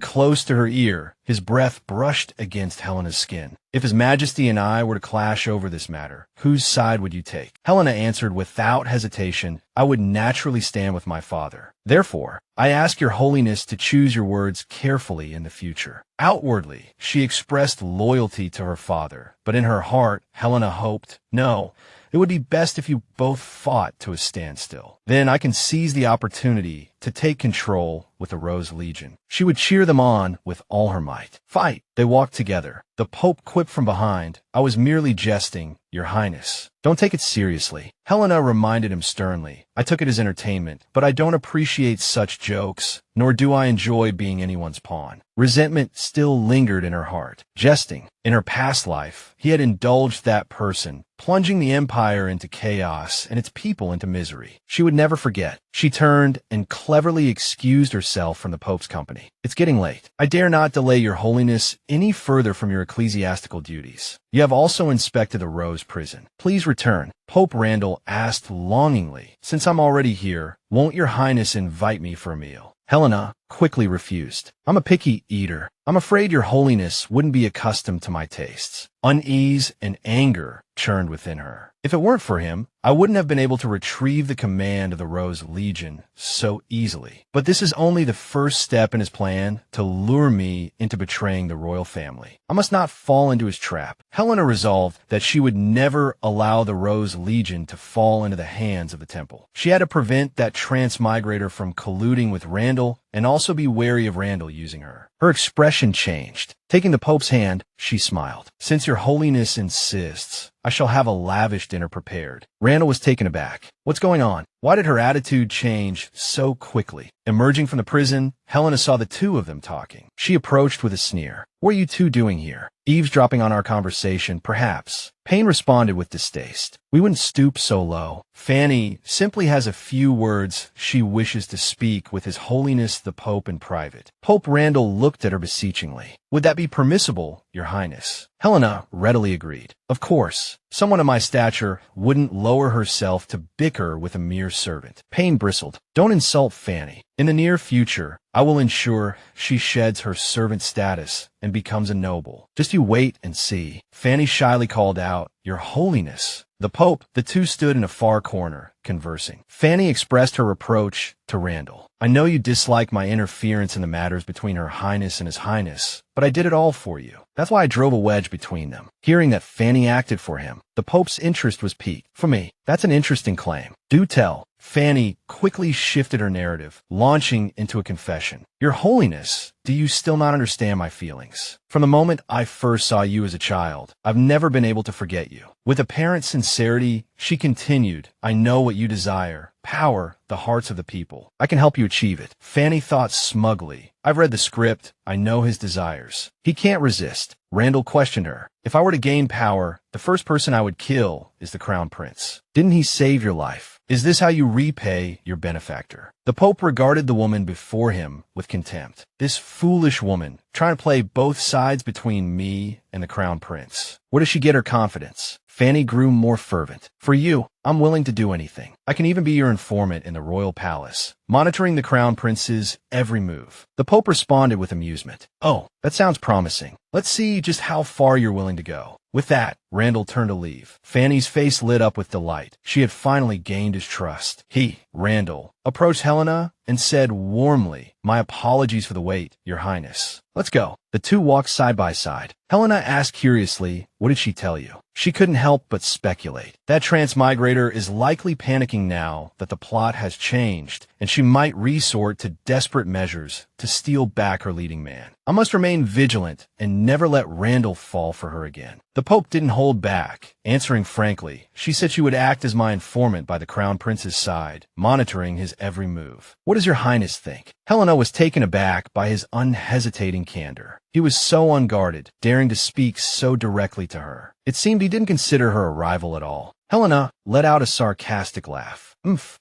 close to her ear, his breath brushed against Helena's skin. "If His Majesty and I were to clash over this matter, whose side would you take?" Helena answered without hesitation, "I would naturally stand with my father. Therefore, I ask Your Holiness to choose your words carefully in the future." Outwardly, she expressed loyalty to her father, but in her heart, Helena hoped, "No, it would be best if you both fought to a standstill." Then I can seize the opportunity to take control with the Rose Legion. She would cheer them on with all her might. Fight! They walked together. The Pope quipped from behind, "I was merely jesting, Your Highness. Don't take it seriously." Helena reminded him sternly, "I took it as entertainment, but I don't appreciate such jokes, nor do I enjoy being anyone's pawn." Resentment still lingered in her heart. Jesting. In her past life, he had indulged that person, plunging the Empire into chaos and its people into misery. She would never forget. She turned and cleverly excused herself from the Pope's company. "It's getting late. I dare not delay your holiness any further from your ecclesiastical duties. You have also inspected the Rose prison. Please return." Pope Randall asked longingly, "Since I'm already here, won't your highness invite me for a meal?" Helena quickly refused. "I'm a picky eater. I'm afraid your holiness wouldn't be accustomed to my tastes." Unease and anger churned within her. If it weren't for him, I wouldn't have been able to retrieve the command of the Rose Legion so easily. But this is only the first step in his plan to lure me into betraying the royal family. I must not fall into his trap. Helena resolved that she would never allow the Rose Legion to fall into the hands of the temple. She had to prevent that transmigrator from colluding with Randall and also be wary of Randall using her. Her expression changed. Taking the Pope's hand, she smiled. "Since your holiness insists, I shall have a lavish dinner prepared." Randall was taken aback. What's going on? Why did her attitude change so quickly? Emerging from the prison, Helena saw the two of them talking. She approached with a sneer. "What are you two doing here? Eavesdropping on our conversation, perhaps?" Payne responded with distaste. "We wouldn't stoop so low. Fanny simply has a few words she wishes to speak with His Holiness the Pope in private." Pope Randall looked at her beseechingly. "Would that be permissible, Your Highness?" Helena readily agreed. "Of course. Someone of my stature wouldn't lower herself to bicker with a mere servant." Payne bristled. "Don't insult Fanny. In the near future, I will ensure she sheds her servant status and becomes a noble. Just you wait and see." Fanny shyly called out, "Your Holiness." The Pope, the two stood in a far corner, conversing. Fanny expressed her reproach to Randall. "I know you dislike my interference in the matters between Her Highness and His Highness, but I did it all for you. That's why I drove a wedge between them." Hearing that Fanny acted for him, the Pope's interest was piqued. "For me, that's an interesting claim. Do tell." Fanny quickly shifted her narrative, launching into a confession. "Your Holiness, do you still not understand my feelings? From the moment I first saw you as a child, I've never been able to forget you." With apparent sincerity, she continued, "I know what you desire. Power, the hearts of the people. I can help you achieve it." Fanny thought smugly, "I've read the script. I know his desires. He can't resist." Randall questioned her. "If I were to gain power, the first person I would kill is the Crown Prince. Didn't he save your life? Is this how you repay your benefactor?" The Pope regarded the woman before him with contempt. "This foolish woman, trying to play both sides between me and the Crown Prince. Where does she get her confidence?" Fanny grew more fervent. "For you, I'm willing to do anything. I can even be your informant in the royal palace, monitoring the Crown Prince's every move." The Pope responded with amusement. "Oh, that sounds promising. Let's see just how far you're willing to go." With that, Randall turned to leave. Fanny's face lit up with delight. She had finally gained his trust. He, Randall, approached Helena and said warmly, "My apologies for the wait, Your Highness. Let's go." The two walked side by side. Helena asked curiously, "What did she tell you?" She couldn't help but speculate. That transmigrator is likely panicking now that the plot has changed, and she might resort to desperate measures to steal back her leading man. I must remain vigilant and never let Randall fall for her again. The Pope didn't hold back. Answering frankly, she said she would act as my informant by the Crown Prince's side, monitoring his every move. "What does Your Highness think?" Helena was taken aback by his unhesitating candor. He was so unguarded, daring to speak so directly to her. It seemed he didn't consider her a rival at all. Helena let out a sarcastic laugh.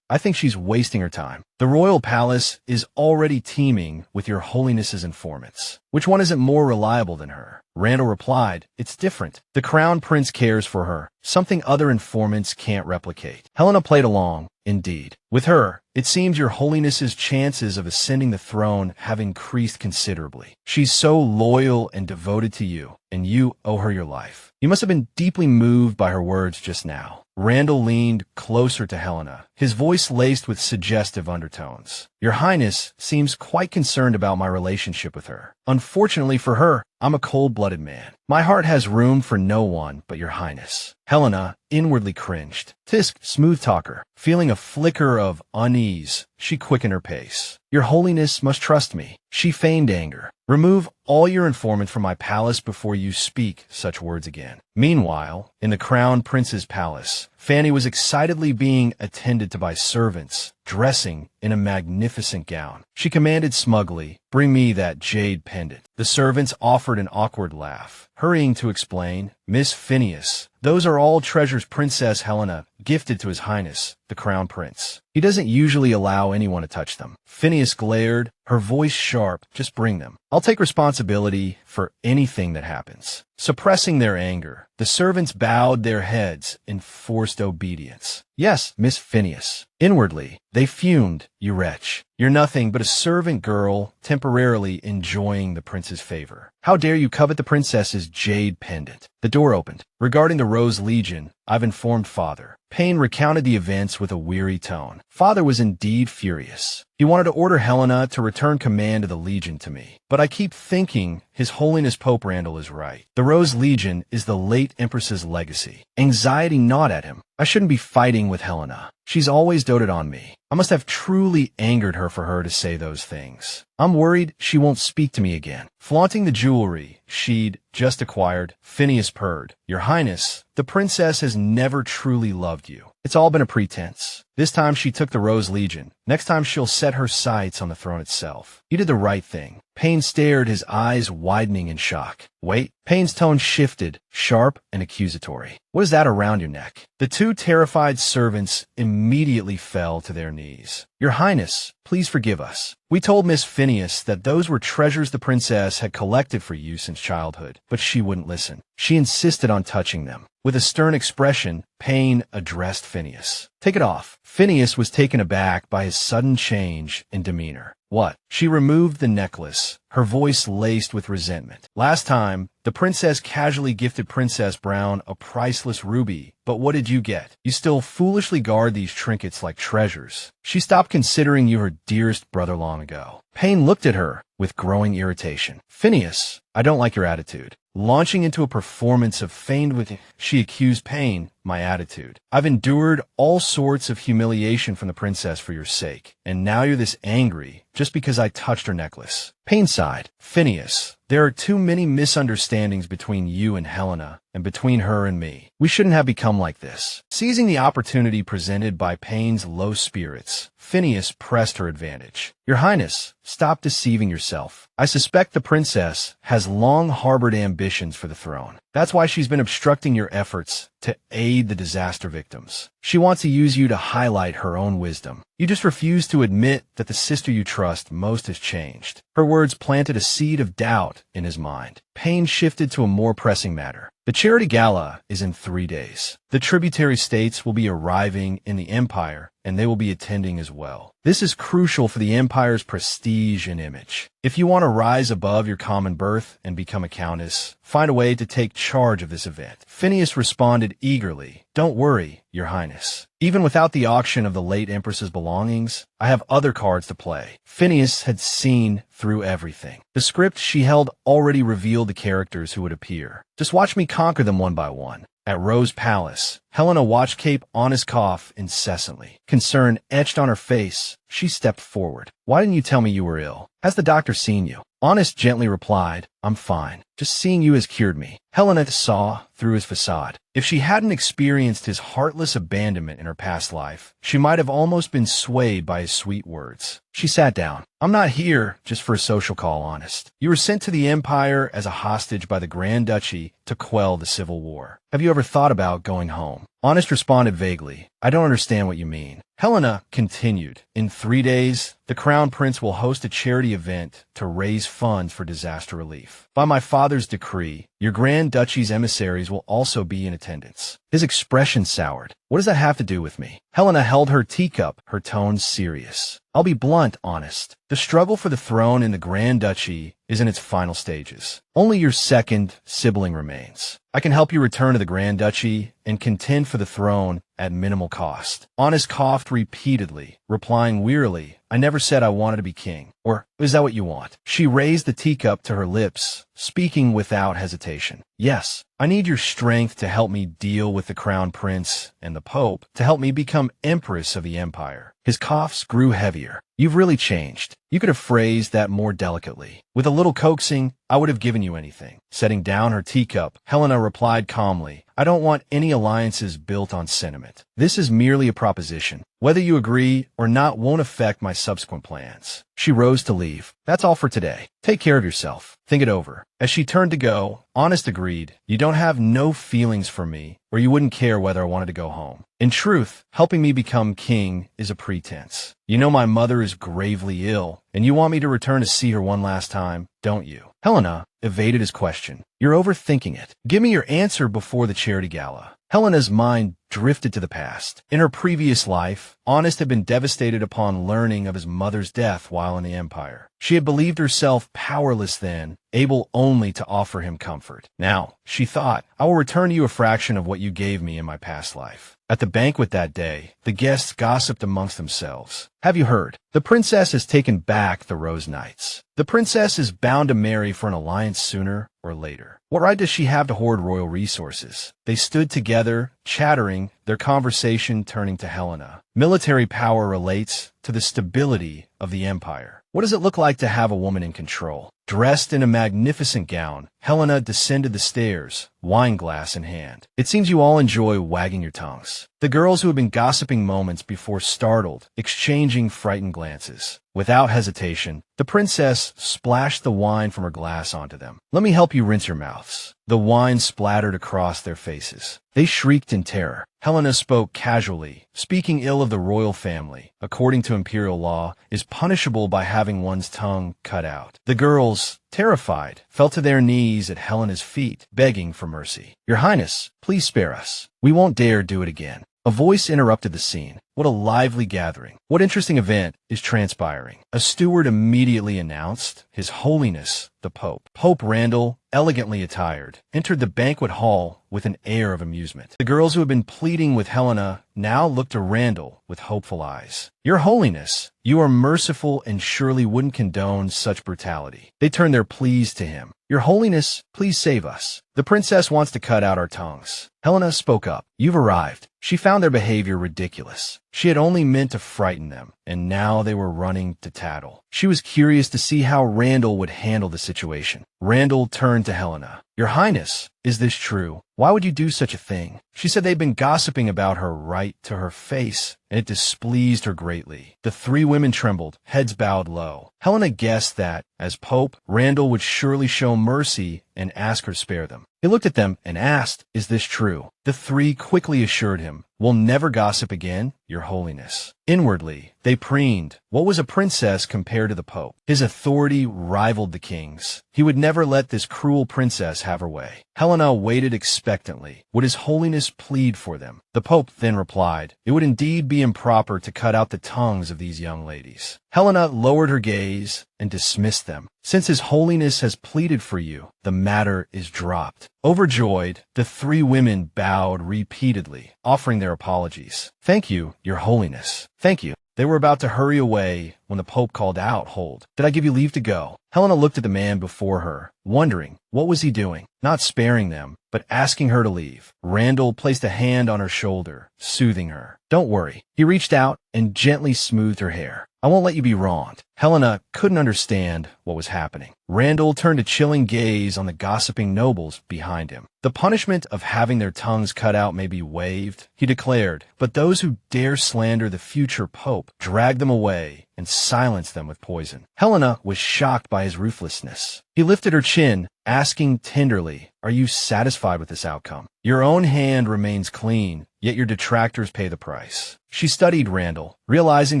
I think she's wasting her time. The royal palace is already teeming with Your Holiness's informants. Which one isn't more reliable than her?" Randall replied, "It's different. The Crown Prince cares for her, something other informants can't replicate." Helena played along. "Indeed. With her, it seems Your Holiness's chances of ascending the throne have increased considerably. She's so loyal and devoted to you, and you owe her your life." You must have been deeply moved by her words just now. Randall leaned closer to Helena, his voice laced with suggestive undertones. "Your Highness seems quite concerned about my relationship with her. Unfortunately for her, I'm a cold-blooded man. My heart has room for no one but Your Highness." Helena inwardly cringed. Tisk, smooth talker. Feeling a flicker of unease, she quickened her pace. Your Holiness must trust me. She feigned anger. Remove all your informants from my palace before you speak such words again. Meanwhile, in the Crown Prince's palace, Fanny was excitedly being attended to by servants, dressing in a magnificent gown. She commanded smugly, bring me that jade pendant. The servants offered an awkward laugh, hurrying to explain, Miss Phineas, those are all treasures Princess Helena gifted to His Highness, the Crown Prince. He doesn't usually allow anyone to touch them. Phineas glared, her voice sharp, just bring them. I'll take responsibility for anything that happens. Suppressing their anger, the servants bowed their heads in forced obedience. Yes, Miss Phineas. Inwardly, they fumed, you wretch. You're nothing but a servant girl temporarily enjoying the prince's favor. How dare you covet the princess's jade pendant? The door opened. Regarding the Rose Legion, I've informed Father. Payne recounted the events with a weary tone. Father was indeed furious. He wanted to order Helena to return command of the Legion to me. But I keep thinking His Holiness Pope Randall is right. The Rose Legion is the late Empress's legacy. Anxiety gnawed at him. I shouldn't be fighting with Helena. She's always doted on me. I must have truly angered her for her to say those things. I'm worried she won't speak to me again. Flaunting the jewelry she'd just acquired, Phineas purred. Your Highness, the princess has never truly loved you. It's all been a pretense. This time she took the Rose Legion. Next time she'll set her sights on the throne itself. You did the right thing. Payne stared, his eyes widening in shock. Wait. Payne's tone shifted, sharp and accusatory. What is that around your neck? The two terrified servants immediately fell to their knees. Your Highness, please forgive us. We told Miss Phineas that those were treasures the princess had collected for you since childhood, but she wouldn't listen. She insisted on touching them. With a stern expression, Payne addressed Phineas. Take it off. Phineas was taken aback by his sudden change in demeanor. What? She removed the necklace, her voice laced with resentment. Last time, the princess casually gifted Princess Brown a priceless ruby, but what did you get? You still foolishly guard these trinkets like treasures. She stopped considering you her dearest brother long ago. Payne looked at her with growing irritation. Phineas, I don't like your attitude. Launching into a performance of feigned with, she accused Payne, my attitude. I've endured all sorts of humiliation from the princess for your sake, and now you're this angry just because I touched her necklace. Payne sighed. Phineas, there are too many misunderstandings between you and Helena, and between her and me. We shouldn't have become like this. Seizing the opportunity presented by Payne's low spirits, Phineas pressed her advantage. Your Highness, stop deceiving yourself. I suspect the princess has long harbored ambitions for the throne. That's why she's been obstructing your efforts to aid the disaster victims. She wants to use you to highlight her own wisdom. You just refuse to admit that the sister you trust most has changed. Her words planted a seed of doubt in his mind. Payne shifted to a more pressing matter. The charity gala is in 3 days. The tributary states will be arriving in the Empire, and they will be attending as well. This is crucial for the Empire's prestige and image. If you want to rise above your common birth and become a countess, find a way to take charge of this event. Phineas responded eagerly. Don't worry, Your Highness. Even without the auction of the late Empress's belongings, I have other cards to play. Phineas had seen through everything. The script she held already revealed the characters who would appear. Just watch me conquer them one by one. At Rose Palace, Helena watched Cape Honest cough incessantly. Concern etched on her face, she stepped forward. Why didn't you tell me you were ill? Has the doctor seen you? Honest gently replied, I'm fine. Just seeing you has cured me. Helena saw through his facade. If she hadn't experienced his heartless abandonment in her past life, she might have almost been swayed by his sweet words. She sat down. I'm not here just for a social call, Honest. You were sent to the Empire as a hostage by the Grand Duchy to quell the Civil War. Have you ever thought about going home? Honest responded vaguely. I don't understand what you mean. Helena continued. In 3 days, the Crown Prince will host a charity event to raise funds for disaster relief. By my father's decree, your Grand Duchy's emissaries will also be in attendance. His expression soured. What does that have to do with me? Helena held her teacup, her tone serious. I'll be blunt, Honest. The struggle for the throne in the Grand Duchy is in its final stages. Only your second sibling remains. I can help you return to the Grand Duchy and contend for the throne at minimal cost. Honest coughed repeatedly, replying wearily, I never said I wanted to be king. Or, is that what you want? She raised the teacup to her lips, speaking without hesitation. Yes, I need your strength to help me deal with the crown prince and the pope, to help me become empress of the empire. His coughs grew heavier. You've really changed. You could have phrased that more delicately. With a little coaxing, I would have given you anything. Setting down her teacup, Helena replied calmly, I don't want any alliances built on sentiment. This is merely a proposition. Whether you agree or not won't affect my subsequent plans. She rose to leave. That's all for today. Take care of yourself. Think it over. As she turned to go, Honest agreed, you don't have no feelings for me, or you wouldn't care whether I wanted to go home. In truth, helping me become king is a pretense. You know my mother is gravely ill, and you want me to return to see her one last time, don't you? Helena evaded his question. You're overthinking it. Give me your answer before the charity gala. Helena's mind drifted to the past. In her previous life, Honest had been devastated upon learning of his mother's death while in the Empire. She had believed herself powerless then, able only to offer him comfort. Now, she thought, I will return to you a fraction of what you gave me in my past life. At the banquet that day, the guests gossiped amongst themselves. Have you heard? The princess has taken back the Rose Knights. The princess is bound to marry for an alliance sooner or later. What right does she have to hoard royal resources? They stood together, chattering, their conversation turning to Helena. Military power relates to the stability of the empire. What does it look like to have a woman in control? Dressed in a magnificent gown, Helena descended the stairs, wine glass in hand. It seems you all enjoy wagging your tongues. The girls who had been gossiping moments before startled, exchanging frightened glances. Without hesitation, the princess splashed the wine from her glass onto them. Let me help you rinse your mouths. The wine splattered across their faces. They shrieked in terror. Helena spoke casually, speaking ill of the royal family, according to imperial law, is punishable by having one's tongue cut out. The girls, terrified, fell to their knees at Helena's feet, begging for mercy. Your Highness, please spare us. We won't dare do it again. A voice interrupted the scene. What a lively gathering. What interesting event is transpiring. A steward immediately announced, His Holiness, the Pope. Pope Randall, elegantly attired, entered the banquet hall with an air of amusement. The girls who had been pleading with Helena now looked to Randall with hopeful eyes. Your Holiness, you are merciful and surely wouldn't condone such brutality. They turned their pleas to him. Your Holiness, please save us. The princess wants to cut out our tongues. Helena spoke up. You've arrived. She found their behavior ridiculous. She had only meant to frighten them, and now they were running to tattle. She was curious to see how Randall would handle the situation. Randall turned to Helena. Your Highness, is this true? Why would you do such a thing? She said they'd been gossiping about her right to her face, and it displeased her greatly. The three women trembled, heads bowed low. Helena guessed that, as Pope, Randall would surely show mercy and ask her spare them. He looked at them and asked, is this true? The three quickly assured him, we'll never gossip again, Your Holiness. Inwardly, they preened. What was a princess compared to the Pope? His authority rivaled the king's. He would never let this cruel princess have her way. Helena waited expectantly. Would His Holiness plead for them? The Pope then replied, it would indeed be improper to cut out the tongues of these young ladies. Helena lowered her gaze and dismissed them. Since His Holiness has pleaded for you, the matter is dropped. Overjoyed, the three women bowed repeatedly, offering their apologies. Thank you, Your Holiness. Thank you. They were about to hurry away when the Pope called out, hold. Did I give you leave to go? Helena looked at the man before her, wondering, what was he doing? Not sparing them, but asking her to leave. Randall placed a hand on her shoulder, soothing her. Don't worry. He reached out and gently smoothed her hair. I won't let you be wronged. Helena couldn't understand what was happening. Randall turned a chilling gaze on the gossiping nobles behind him. The punishment of having their tongues cut out may be waived, he declared, but those who dare slander the future pope, drag them away and silence them with poison. Helena was shocked by his ruthlessness. He lifted her chin, asking tenderly, are you satisfied with this outcome? Your own hand remains clean, yet your detractors pay the price. She studied Randall, realizing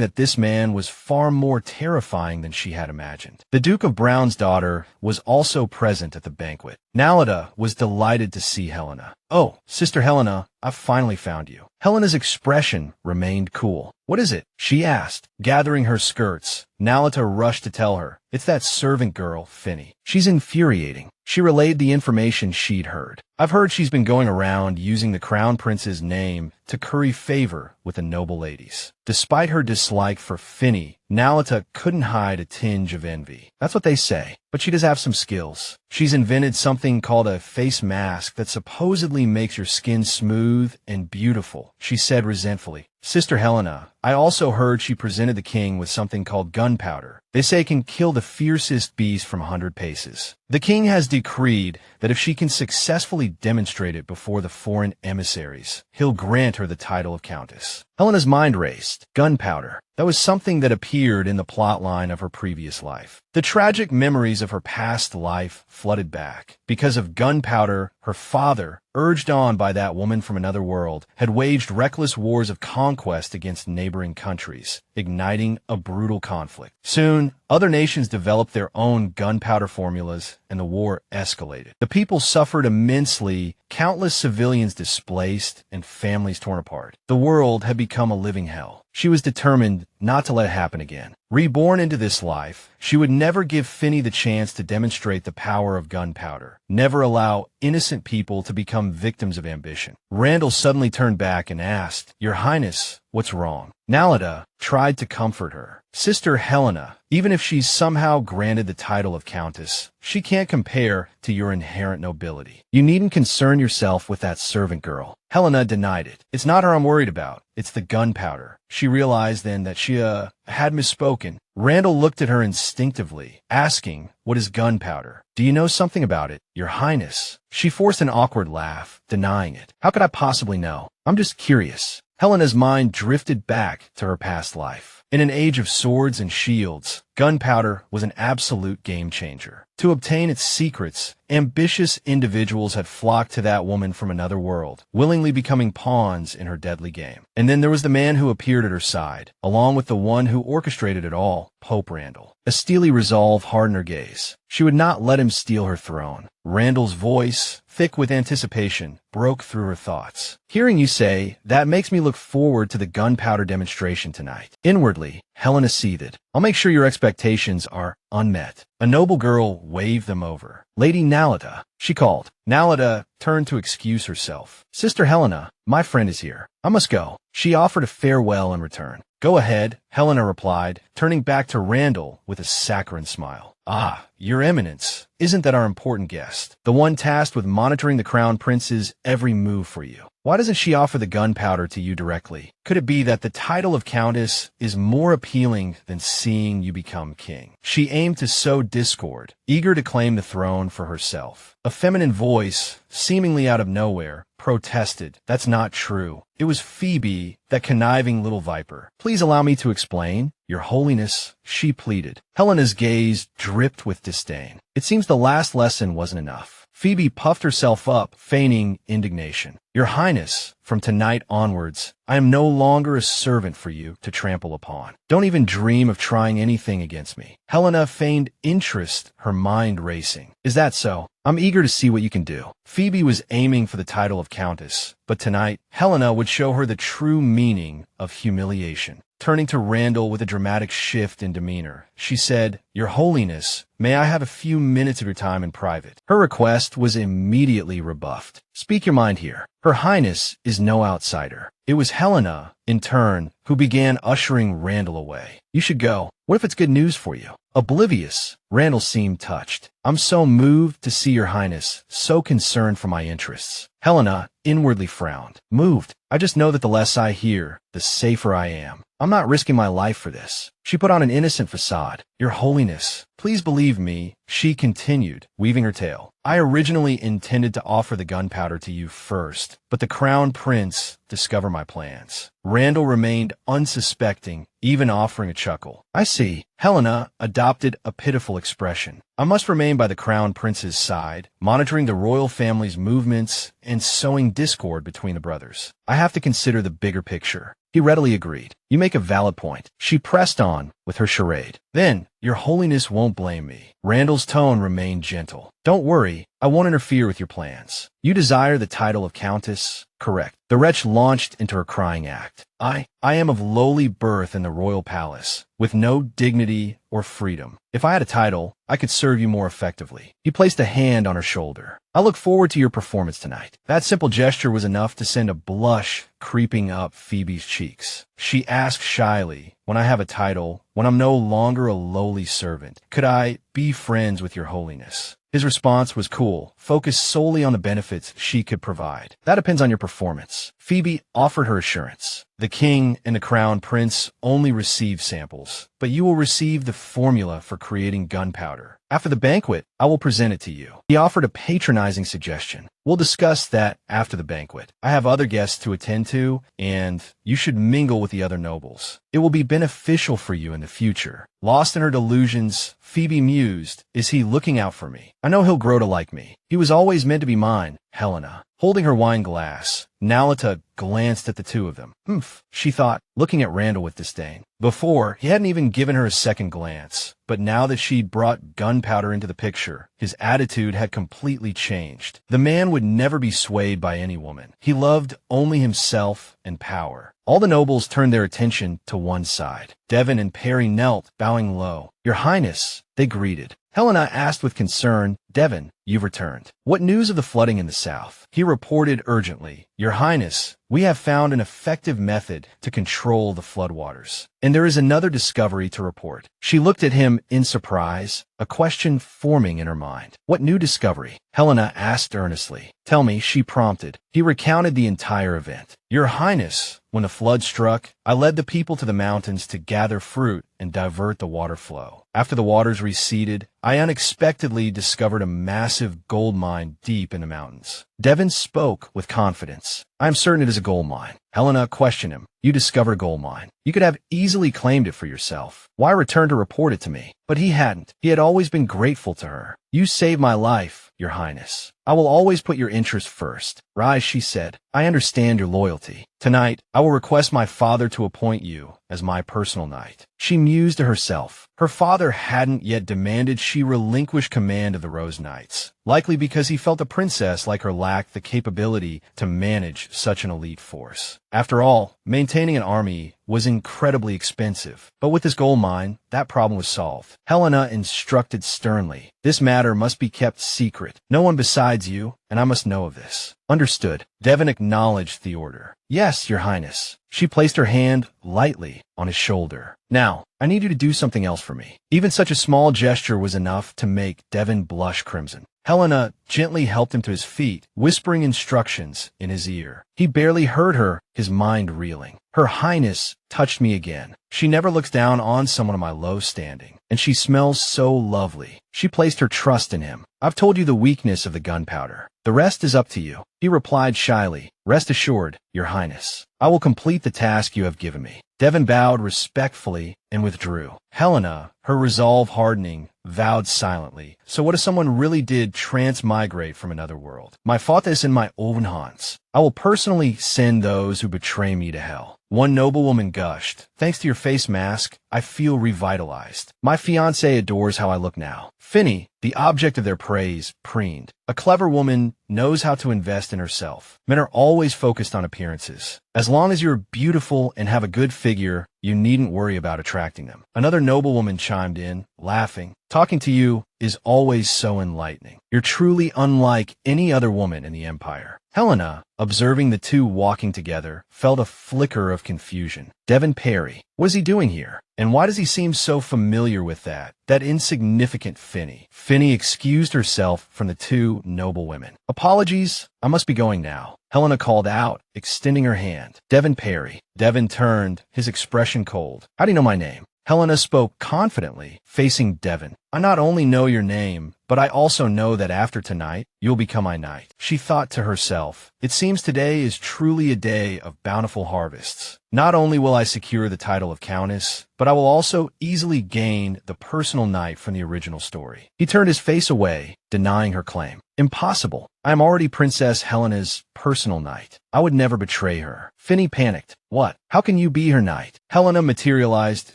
that this man was far more terrifying than she had imagined. The Duke of Brown's daughter was also present at the banquet. Nalita was delighted to see Helena. Oh, Sister Helena, I've finally found you. Helena's expression remained cool. What is it? She asked, gathering her skirts. Nalita rushed to tell her. It's that servant girl, Finny. She's infuriating. She relayed the information she'd heard. I've heard she's been going around using the crown prince's name to curry favor with the noble ladies. Despite her dislike for Phineas, Nalita couldn't hide a tinge of envy. That's what they say, but she does have some skills. She's invented something called a face mask that supposedly makes your skin smooth and beautiful, she said resentfully. Sister Helena, I also heard she presented the king with something called gunpowder. They say it can kill the fiercest beast from 100 paces. The king has decreed that if she can successfully demonstrate it before the foreign emissaries, he'll grant her the title of countess. Helena's mind raced. Gunpowder. That was something that appeared in the plotline of her previous life. The tragic memories of her past life flooded back. Because of gunpowder, her father, urged on by that woman from another world, had waged reckless wars of conquest against neighboring countries, igniting a brutal conflict. Soon, other nations developed their own gunpowder formulas, and the war escalated. The people suffered immensely, countless civilians displaced, and families torn apart. The world had become a living hell. She was determined not to let it happen again. Reborn into this life, she would never give Phineas the chance to demonstrate the power of gunpowder, never allow innocent people to become victims of ambition. Randall suddenly turned back and asked, Your Highness, what's wrong? Nalita tried to comfort her. Sister Helena, even if she's somehow granted the title of countess, she can't compare to your inherent nobility. You needn't concern yourself with that servant girl. Helena denied it. It's not her I'm worried about. It's the gunpowder. She realized then that she, had misspoken. Randall looked at her instinctively, asking, What is gunpowder? Do you know something about it, Your Highness? She forced an awkward laugh, denying it. How could I possibly know? I'm just curious. Helena's mind drifted back to her past life. In an age of swords and shields, gunpowder was an absolute game changer. To obtain its secrets, ambitious individuals had flocked to that woman from another world, willingly becoming pawns in her deadly game. And then there was the man who appeared at her side, along with the one who orchestrated it all, Pope Randall. A steely resolve hardened her gaze. She would not let him steal her throne. Randall's voice, thick with anticipation, broke through her thoughts. Hearing you say, that makes me look forward to the gunpowder demonstration tonight. Inwardly, Helena seethed. I'll make sure your expectations are unmet. A noble girl waved them over. Lady Nalita, she called. Nalita turned to excuse herself. Sister Helena, my friend is here. I must go. She offered a farewell in return. Go ahead, Helena replied, turning back to Randall with a saccharine smile. Ah, Your Eminence, isn't that our important guest? The one tasked with monitoring the crown prince's every move for you. Why doesn't she offer the gunpowder to you directly? Could it be that the title of countess is more appealing than seeing you become king? She aimed to sow discord, eager to claim the throne for herself. A feminine voice, seemingly out of nowhere, protested. That's not true. It was Phoebe, that conniving little viper. Please allow me to explain. Your Holiness, she pleaded. Helena's gaze dripped with disdain. It seems the last lesson wasn't enough. Phoebe puffed herself up, feigning indignation. Your Highness, from tonight onwards, I am no longer a servant for you to trample upon. Don't even dream of trying anything against me. Helena feigned interest, her mind racing. Is that so? I'm eager to see what you can do. Phoebe was aiming for the title of countess, but tonight, Helena would show her the true meaning of humiliation. Turning to Randall with a dramatic shift in demeanor, she said, Your Holiness, may I have a few minutes of your time in private? Her request was immediately rebuffed. Speak your mind here. Her Highness is no outsider. It was Helena, in turn, who began ushering Randall away. You should go. What if it's good news for you? Oblivious, Randall seemed touched. I'm so moved to see Your Highness, so concerned for my interests. Helena inwardly frowned. Moved. I just know that the less I hear, the safer I am. I'm not risking my life for this. She put on an innocent facade. Your Holiness, please believe me, she continued, weaving her tale. I originally intended to offer the gunpowder to you first, but the crown prince discovered my plans. Randall remained unsuspecting, even offering a chuckle. I see. Helena adopted a pitiful expression. I must remain by the crown prince's side, monitoring the royal family's movements and sowing discord between the brothers. I have to consider the bigger picture. He readily agreed. You make a valid point. She pressed on with her charade. Then, Your Holiness won't blame me. Randall's tone remained gentle. Don't worry, I won't interfere with your plans. You desire the title of Countess? Correct. The wretch launched into her crying act. I am of lowly birth in the royal palace, with no dignity or freedom. If I had a title, I could serve you more effectively. He placed a hand on her shoulder. I look forward to your performance tonight. That simple gesture was enough to send a blush creeping up Phoebe's cheeks. She asked shyly, when I have a title, when I'm no longer a lowly servant, could I be friends with your holiness? His response was cool, focused solely on the benefits she could provide. That depends on your performance. Phoebe offered her assurance. The king and the crown prince only receive samples, but you will receive the formula for creating gunpowder. After the banquet, I will present it to you. He offered a patronizing suggestion. We'll discuss that after the banquet. I have other guests to attend to, and you should mingle with the other nobles. It will be beneficial for you in the future. Lost in her delusions, Phoebe mused, is he looking out for me? I know he'll grow to like me. He was always meant to be mine, Helena. Holding her wine glass, Nalita glanced at the two of them. Humph, she thought, looking at Randall with disdain. Before, he hadn't even given her a second glance, but now that she'd brought gunpowder into the picture, his attitude had completely changed. The man would never be swayed by any woman. He loved only himself and power. All the nobles turned their attention to one side. Davin and Perry knelt, bowing low. Your Highness, they greeted. Helena asked with concern, Davin, you've returned. What news of the flooding in the south? He reported urgently, Your Highness, we have found an effective method to control the floodwaters. And there is another discovery to report. She looked at him in surprise, a question forming in her mind. What new discovery? Helena asked earnestly. Tell me, she prompted. He recounted the entire event. Your Highness, when the flood struck, I led the people to the mountains to gather fruit and divert the water flow. After the waters receded, I unexpectedly discovered a massive gold mine deep in the mountains. Davin spoke with confidence. I am certain it is a gold mine. Helena questioned him. You discovered a gold mine. You could have easily claimed it for yourself. Why return to report it to me? But he hadn't. He had always been grateful to her. You saved my life, Your Highness. I will always put your interest first. Rise, she said. I understand your loyalty. Tonight, I will request my father to appoint you as my personal knight. She mused to herself. Her father hadn't yet demanded she relinquish command of the Rose Knights, likely because he felt a princess like her lacked the capability to manage such an elite force. After all, maintaining an army was incredibly expensive, but with this gold mine, that problem was solved. Helena instructed sternly, this matter must be kept secret. No one besides you, and I must know of this. Understood. Davin acknowledged the order. Yes, Your Highness. She placed her hand lightly on his shoulder. Now, I need you to do something else for me. Even such a small gesture was enough to make Davin blush crimson. Helena gently helped him to his feet, whispering instructions in his ear. He barely heard her, his mind reeling. Her Highness touched me again. She never looks down on someone of my low standing, and she smells so lovely. She placed her trust in him. I've told you the weakness of the gunpowder. The rest is up to you. He replied shyly, Rest assured, Your Highness. I will complete the task you have given me. Davin bowed respectfully and withdrew. Helena, her resolve hardening, vowed silently. So what if someone really did transmigrate from another world? My fought this in my own haunts. I will personally send those who betray me to hell. One noblewoman gushed. Thanks to your face mask, I feel revitalized. My fiancé adores how I look now. Phineas, the object of their praise, preened. A clever woman knows how to invest in herself. Men are always focused on appearances. As long as you're beautiful and have a good figure, you needn't worry about attracting them. Another noblewoman chimed in, laughing. Talking to you is always so enlightening. You're truly unlike any other woman in the Empire. Helena, observing the two walking together, felt a flicker of confusion. Davin Perry, what is he doing here? And why does he seem so familiar with that insignificant Phineas? Phineas excused herself from the two noble women. Apologies, I must be going now. Helena called out, extending her hand. Davin Perry. Davin turned, his expression cold. How do you know my name? Helena spoke confidently, facing Davin. I not only know your name, but I also know that after tonight, you'll become my knight. She thought to herself, it seems today is truly a day of bountiful harvests. Not only will I secure the title of Countess, but I will also easily gain the personal knight from the original story. He turned his face away, denying her claim. Impossible. I am already Princess Helena's personal knight. I would never betray her. Finny panicked. What? How can you be her knight? Helena materialized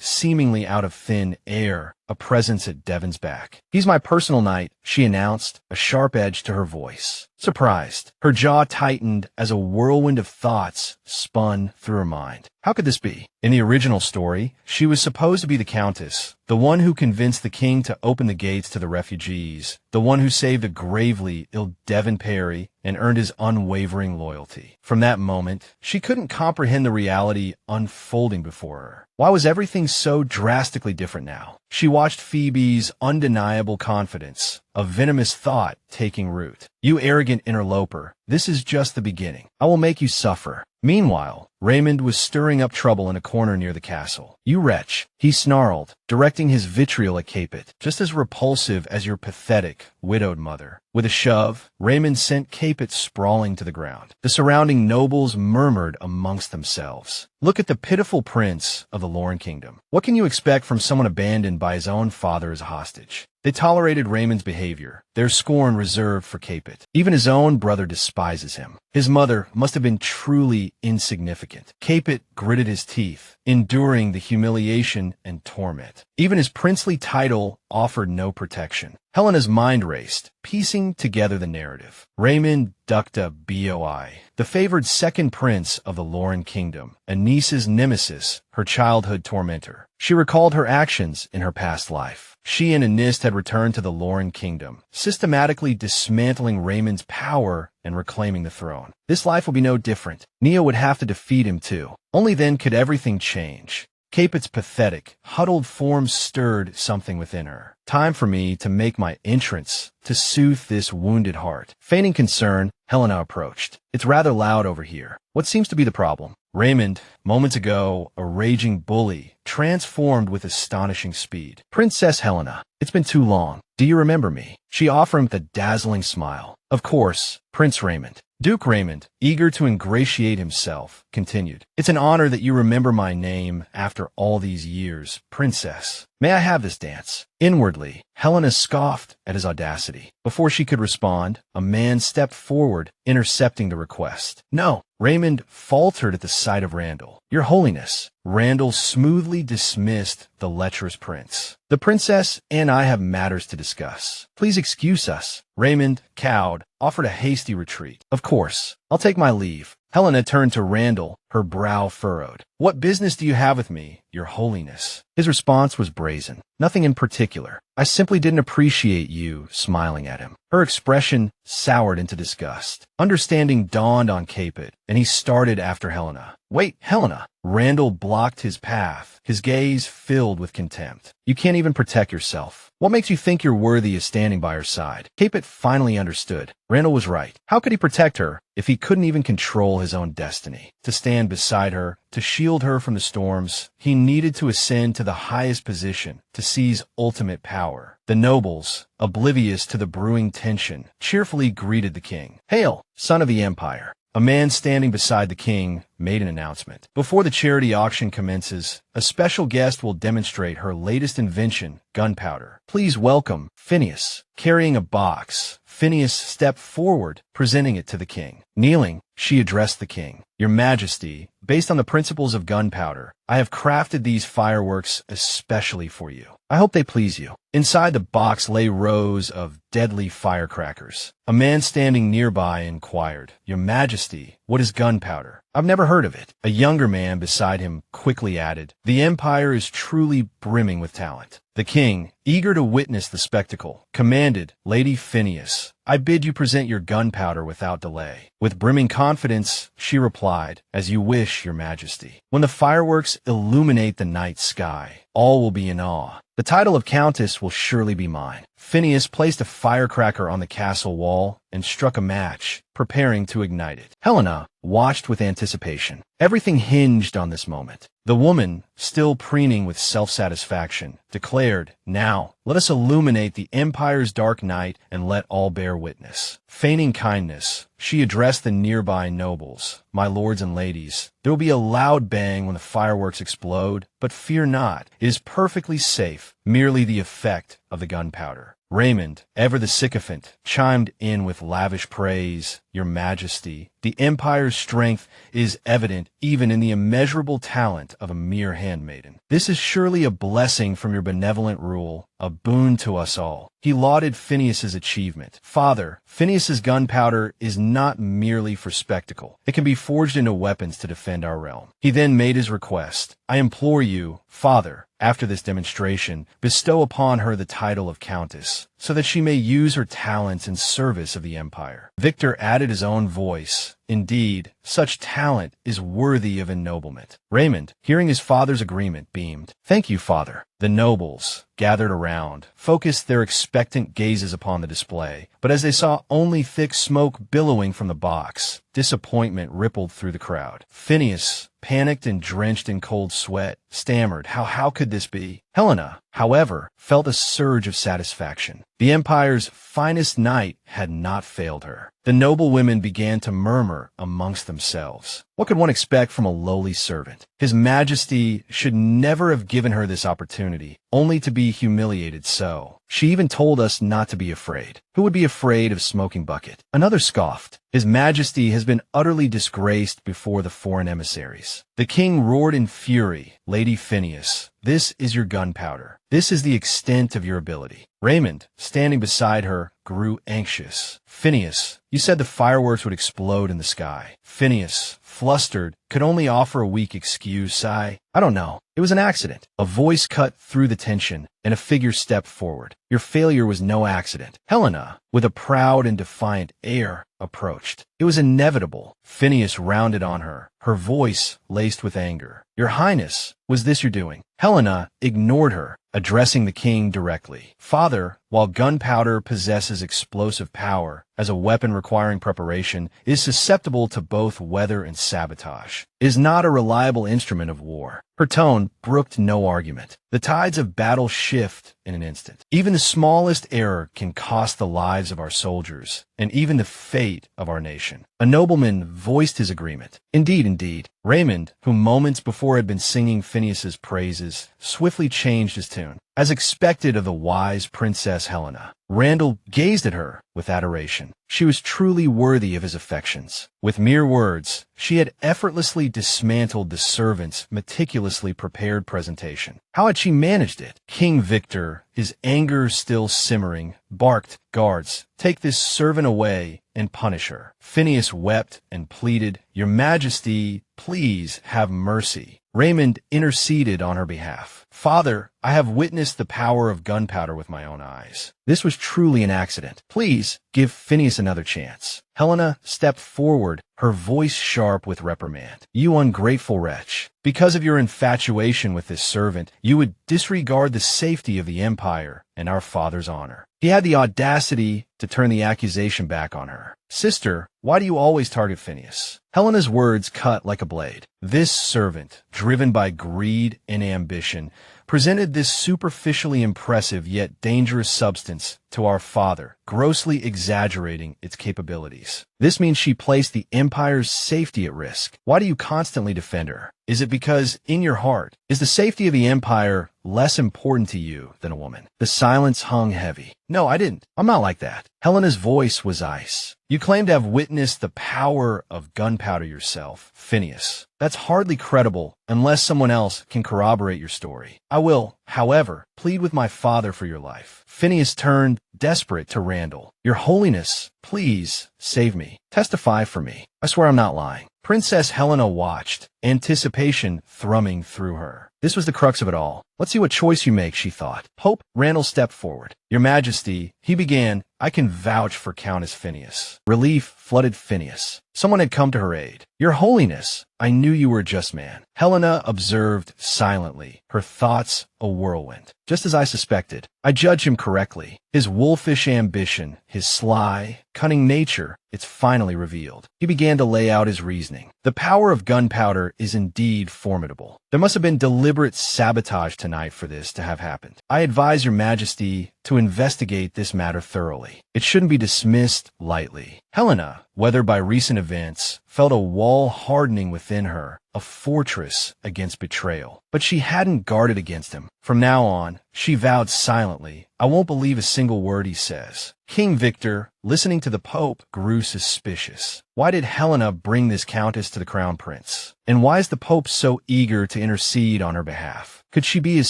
seemingly out of thin air, a presence at Devin's back. He's my personal knight, she announced, a sharp edge to her voice. Surprised, her jaw tightened as a whirlwind of thoughts spun through her mind. How could this be? In the original story, she was supposed to be the Countess, the one who convinced the king to open the gates to the refugees, the one who saved a gravely ill Davin Perry and earned his unwavering loyalty. From that moment, she couldn't comprehend the reality unfolding before her. Why was everything so drastically different now? She watched Phoebe's undeniable confidence, a venomous thought taking root. You arrogant interloper, this is just the beginning. I will make you suffer. Meanwhile, Raymond was stirring up trouble in a corner near the castle. You wretch, he snarled, directing his vitriol at Capet, just as repulsive as your pathetic, widowed mother. With a shove, Raymond sent Capet sprawling to the ground. The surrounding nobles murmured amongst themselves. Look at the pitiful prince of the Lauren kingdom. What can you expect from someone abandoned by his own father as a hostage? They tolerated Raymond's behavior, their scorn reserved for Capet. Even his own brother despises him. His mother must have been truly insignificant. Capet gritted his teeth, enduring the humiliation and torment. Even his princely title offered no protection. Helena's mind raced, piecing together the narrative. Raymond ducked a BOI, the favored second prince of the Lauren kingdom, a niece's nemesis, her childhood tormentor. She recalled her actions in her past life. She and Honest had returned to the Lauren kingdom, systematically dismantling Raymond's power and reclaiming the throne. This life will be no different. Neo would have to defeat him too. Only then could everything change. Capet's pathetic, huddled form stirred something within her. Time for me to make my entrance, to soothe this wounded heart. Feigning concern, Helena approached. It's rather loud over here. What seems to be the problem? Raymond, moments ago, a raging bully, transformed with astonishing speed. Princess Helena, it's been too long. Do you remember me? She offered him with a dazzling smile. Of course, Prince Raymond. Duke Raymond, eager to ingratiate himself, continued. It's an honor that you remember my name after all these years, Princess. May I have this dance? Inwardly, Helena scoffed at his audacity. Before she could respond, a man stepped forward, intercepting the request. No, Raymond faltered at the sight of Randall. Your Holiness. Randall smoothly dismissed the lecherous prince. The princess and I have matters to discuss. Please excuse us. Raymond, cowed, offered a hasty retreat. Of course, I'll take my leave. Helena turned to Randall, her brow furrowed. What business do you have with me, Your Holiness? His response was brazen. Nothing in particular. I simply didn't appreciate you smiling at him. Her expression soured into disgust. Understanding dawned on Capet, and he started after Helena. Wait, Helena! Randall blocked his path, his gaze filled with contempt. You can't even protect yourself. What makes you think you're worthy of standing by her side? Capet finally understood. Randall was right. How could he protect her if he couldn't even control his own destiny? To stand beside her, to shield her from the storms, he needed to ascend to the highest position, to seize ultimate power. The nobles, oblivious to the brewing tension, cheerfully greeted the king. Hail, son of the empire. A man standing beside the king made an announcement. Before the charity auction commences, a special guest will demonstrate her latest invention, gunpowder. Please welcome Phineas. Carrying a box, Phineas stepped forward, presenting it to the king. Kneeling, she addressed the king. Your Majesty, based on the principles of gunpowder, I have crafted these fireworks especially for you. I hope they please you. Inside the box lay rows of deadly firecrackers. A man standing nearby inquired, Your Majesty, what is gunpowder? I've never heard of it. A younger man beside him quickly added, The empire is truly brimming with talent. The king, eager to witness the spectacle, commanded, Lady Phineas, I bid you present your gunpowder without delay. With brimming confidence, she replied, As you wish, Your Majesty. When the fireworks illuminate the night sky, all will be in awe. The title of Countess will surely be mine. Phineas placed a firecracker on the castle wall and struck a match, preparing to ignite it. Helena watched with anticipation. Everything hinged on this moment. The woman, still preening with self-satisfaction, declared, Now, let us illuminate the empire's dark night and let all bear witness. Feigning kindness, she addressed the nearby nobles. My lords and ladies, there will be a loud bang when the fireworks explode, but fear not. It is perfectly safe, merely the effect of the gunpowder. Raymond, ever the sycophant, chimed in with lavish praise. Your Majesty, the Empire's strength is evident even in the immeasurable talent of a mere handmaiden. This is surely a blessing from your benevolent rule, a boon to us all. He lauded Phineas's achievement. Father, Phineas's gunpowder is not merely for spectacle. It can be forged into weapons to defend our realm. He then made his request. I implore you, Father, after this demonstration, bestow upon her the title of Countess, so that she may use her talents in service of the Empire. Victor added his own voice. Indeed, such talent is worthy of ennoblement. Raymond, hearing his father's agreement, beamed. Thank you, Father. The nobles, gathered around, focused their expectant gazes upon the display, but as they saw only thick smoke billowing from the box, disappointment rippled through the crowd. Phineas, panicked and drenched in cold sweat, stammered, How could this be? Helena, however, felt a surge of satisfaction. The Empire's finest knight had not failed her. The noble women began to murmur amongst themselves. What could one expect from a lowly servant? His Majesty should never have given her this opportunity, only to be humiliated so. She even told us not to be afraid. Who would be afraid of Smoking Bucket? Another scoffed. His Majesty has been utterly disgraced before the foreign emissaries. The king roared in fury. Lady Phineas, this is your gunpowder. This is the extent of your ability. Raymond, standing beside her, grew anxious. Phineas, you said the fireworks would explode in the sky. Phineas, flustered, could only offer a weak excuse. I don't know. It was an accident. A voice cut through the tension, and a figure stepped forward. Your failure was no accident. Helena, with a proud and defiant air, approached. It was inevitable. Phineas rounded on her, her voice laced with anger. Your Highness, was this your doing? Helena ignored her, addressing the king directly. Father, while gunpowder possesses explosive power, as a weapon requiring preparation, is susceptible to both weather and sabotage, is not a reliable instrument of war. Her tone brooked no argument. The tides of battle shift in an instant. Even the smallest error can cost the lives of our soldiers, and even the fate of our nation. A nobleman voiced his agreement. Indeed. Raymond, who moments before had been singing Phineas's praises, swiftly changed his tune. As expected of the wise Princess Helena, Randall gazed at her with adoration. She was truly worthy of his affections. With mere words, she had effortlessly dismantled the servant's meticulously prepared presentation. How had she managed it? King Victor, his anger still simmering, barked, Guards, take this servant away and punish her. Phineas wept and pleaded, Your Majesty, please have mercy. Raymond interceded on her behalf. Father, I have witnessed the power of gunpowder with my own eyes. This was truly an accident. Please give Phineas another chance. Helena stepped forward, her voice sharp with reprimand. You ungrateful wretch. Because of your infatuation with this servant, you would disregard the safety of the Empire and our father's honor. He had the audacity to turn the accusation back on her. Sister, why do you always target Phineas? Helena's words cut like a blade. This servant, driven by greed and ambition, presented this superficially impressive yet dangerous substance to our father, grossly exaggerating its capabilities. This means she placed the Empire's safety at risk. Why do you constantly defend her? Is it because, in your heart, is the safety of the Empire less important to you than a woman? The silence hung heavy. No, I didn't. I'm not like that. Helena's voice was ice. You claim to have witnessed the power of gunpowder yourself, Phineas. That's hardly credible unless someone else can corroborate your story. I will, however, plead with my father for your life. Phineas turned, desperate, to Randall. Your Holiness, please save me. Testify for me. I swear I'm not lying. Princess Helena watched, anticipation thrumming through her. This was the crux of it all. Let's see what choice you make, she thought. Pope Randall stepped forward. Your Majesty, he began, I can vouch for Countess Phineas. Relief flooded Phineas. Someone had come to her aid. Your Holiness, I knew you were a just man. Helena observed silently, her thoughts a whirlwind. Just as I suspected, I judge him correctly. His wolfish ambition, his sly, cunning nature, it's finally revealed. He began to lay out his reasoning. The power of gunpowder is indeed formidable. There must have been deliberate sabotage tonight for this to have happened. I advise your Majesty to investigate this matter thoroughly. It shouldn't be dismissed lightly. Helena, whether by recent events, felt a wall hardening within her, a fortress against betrayal. But she hadn't guarded against him. From now on, she vowed silently, I won't believe a single word he says. King Victor, listening to the Pope, grew suspicious. Why did Helena bring this countess to the crown prince? And why is the Pope so eager to intercede on her behalf? Could she be his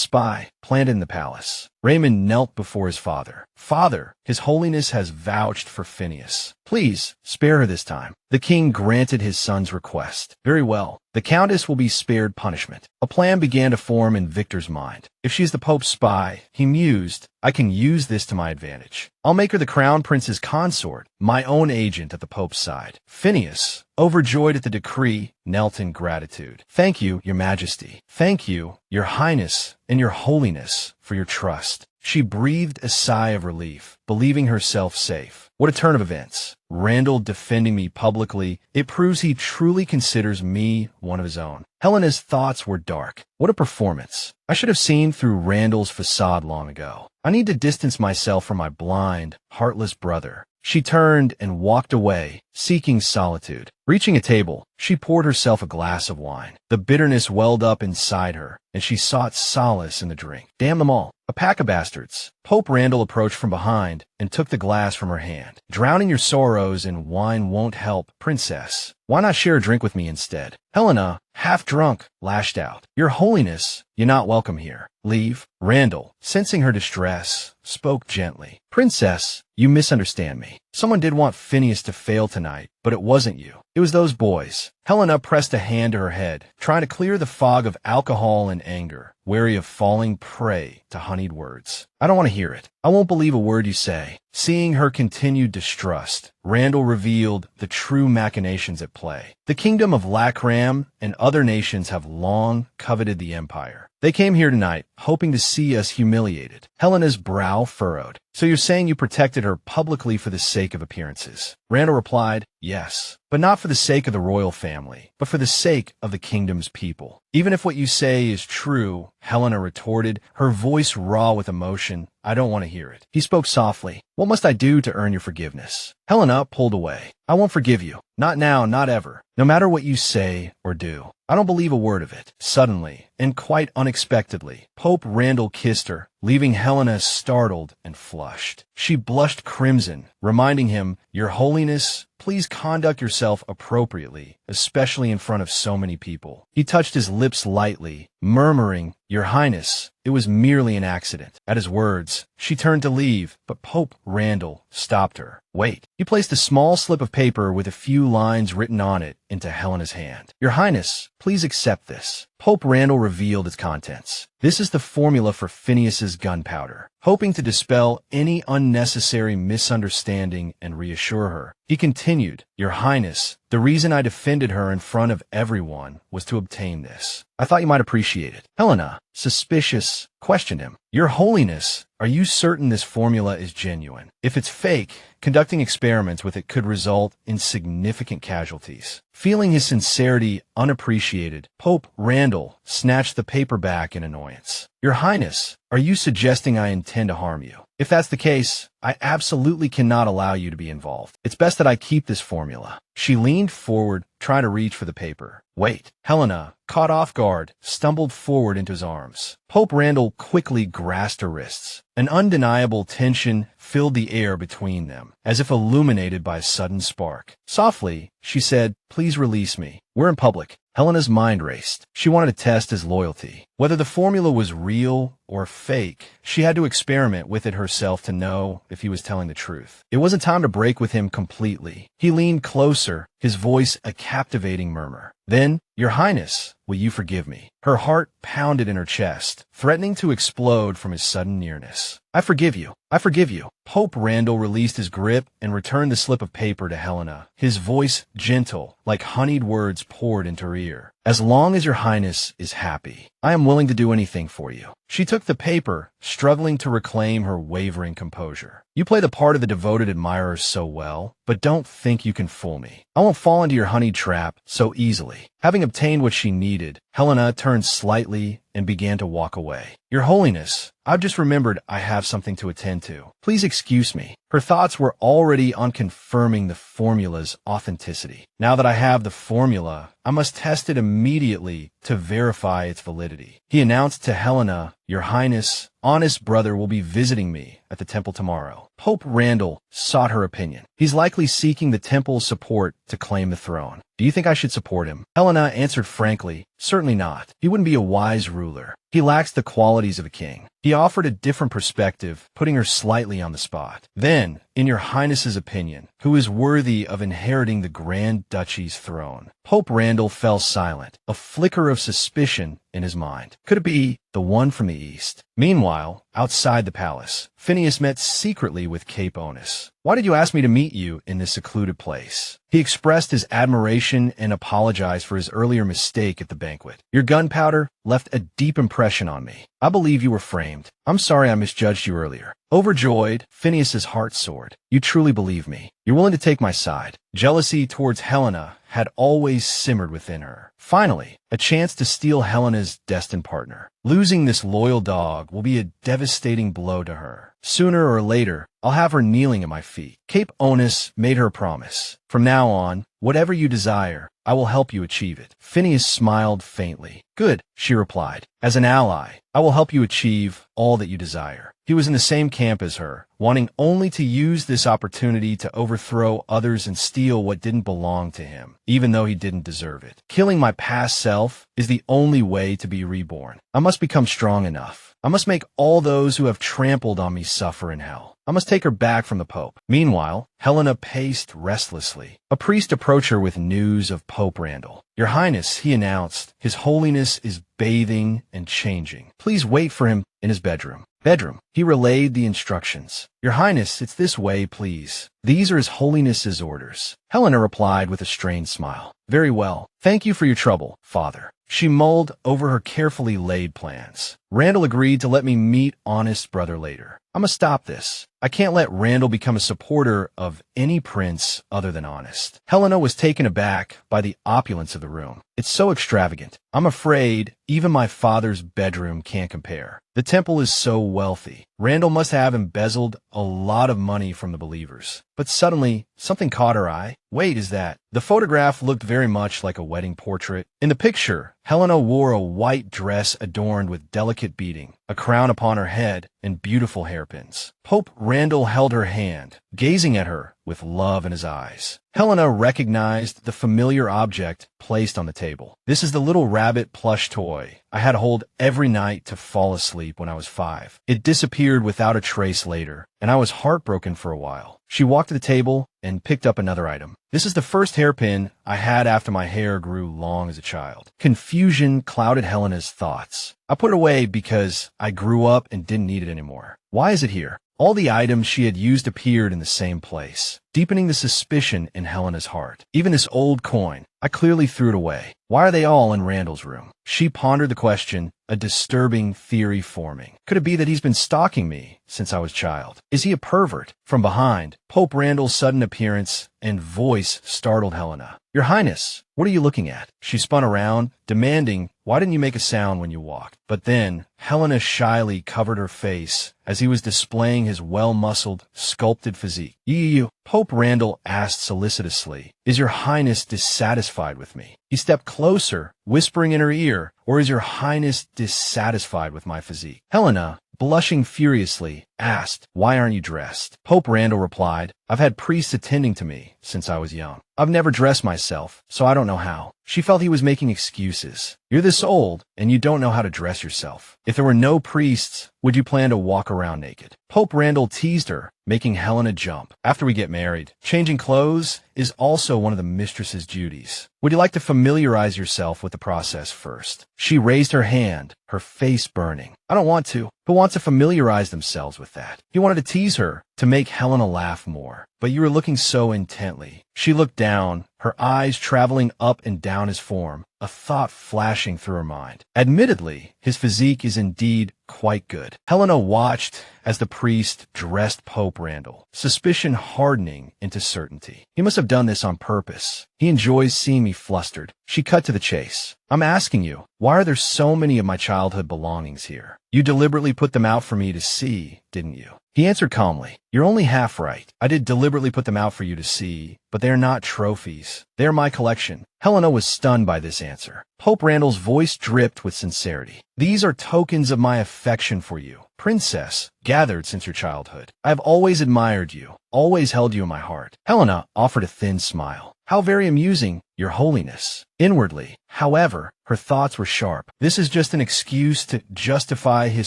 spy, planted in the palace? Raymond knelt before his father. Father, His Holiness has vouched for Phineas. Please, spare her this time. The king granted his son's request. Very well. The countess will be spared punishment. A plan began to form in Victor's mind. If she's the Pope's spy, he mused, I can use this to my advantage. I'll make her the crown prince's consort, my own agent at the Pope's side. Phineas, overjoyed at the decree, knelt in gratitude. Thank you, Your Majesty. Thank you, Your Highness, and Your Holiness, for your trust. She breathed a sigh of relief, believing herself safe. What a turn of events. Randall defending me publicly, it proves he truly considers me one of his own. Helena's thoughts were dark. What a performance. I should have seen through Randall's facade long ago. I need to distance myself from my blind, heartless brother. She turned and walked away, seeking solitude. Reaching a table, she poured herself a glass of wine. The bitterness welled up inside her, and she sought solace in the drink. Damn them all. A pack of bastards. Pope Randall approached from behind and took the glass from her hand. Drowning your sorrows in wine won't help, princess. Why not share a drink with me instead? Helena, half drunk, lashed out. Your Holiness, you're not welcome here. Leave. Randall, sensing her distress, spoke gently. Princess, you misunderstand me. Someone did want Phineas to fail tonight, but it wasn't you. It was those boys. Helena pressed a hand to her head, trying to clear the fog of alcohol and anger, wary of falling prey to honeyed words. I don't want to hear it. I won't believe a word you say. Seeing her continued distrust, Randall revealed the true machinations at play. The kingdom of Lakram and other nations have long coveted the empire. They came here tonight, hoping to see us humiliated. Helena's brow furrowed. So you're saying you protected her publicly for the sake of appearances? Randall replied, yes, but not for the sake of the royal family, but for the sake of the kingdom's people. Even if what you say is true, Helena retorted, her voice raw with emotion, I don't want to hear it. He spoke softly. What must I do to earn your forgiveness? Helena pulled away. I won't forgive you. Not now, not ever. No matter what you say or do. I don't believe a word of it. Suddenly, and quite unexpectedly, Pope Randall kissed her, leaving Helena startled and flushed. She blushed crimson, reminding him, Your Holiness, please conduct yourself appropriately, especially in front of so many people. He touched his lips lightly, murmuring, Your Highness, it was merely an accident. At his words, she turned to leave, but Pope Randall stopped her. Wait. He placed a small slip of paper with a few lines written on it into Helena's hand. Your Highness, please accept this. Pope Randall revealed its contents. This is the formula for Phineas's gunpowder. Hoping to dispel any unnecessary misunderstanding and reassure her, he continued, Your Highness, the reason I defended her in front of everyone was to obtain this. I thought you might appreciate it. Helena, suspicious, questioned him. Your Holiness, are you certain this formula is genuine? If it's fake, conducting experiments with it could result in significant casualties. Feeling his sincerity unappreciated, Pope Randall snatched the paper back in annoyance. Your Highness, are you suggesting I intend to harm you? If that's the case, I absolutely cannot allow you to be involved. It's best that I keep this formula. She leaned forward, trying to reach for the paper. Wait. Helena, caught off guard, stumbled forward into his arms. Pope Randall quickly grasped her wrists. An undeniable tension filled the air between them, as if illuminated by a sudden spark. Softly, she said, Please release me. We're in public. Helena's mind raced. She wanted to test his loyalty. Whether the formula was real or fake, she had to experiment with it herself to know if he was telling the truth. It wasn't time to break with him completely. He leaned closer, his voice a captivating murmur. Then, Your Highness, will you forgive me? Her heart pounded in her chest, threatening to explode from his sudden nearness. I forgive you. I forgive you. Pope Randall released his grip and returned the slip of paper to Helena, his voice gentle, like honeyed words poured into her ear. As long as Your Highness is happy, I am willing to do anything for you. She took the paper, struggling to reclaim her wavering composure. You play the part of the devoted admirer so well, but don't think you can fool me. I won't fall into your honey trap so easily. Having obtained what she needed, Helena turned slightly and began to walk away. Your Holiness, I've just remembered I have something to attend to. Please excuse me. Her thoughts were already on confirming the formula's authenticity. Now that I have the formula, I must test it immediately to verify its validity. He announced to Helena, Your Highness, Honest brother will be visiting me at the temple tomorrow. Pope Randall sought her opinion. He's likely seeking the temple's support to claim the throne. Do you think I should support him? Helena answered frankly, certainly not. He wouldn't be a wise ruler. He lacks the qualities of a king. He offered a different perspective, putting her slightly on the spot. Then, in your Highness's opinion, who is worthy of inheriting the Grand Duchy's throne? Pope Randall fell silent, a flicker of suspicion in his mind. Could it be the one from the east? Meanwhile, outside the palace, Phineas met secretly with Cape Onus. Why did you ask me to meet you in this secluded place? He expressed his admiration and apologized for his earlier mistake at the banquet. Your gunpowder left a deep impression on me. I believe you were framed. I'm sorry I misjudged you earlier. Overjoyed, Phineas's heart soared. You truly believe me. You're willing to take my side. Jealousy towards Helena had always simmered within her. Finally, a chance to steal Helena's destined partner. Losing this loyal dog will be a devastating blow to her. Sooner or later, I'll have her kneeling at my feet. Cape Onus made her a promise. From now on, whatever you desire, I will help you achieve it. Phineas smiled faintly. Good, she replied. As an ally, I will help you achieve all that you desire. He was in the same camp as her, wanting only to use this opportunity to overthrow others and steal what didn't belong to him, even though he didn't deserve it. Killing my past self is the only way to be reborn. I must become strong enough. I must make all those who have trampled on me suffer in hell. I must take her back from the Pope. Meanwhile, Helena paced restlessly. A priest approached her with news of Pope Randall. Your Highness, he announced, His Holiness is bathing and changing. Please wait for him in his bedroom. Bedroom. He relayed the instructions. Your Highness, it's this way, please. These are His Holiness's orders. Helena replied with a strained smile. Very well. Thank you for your trouble, Father. She mulled over her carefully laid plans. Randall agreed to let me meet Honest brother later. I must stop this. I can't let Randall become a supporter of any prince other than Honest. Helena was taken aback by the opulence of the room. It's so extravagant. I'm afraid even my father's bedroom can't compare. The temple is so wealthy. Randall must have embezzled a lot of money from the believers. But suddenly, something caught her eye. Wait, is that? The photograph looked very much like a wedding portrait. In the picture, Helena wore a white dress adorned with delicate beading, a crown upon her head, and beautiful hairpins. Pope Randall held her hand, gazing at her with love in his eyes. Helena recognized the familiar object placed on the table. This is the little rabbit plush toy I had to hold every night to fall asleep when I was 5. It disappeared without a trace later, and I was heartbroken for a while. She walked to the table and picked up another item. This is the first hairpin I had after my hair grew long as a child. Confusion clouded Helena's thoughts. I put it away because I grew up and didn't need it anymore. Why is it here? All the items she had used appeared in the same place, deepening the suspicion in Helena's heart. Even this old coin, I clearly threw it away. Why are they all in Randall's room? She pondered the question, a disturbing theory forming. Could it be that he's been stalking me since I was a child? Is he a pervert? From behind, Pope Randall's sudden appearance and voice startled Helena. Your Highness, what are you looking at? She spun around, demanding, why didn't you make a sound when you walked? But then, Helena shyly covered her face as he was displaying his well-muscled, sculpted physique. You, Pope Randall asked solicitously, is your Highness dissatisfied with me? He stepped closer, whispering in her ear, or is your Highness dissatisfied with my physique? Helena, blushing furiously, asked, why aren't you dressed? Pope Randall replied, I've had priests attending to me since I was young. I've never dressed myself, so I don't know how. She felt he was making excuses. You're this old, and you don't know how to dress yourself. If there were no priests, would you plan to walk around naked? Pope Randall teased her, making Helena jump. After we get married, changing clothes is also one of the mistress's duties. Would you like to familiarize yourself with the process first? She raised her hand, her face burning. I don't want to. Who wants to familiarize themselves with that? He wanted to tease her, to make Helena laugh more. But you were looking so intently. She looked down, her eyes traveling up and down his form, a thought flashing through her mind. Admittedly, his physique is indeed quite good. Helena watched as the priest dressed Pope Randall, suspicion hardening into certainty. He must have done this on purpose. He enjoys seeing me flustered. She cut to the chase. I'm asking you, why are there so many of my childhood belongings here? You deliberately put them out for me to see, didn't you? He answered calmly. You're only half right. I did deliberately put them out for you to see, but they are not trophies. They are my collection. Helena was stunned by this answer. Pope Randall's voice dripped with sincerity. These are tokens of my affection for you, princess, gathered since your childhood. I have always admired you, always held you in my heart. Helena offered a thin smile. How very amusing, your holiness. Inwardly, however, her thoughts were sharp. This is just an excuse to justify his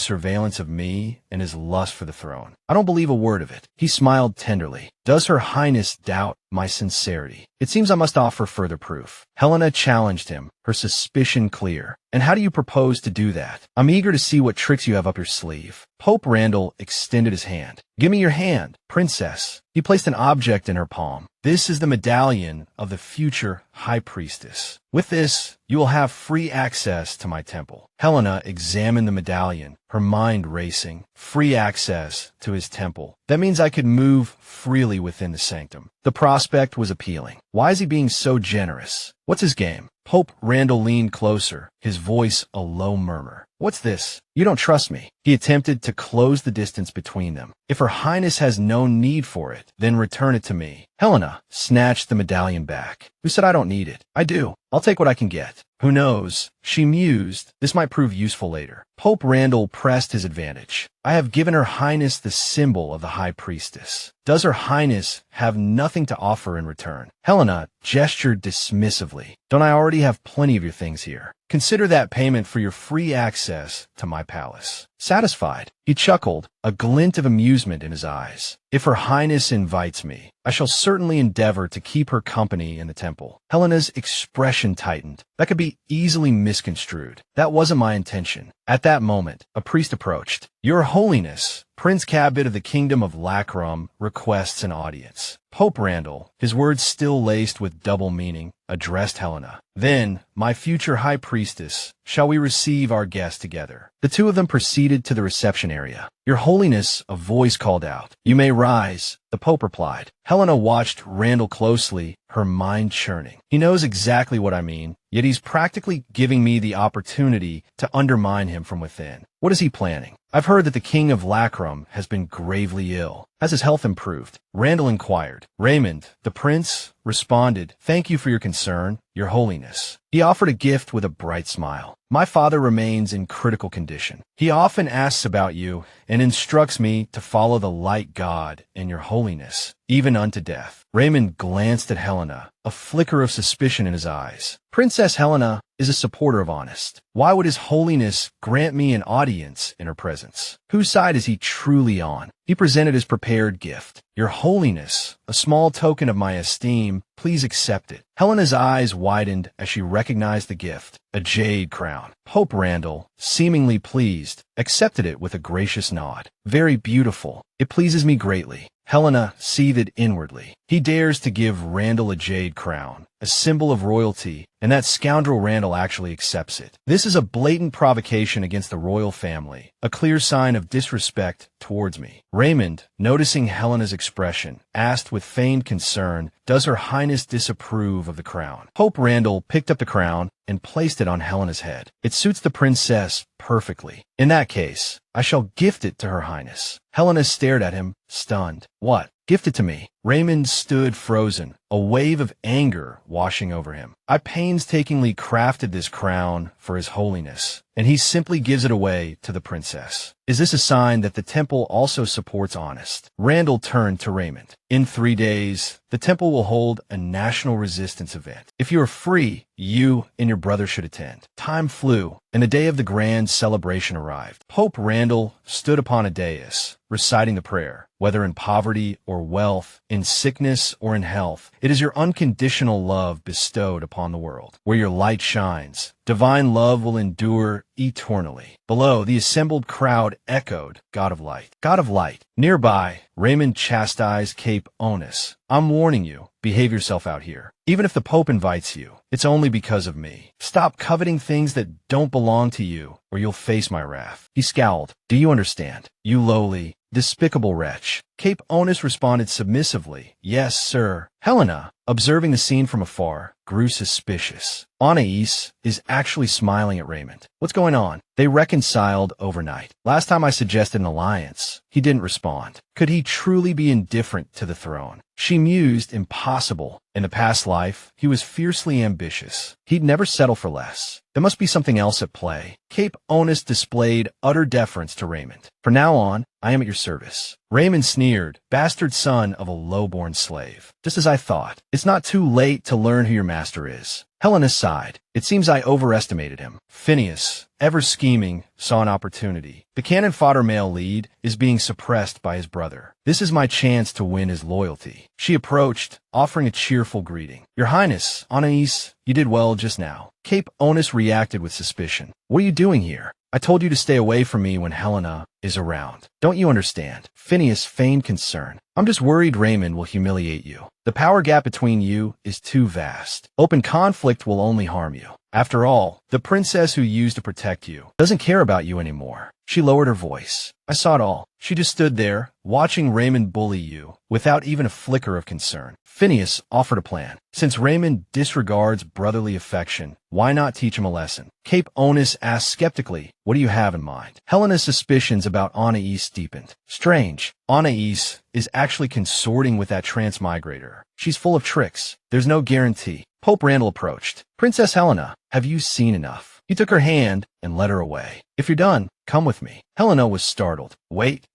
surveillance of me and his lust for the throne. I don't believe a word of it. He smiled tenderly. Does her highness doubt my sincerity? It seems I must offer further proof. Helena challenged him, her suspicion clear. And how do you propose to do that? I'm eager to see what tricks you have up your sleeve. Pope Randall extended his hand. Give me your hand, princess. He placed an object in her palm. This is the medallion of the future high priestess. With this, you will have free access to my temple. Helena examined the medallion, her mind racing. Free access to his temple. That means I could move freely within the sanctum. The prospect was appealing. Why is he being so generous? What's his game? Pope Randall leaned closer, his voice a low murmur. What's this? You don't trust me. He attempted to close the distance between them. If her highness has no need for it, then return it to me. Helena snatched the medallion back. Who said I don't need it? I do. I'll take what I can get. Who knows? She mused. This might prove useful later. Pope Randall pressed his advantage. I have given her highness the symbol of the high priestess. Does her highness have nothing to offer in return? Helena gestured dismissively. Don't I already have plenty of your things here? Consider that payment for your free access to my palace. Satisfied, he chuckled, a glint of amusement in his eyes. If her highness invites me, I shall certainly endeavor to keep her company in the temple. Helena's expression tightened. That could be easily misconstrued. That wasn't my intention. At that moment, a priest approached. Your Holiness, Prince Cabot of the Kingdom of Lacrum, requests an audience. Pope Randall, his words still laced with double meaning, addressed Helena. Then, my future high priestess, shall we receive our guest together? The two of them proceeded to the reception area. Your Holiness, a voice called out. You may rise, the Pope replied. Helena watched Randall closely, her mind churning. He knows exactly what I mean, yet he's practically giving me the opportunity to undermine him from within. What is he planning? I've heard that the King of Lacrum has been gravely ill. Has his health improved? Randall inquired. Raymond, the prince, responded, Thank you for your concern, your holiness. He offered a gift with a bright smile. My father remains in critical condition. He often asks about you and instructs me to follow the light God and your holiness, even unto death. Raymond glanced at Helena, a flicker of suspicion in his eyes. Princess Helena is a supporter of Honest. Why would his holiness grant me an audience in her presence? Whose side is he truly on? He presented his prepared gift. Your holiness, a small token of my esteem, please accept it. Helena's eyes widened as she recognized the gift, a jade crown. Pope Randall, seemingly pleased, accepted it with a gracious nod. Very beautiful. It pleases me greatly. Helena seethed inwardly. He dares to give Randall a jade crown, a symbol of royalty, and that scoundrel Randall actually accepts it. This is a blatant provocation against the royal family, a clear sign of disrespect towards me. Raymond, noticing Helena's expression, asked with feigned concern, Does her highness disapprove of the crown? Pope Randall picked up the crown and placed it on Helena's head. It suits the princess perfectly. In that case, I shall gift it to her highness. Helena stared at him, stunned. What? Gift it to me. Raymond stood frozen, a wave of anger washing over him. I painstakingly crafted this crown for his holiness, and he simply gives it away to the princess. Is this a sign that the temple also supports Honest? Randall turned to Raymond. In 3 days, the temple will hold a national resistance event. If you are free, you and your brother should attend. Time flew, and the day of the grand celebration arrived. Pope Randall stood upon a dais, reciting the prayer. Whether in poverty or wealth, in sickness or in health, it is your unconditional love bestowed upon the world. Where your light shines, divine love will endure eternally. Below, the assembled crowd echoed, God of light. God of light. Nearby, Raymond chastised Cape Onus. I'm warning you, behave yourself out here. Even if the Pope invites you, it's only because of me. Stop coveting things that don't belong to you, or you'll face my wrath. He scowled. Do you understand? You lowly, despicable wretch. Cape Onus responded submissively, Yes, sir. Helena, observing the scene from afar, grew suspicious. Anais is actually smiling at Raymond. What's going on? They reconciled overnight. Last time I suggested an alliance, he didn't respond. Could he truly be indifferent to the throne? She mused, impossible. In the past life, he was fiercely ambitious. He'd never settle for less. There must be something else at play. Cape Onus displayed utter deference to Raymond. From now on, I am at your service. Raymond sneered, bastard son of a low-born slave. Just as I thought. It's not too late to learn who your master is. Helena sighed. It seems I overestimated him. Phineas, ever scheming, saw an opportunity. The cannon fodder male lead is being suppressed by his brother. This is my chance to win his loyalty. She approached, offering a cheerful greeting. Your Highness, Anais, you did well just now. Cape Onus reacted with suspicion. What are you doing here? I told you to stay away from me when Helena is around. Don't you understand? Phineas feigned concern. I'm just worried Raymond will humiliate you. The power gap between you is too vast. Open conflict will only harm you. After all, the princess who used to protect you doesn't care about you anymore. She lowered her voice. I saw it all. She just stood there, watching Raymond bully you, without even a flicker of concern. Phineas offered a plan. Since Raymond disregards brotherly affection, why not teach him a lesson? Cape Onus asked skeptically, what do you have in mind? Helena's suspicions about Anais deepened. Strange. Anais is actually consorting with that transmigrator. She's full of tricks. There's no guarantee. Pope Randall approached. Princess Helena, have you seen enough? He took her hand and led her away. If you're done, come with me. Helena was startled. Wait.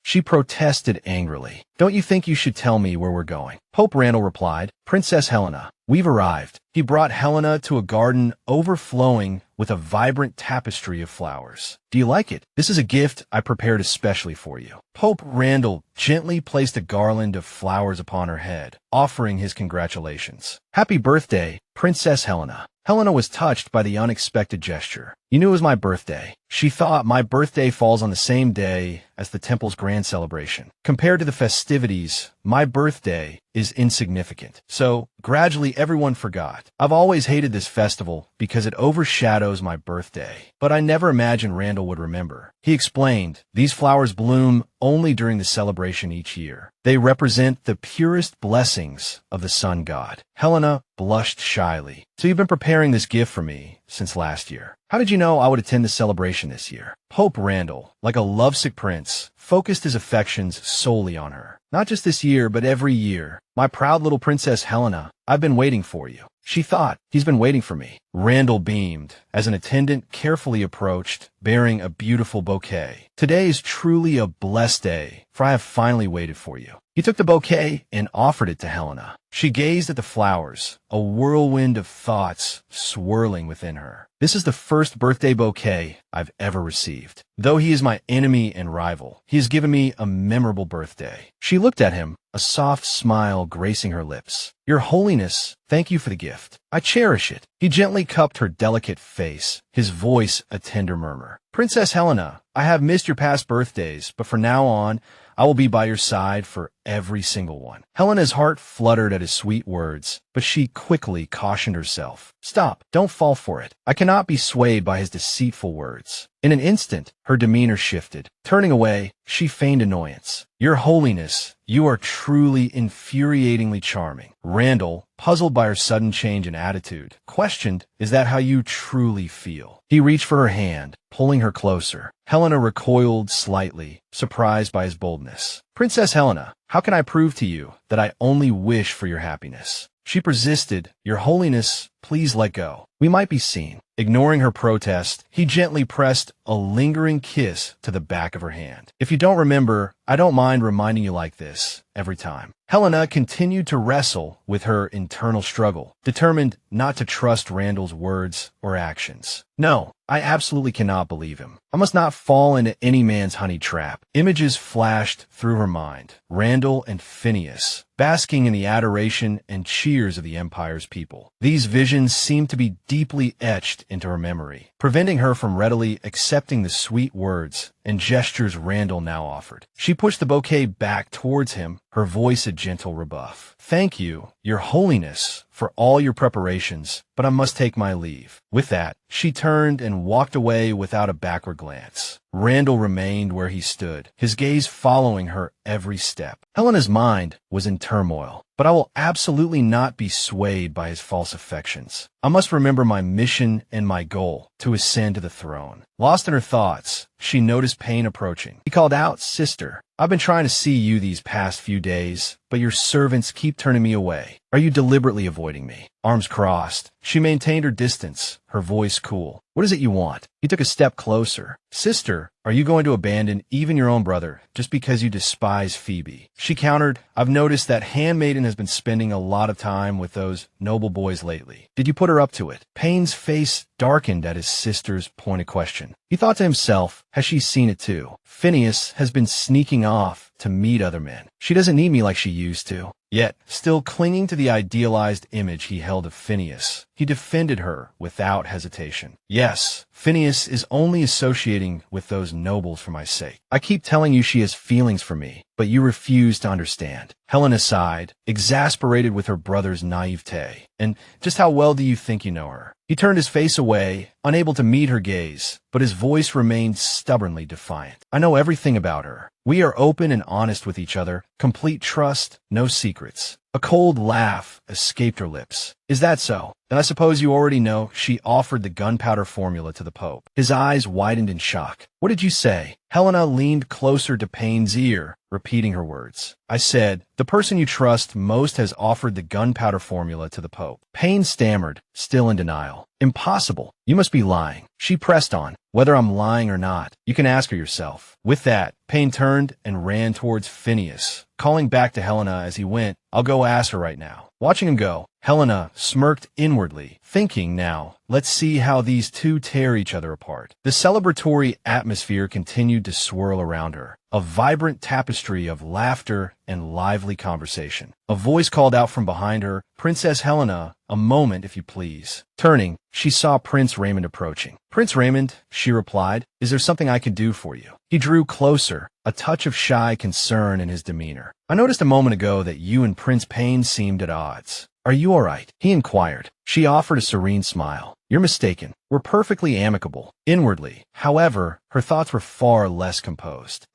She protested angrily. Don't you think you should tell me where we're going? Pope Randall replied, Princess Helena, we've arrived. He brought Helena to a garden overflowing with a vibrant tapestry of flowers. Do you like it? This is a gift I prepared especially for you. Pope Randall gently placed a garland of flowers upon her head, offering his congratulations. Happy birthday, Princess Helena. Helena was touched by the unexpected gesture. You knew it was my birthday. She thought my birthday falls on the same day as the temple's grand celebration. Compared to the festivities, my birthday is insignificant. So, gradually everyone forgot. I've always hated this festival because it overshadows my birthday. But I never imagined Randall would remember. He explained, these flowers bloom only during the celebration each year. They represent the purest blessings of the sun god. Helena blushed shyly. So you've been preparing this gift for me since last year. How did you know I would attend the celebration this year? Pope Randall, like a lovesick prince, focused his affections solely on her. Not just this year, but every year. My proud little Princess Helena, I've been waiting for you. She thought, he's been waiting for me. Randall beamed as an attendant carefully approached, bearing a beautiful bouquet. Today is truly a blessed day, for I have finally waited for you. He took the bouquet and offered it to Helena. She gazed at the flowers, a whirlwind of thoughts swirling within her. This is the first birthday bouquet I've ever received. Though he is my enemy and rival, he has given me a memorable birthday. She looked at him, a soft smile gracing her lips. Your Holiness, thank you for the gift. I cherish it. He gently cupped her delicate face, his voice a tender murmur. Princess Helena, I have missed your past birthdays, but from now on, I will be by your side for every single one. Helena's heart fluttered at his sweet words, but she quickly cautioned herself. Stop, don't fall for it. I cannot be swayed by his deceitful words. In an instant, her demeanor shifted. Turning away, she feigned annoyance. Your Holiness, you are truly infuriatingly charming. Randall, puzzled by her sudden change in attitude, questioned, is that how you truly feel? He reached for her hand, pulling her closer. Helena recoiled slightly, surprised by his boldness. Princess Helena, how can I prove to you that I only wish for your happiness? She persisted. Your Holiness, please let go. We might be seen. Ignoring her protest, he gently pressed a lingering kiss to the back of her hand. If you don't remember, I don't mind reminding you like this every time. Helena continued to wrestle with her internal struggle, determined not to trust Randall's words or actions. No, I absolutely cannot believe him. I must not fall into any man's honey trap. Images flashed through her mind. Randall and Phineas, basking in the adoration and cheers of the Empire's people. These visions seemed to be deeply etched into her memory, preventing her from readily accepting the sweet words and gestures Randall now offered. She pushed the bouquet back towards him, her voice a gentle rebuff. "Thank you, Your Holiness, for all your preparations, but I must take my leave." With that, she turned and walked away without a backward glance. Randall remained where he stood, his gaze following her every step. Helena's mind was in turmoil, but I will absolutely not be swayed by his false affections. I must remember my mission and my goal, to ascend to the throne. Lost in her thoughts, she noticed Payne approaching. He called out, "Sister, I've been trying to see you these past few days, but your servants keep turning me away. Are you deliberately avoiding me?" Arms crossed, she maintained her distance, her voice cool. "What is it you want?" He took a step closer. "Sister, are you going to abandon even your own brother just because you despise Phoebe?" She countered, "I've noticed that Handmaiden has been spending a lot of time with those noble boys lately. Did you put her up to it?" Payne's face darkened at his sister's pointed question. He thought to himself, has she seen it too? Phineas has been sneaking off to meet other men. She doesn't need me like she used to. Yet, still clinging to the idealized image he held of Phineas, he defended her without hesitation. "Yes, Phineas is only associating with those nobles for my sake. I keep telling you she has feelings for me, but you refuse to understand." Helena sighed, exasperated with her brother's naivete. "And just how well do you think you know her?" He turned his face away, unable to meet her gaze, but his voice remained stubbornly defiant. "I know everything about her. We are open and honest with each other, complete trust, no secrets." A cold laugh escaped her lips. "Is that so? Then I suppose you already know she offered the gunpowder formula to the Pope." His eyes widened in shock. "What did you say?" Helena leaned closer to Payne's ear, repeating her words. "I said, the person you trust most has offered the gunpowder formula to the Pope." Payne stammered, still in denial. "Impossible. You must be lying." She pressed on. "Whether I'm lying or not, you can ask her yourself." With that, Payne turned and ran towards Phineas, calling back to Helena as he went, "I'll go ask her right now." Watching him go, Helena smirked inwardly, thinking now, let's see how these two tear each other apart. The celebratory atmosphere continued to swirl around her, a vibrant tapestry of laughter and lively conversation. A voice called out from behind her, "Princess Helena, a moment if you please." Turning, she saw Prince Raymond approaching. "Prince Raymond," she replied, "is there something I can do for you?" He drew closer, a touch of shy concern in his demeanor. "I noticed a moment ago that you and Prince Payne seemed at odds. Are you all right?" he inquired. She offered a serene smile. "You're mistaken. We're perfectly amicable." Inwardly, however, her thoughts were far less composed.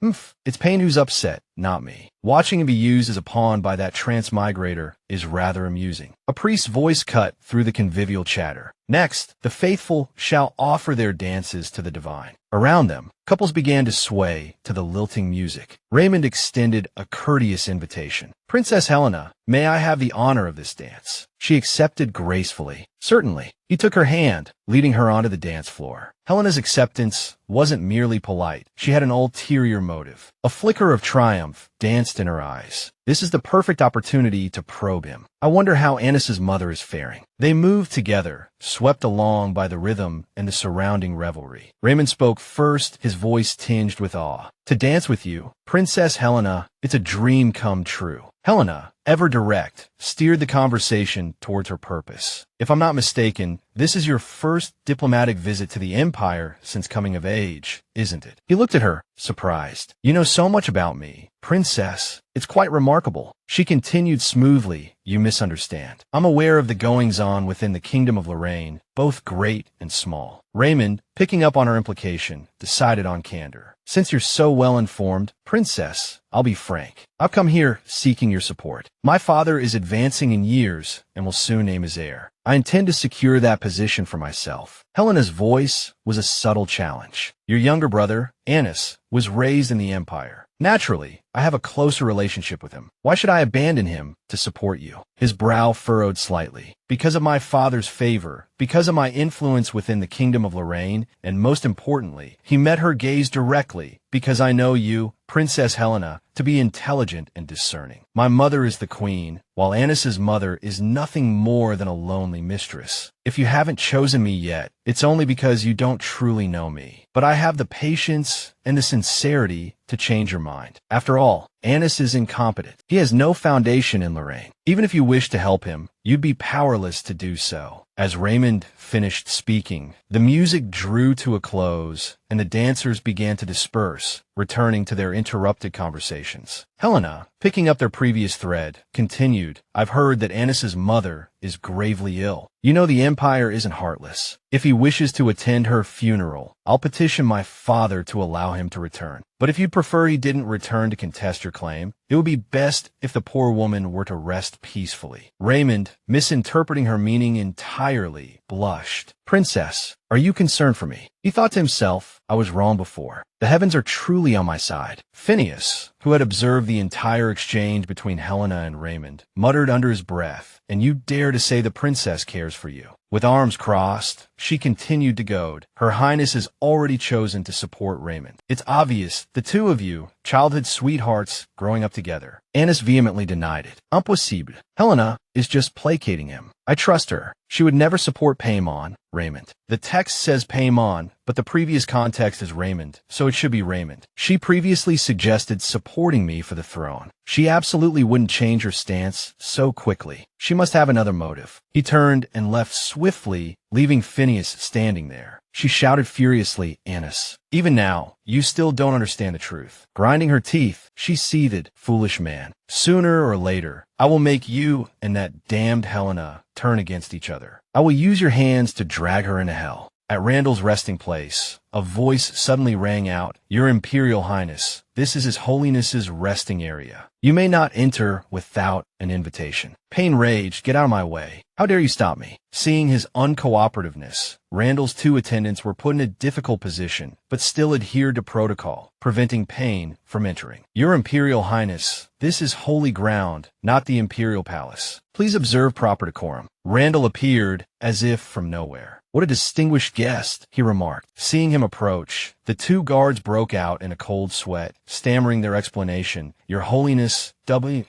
It's Payne who's upset, not me. Watching him be used as a pawn by that transmigrator is rather amusing. A priest's voice cut through the convivial chatter. "Next, the faithful shall offer their dances to the divine." Around them, couples began to sway to the lilting music. Raymond extended a courteous invitation. "Princess Helena, may I have the honor of this dance?" She accepted gracefully. "Certainly." He took her hand, leading her onto the dance floor. Helena's acceptance wasn't merely polite. She had an ulterior motive. A flicker of triumph danced in her eyes. This is the perfect opportunity to probe him. I wonder how Anis's mother is faring. They moved together, swept along by the rhythm and the surrounding revelry. Raymond spoke first, his voice tinged with awe. "To dance with you, Princess Helena, it's a dream come true." Helena, ever direct, steered the conversation towards her purpose. "If I'm not mistaken, this is your first diplomatic visit to the Empire since coming of age, isn't it?" He looked at her, surprised. "You know so much about me, Princess. It's quite remarkable." She continued smoothly, "You misunderstand. I'm aware of the goings-on within the Kingdom of Lorraine, both great and small." Raymond, picking up on her implication, decided on candor. "Since you're so well informed, Princess, I'll be frank. I've come here seeking your support. My father is advancing in years and will soon name his heir. I intend to secure that position for myself." Helena's voice was a subtle challenge. "Your younger brother, Anis, was raised in the Empire. Naturally, I have a closer relationship with him. Why should I abandon him to support you?" His brow furrowed slightly. "Because of my father's favor, because of my influence within the Kingdom of Lorraine, and most importantly, he met her gaze directly, because I know you, Princess Helena, to be intelligent and discerning. My mother is the queen, while Anis's mother is nothing more than a lonely mistress. If you haven't chosen me yet, it's only because you don't truly know me. But I have the patience and the sincerity to change your mind. After all, Anis is incompetent. He has no foundation in Lorraine. Even if you wish to help him, you'd be powerless to do so. As Raymond finished speaking, the music drew to a close, and the dancers began to disperse, returning to their interrupted conversations. Helena, picking up their previous thread, continued, I've heard that Anis's mother is gravely ill. You know the Empire isn't heartless. If he wishes to attend her funeral, I'll petition my father to allow him to return. But if you'd prefer he didn't return to contest your claim, it would be best if the poor woman were to rest peacefully. Raymond, misinterpreting her meaning entirely, blushed. Princess, are you concerned for me? He thought to himself, I was wrong before. The heavens are truly on my side. Phineas, who had observed the entire exchange between Helena and Raymond, muttered under his breath, and you dare to say the princess cares for you. With arms crossed, she continued to goad. Her Highness has already chosen to support Raymond. It's obvious, the two of you, childhood sweethearts, growing up together. Anis vehemently denied it. Impossible. Helena is just placating him. I trust her. She would never support Payne, Raymond. The text says Payne, but the previous context is Raymond, so it should be Raymond. She previously suggested supporting me for the throne. She absolutely wouldn't change her stance so quickly. She must have another motive. He turned and left swiftly, leaving Phineas standing there. She shouted furiously, Anis, even now, you still don't understand the truth. Grinding her teeth, she seethed, foolish man. Sooner or later, I will make you and that damned Helena turn against each other. I will use your hands to drag her into hell. At Randall's resting place, a voice suddenly rang out, Your Imperial Highness, this is His Holiness's resting area. You may not enter without an invitation. Payne raged, Get out of my way. How dare you stop me? Seeing his uncooperativeness, Randall's two attendants were put in a difficult position, but still adhered to protocol, preventing Payne from entering. Your Imperial Highness, this is holy ground, not the Imperial Palace. Please observe proper decorum. Randall appeared as if from nowhere. What a distinguished guest, he remarked. Seeing him approach, the two guards broke out in a cold sweat, stammering their explanation. Your Holiness,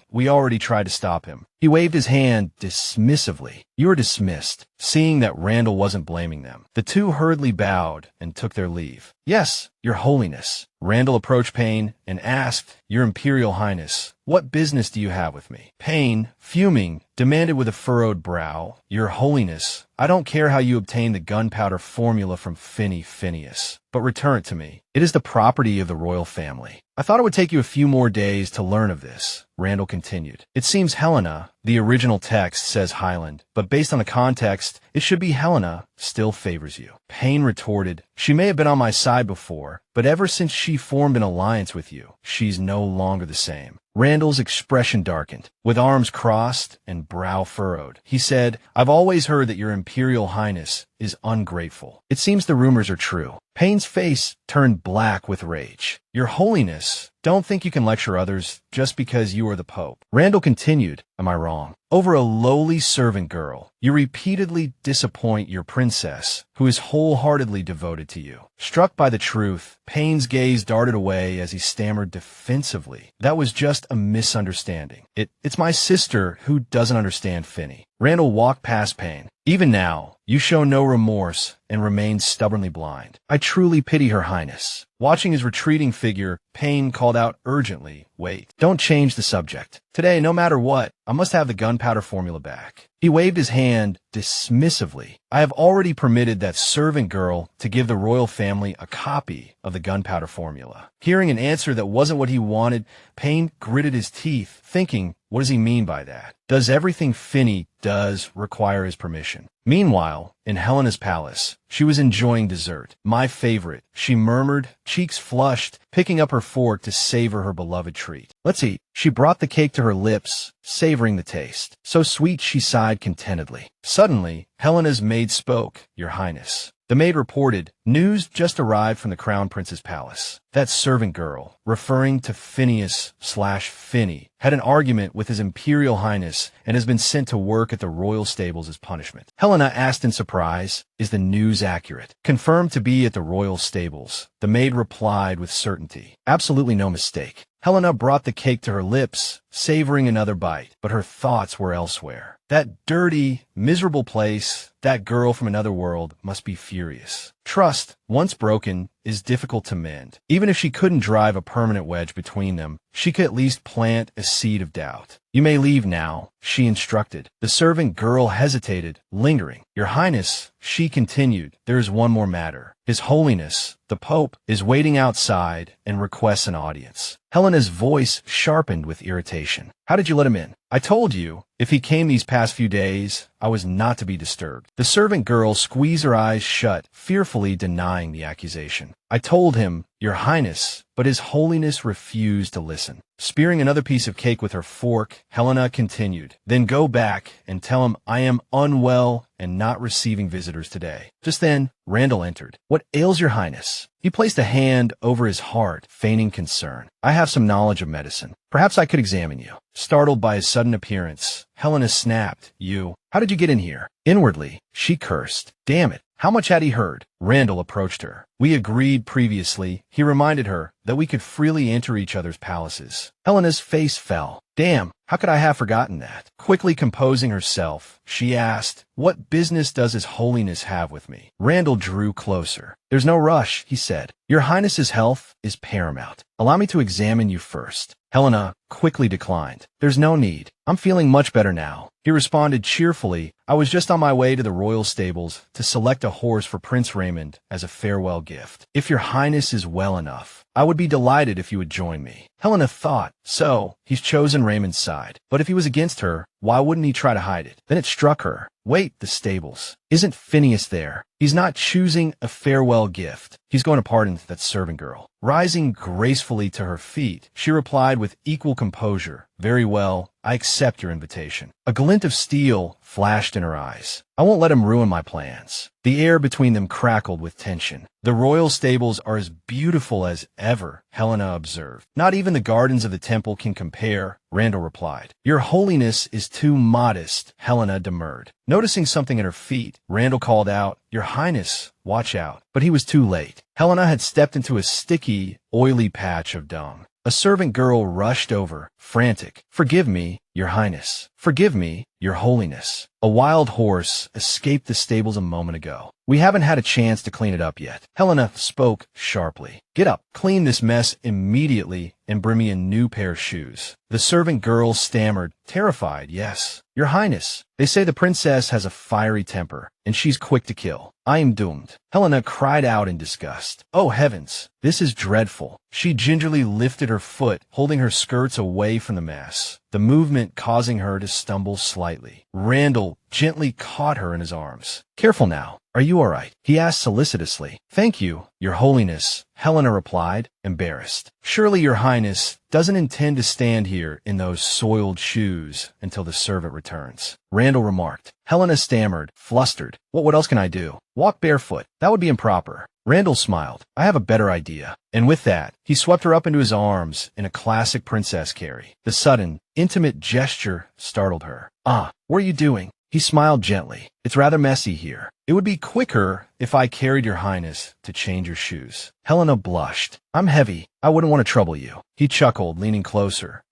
we already tried to stop him. He waved his hand dismissively. You are dismissed. Seeing that Randall wasn't blaming them, the two hurriedly bowed and took their leave. Yes, Your Holiness. Randall approached Payne and asked, Your Imperial Highness, what business do you have with me? Payne, fuming, demanded with a furrowed brow, Your Holiness, I don't care how you obtained the gunpowder formula from Phineas, but return it to me. It is the property of the royal family. I thought it would take you a few more days to learn of this, Randall continued. It seems Helena, the original text says Highland, but based on the context, it should be Helena, still favors you. Payne retorted, She may have been on my side before, but ever since she formed an alliance with you, she's no longer the same. Randall's expression darkened. With arms crossed and brow furrowed, he said, I've always heard that Your Imperial Highness is ungrateful. It seems the rumors are true. Payne's face turned black with rage. Your Holiness, don't think you can lecture others just because you are the Pope. Randall continued, Am I wrong? Over a lowly servant girl, you repeatedly disappoint your princess, who is wholeheartedly devoted to you. Struck by the truth, Payne's gaze darted away as he stammered defensively. That was just a misunderstanding. It's my sister who doesn't understand Finney. Randall walked past Payne. Even now, you show no remorse and remain stubbornly blind. I truly pity Her Highness. Watching his retreating figure, Payne called out urgently, Wait, don't change the subject. Today, no matter what, I must have the gunpowder formula back. He waved his hand dismissively. I have already permitted that servant girl to give the royal family a copy of the gunpowder formula. Hearing an answer that wasn't what he wanted, Payne gritted his teeth, thinking, what does he mean by that? Does everything Finney does require his permission? Meanwhile, in Helena's palace, she was enjoying dessert. My favorite, she murmured, cheeks flushed, picking up her fork to savor her beloved treat. Let's eat. She brought the cake to her lips, savoring the taste. So sweet she sighed contentedly. Suddenly, Helena's maid spoke, Your Highness. The maid reported, news just arrived from the Crown Prince's palace. That servant girl, referring to Phineas/Finney, had an argument with His Imperial Highness and has been sent to work at the royal stables as punishment. Helena asked in surprise, Is the news accurate? Confirmed to be at the royal stables. The maid replied with certainty, Absolutely no mistake. Helena brought the cake to her lips, savoring another bite, but her thoughts were elsewhere. That dirty, miserable place, that girl from another world must be furious. Trust, once broken, is difficult to mend. Even if she couldn't drive a permanent wedge between them, she could at least plant a seed of doubt. You may leave now, she instructed. The servant girl hesitated, lingering. Your Highness, she continued, there is one more matter. His Holiness, the Pope, is waiting outside and requests an audience. Helena's voice sharpened with irritation. How did you let him in? I told you, if he came these past few days, I was not to be disturbed. The servant girl squeezed her eyes shut, fearfully denying the accusation. I told him, Your Highness, but His Holiness refused to listen. Spearing another piece of cake with her fork, Helena continued, Then go back and tell him I am unwell and not receiving visitors today. Just then, Randall entered. What ails your Highness? He placed a hand over his heart, feigning concern. I have some knowledge of medicine. Perhaps I could examine you. Startled by his sudden appearance, Helena snapped, You, how did you get in here? Inwardly, she cursed. Damn it. How much had he heard? Randall approached her. We agreed previously, he reminded her, that we could freely enter each other's palaces. Helena's face fell. Damn, how could I have forgotten that? Quickly composing herself, she asked, What business does His Holiness have with me? Randall drew closer. There's no rush, he said. Your Highness's health is paramount. Allow me to examine you first. Helena quickly declined. There's no need. I'm feeling much better now. He responded cheerfully. I was just on my way to the royal stables to select a horse for Prince Raymond as a farewell gift. If your Highness is well enough, I would be delighted if you would join me. Helena thought, so, he's chosen Raymond's side. But if he was against her, why wouldn't he try to hide it? Then it struck her. Wait, the stables. Isn't Phineas there? He's not choosing a farewell gift. He's going to pardon that servant girl. Rising gracefully to her feet, she replied with equal composure, Very well, I accept your invitation. A glint of steel flashed in her eyes. I won't let him ruin my plans. The air between them crackled with tension. The royal stables are as beautiful as ever, Helena observed. Not even the gardens of the temple can compare, Randall replied. Your Holiness is too modest, Helena demurred. Noticing something at her feet, Randall called out, Your Highness, watch out. But he was too late. Helena had stepped into a sticky, oily patch of dung. A servant girl rushed over, frantic. Forgive me, Your Highness. Forgive me, Your Holiness. A wild horse escaped the stables a moment ago. We haven't had a chance to clean it up yet. Helena spoke sharply. Get up, clean this mess immediately, and bring me a new pair of shoes. The servant girl stammered, terrified, Yes, Your Highness. They say the princess has a fiery temper, and she's quick to kill. I am doomed. Helena cried out in disgust. Oh heavens, this is dreadful. She gingerly lifted her foot, holding her skirts away from the mess, the movement causing her to stumble slightly. Randall gently caught her in his arms. Careful now. Are you all right? He asked solicitously. Thank you, Your Holiness, Helena replied, embarrassed. Surely Your Highness doesn't intend to stand here in those soiled shoes until the servant returns, Randall remarked. Helena stammered, flustered. What else can I do? Walk barefoot. That would be improper. Randall smiled. I have a better idea. And with that, he swept her up into his arms in a classic princess carry. The sudden, intimate gesture startled her. What are you doing? He smiled gently. It's rather messy here. It would be quicker if I carried Your Highness to change your shoes. Helena blushed. I'm heavy. I wouldn't want to trouble you. He chuckled, leaning closer.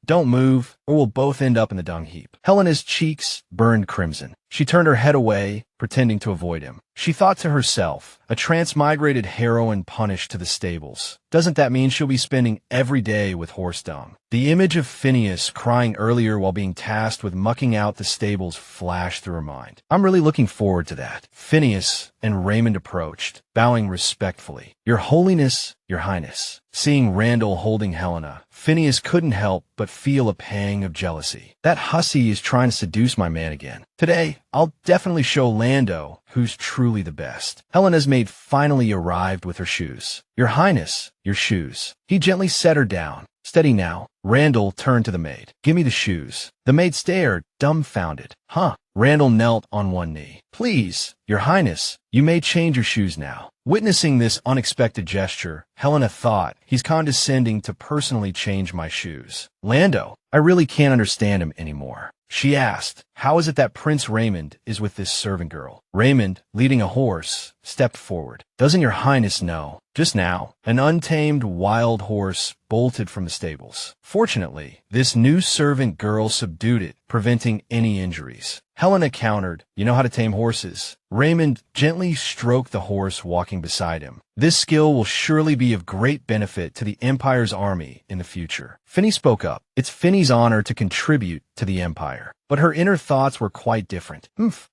Don't move, or we'll both end up in the dung heap. Helena's cheeks burned crimson. She turned her head away, pretending to avoid him. She thought to herself, a transmigrated heroine punished to the stables. Doesn't that mean she'll be spending every day with horse dung? The image of Phineas crying earlier while being tasked with mucking out the stables flashed through her mind. I'm really looking forward to that. Phineas and Raymond approached, bowing respectfully. Your Holiness, Your Highness. Seeing Randall holding Helena, Phineas couldn't help but feel a pang of jealousy. That hussy is trying to seduce my man again. Today, I'll definitely show Lando who's truly the best. Helena's maid finally arrived with her shoes. Your Highness, your shoes. He gently set her down. Steady now. Randall turned to the maid. Give me the shoes. The maid stared, dumbfounded. Randall knelt on one knee. Please, Your Highness, you may change your shoes now. Witnessing this unexpected gesture, Helena thought, he's condescending to personally change my shoes. Lando, I really can't understand him anymore. She asked, how is it that Prince Raymond is with this servant girl? Raymond, leading a horse, stepped forward. Doesn't your highness know? Just now, an untamed wild horse bolted from the stables. Fortunately, this new servant girl subdued it, preventing any injuries. Helena countered, you know how to tame horses. Raymond gently stroked the horse walking beside him. This skill will surely be of great benefit to the Empire's army in the future. Phineas spoke up. It's Finney's honor to contribute to the Empire. But her inner thoughts were quite different.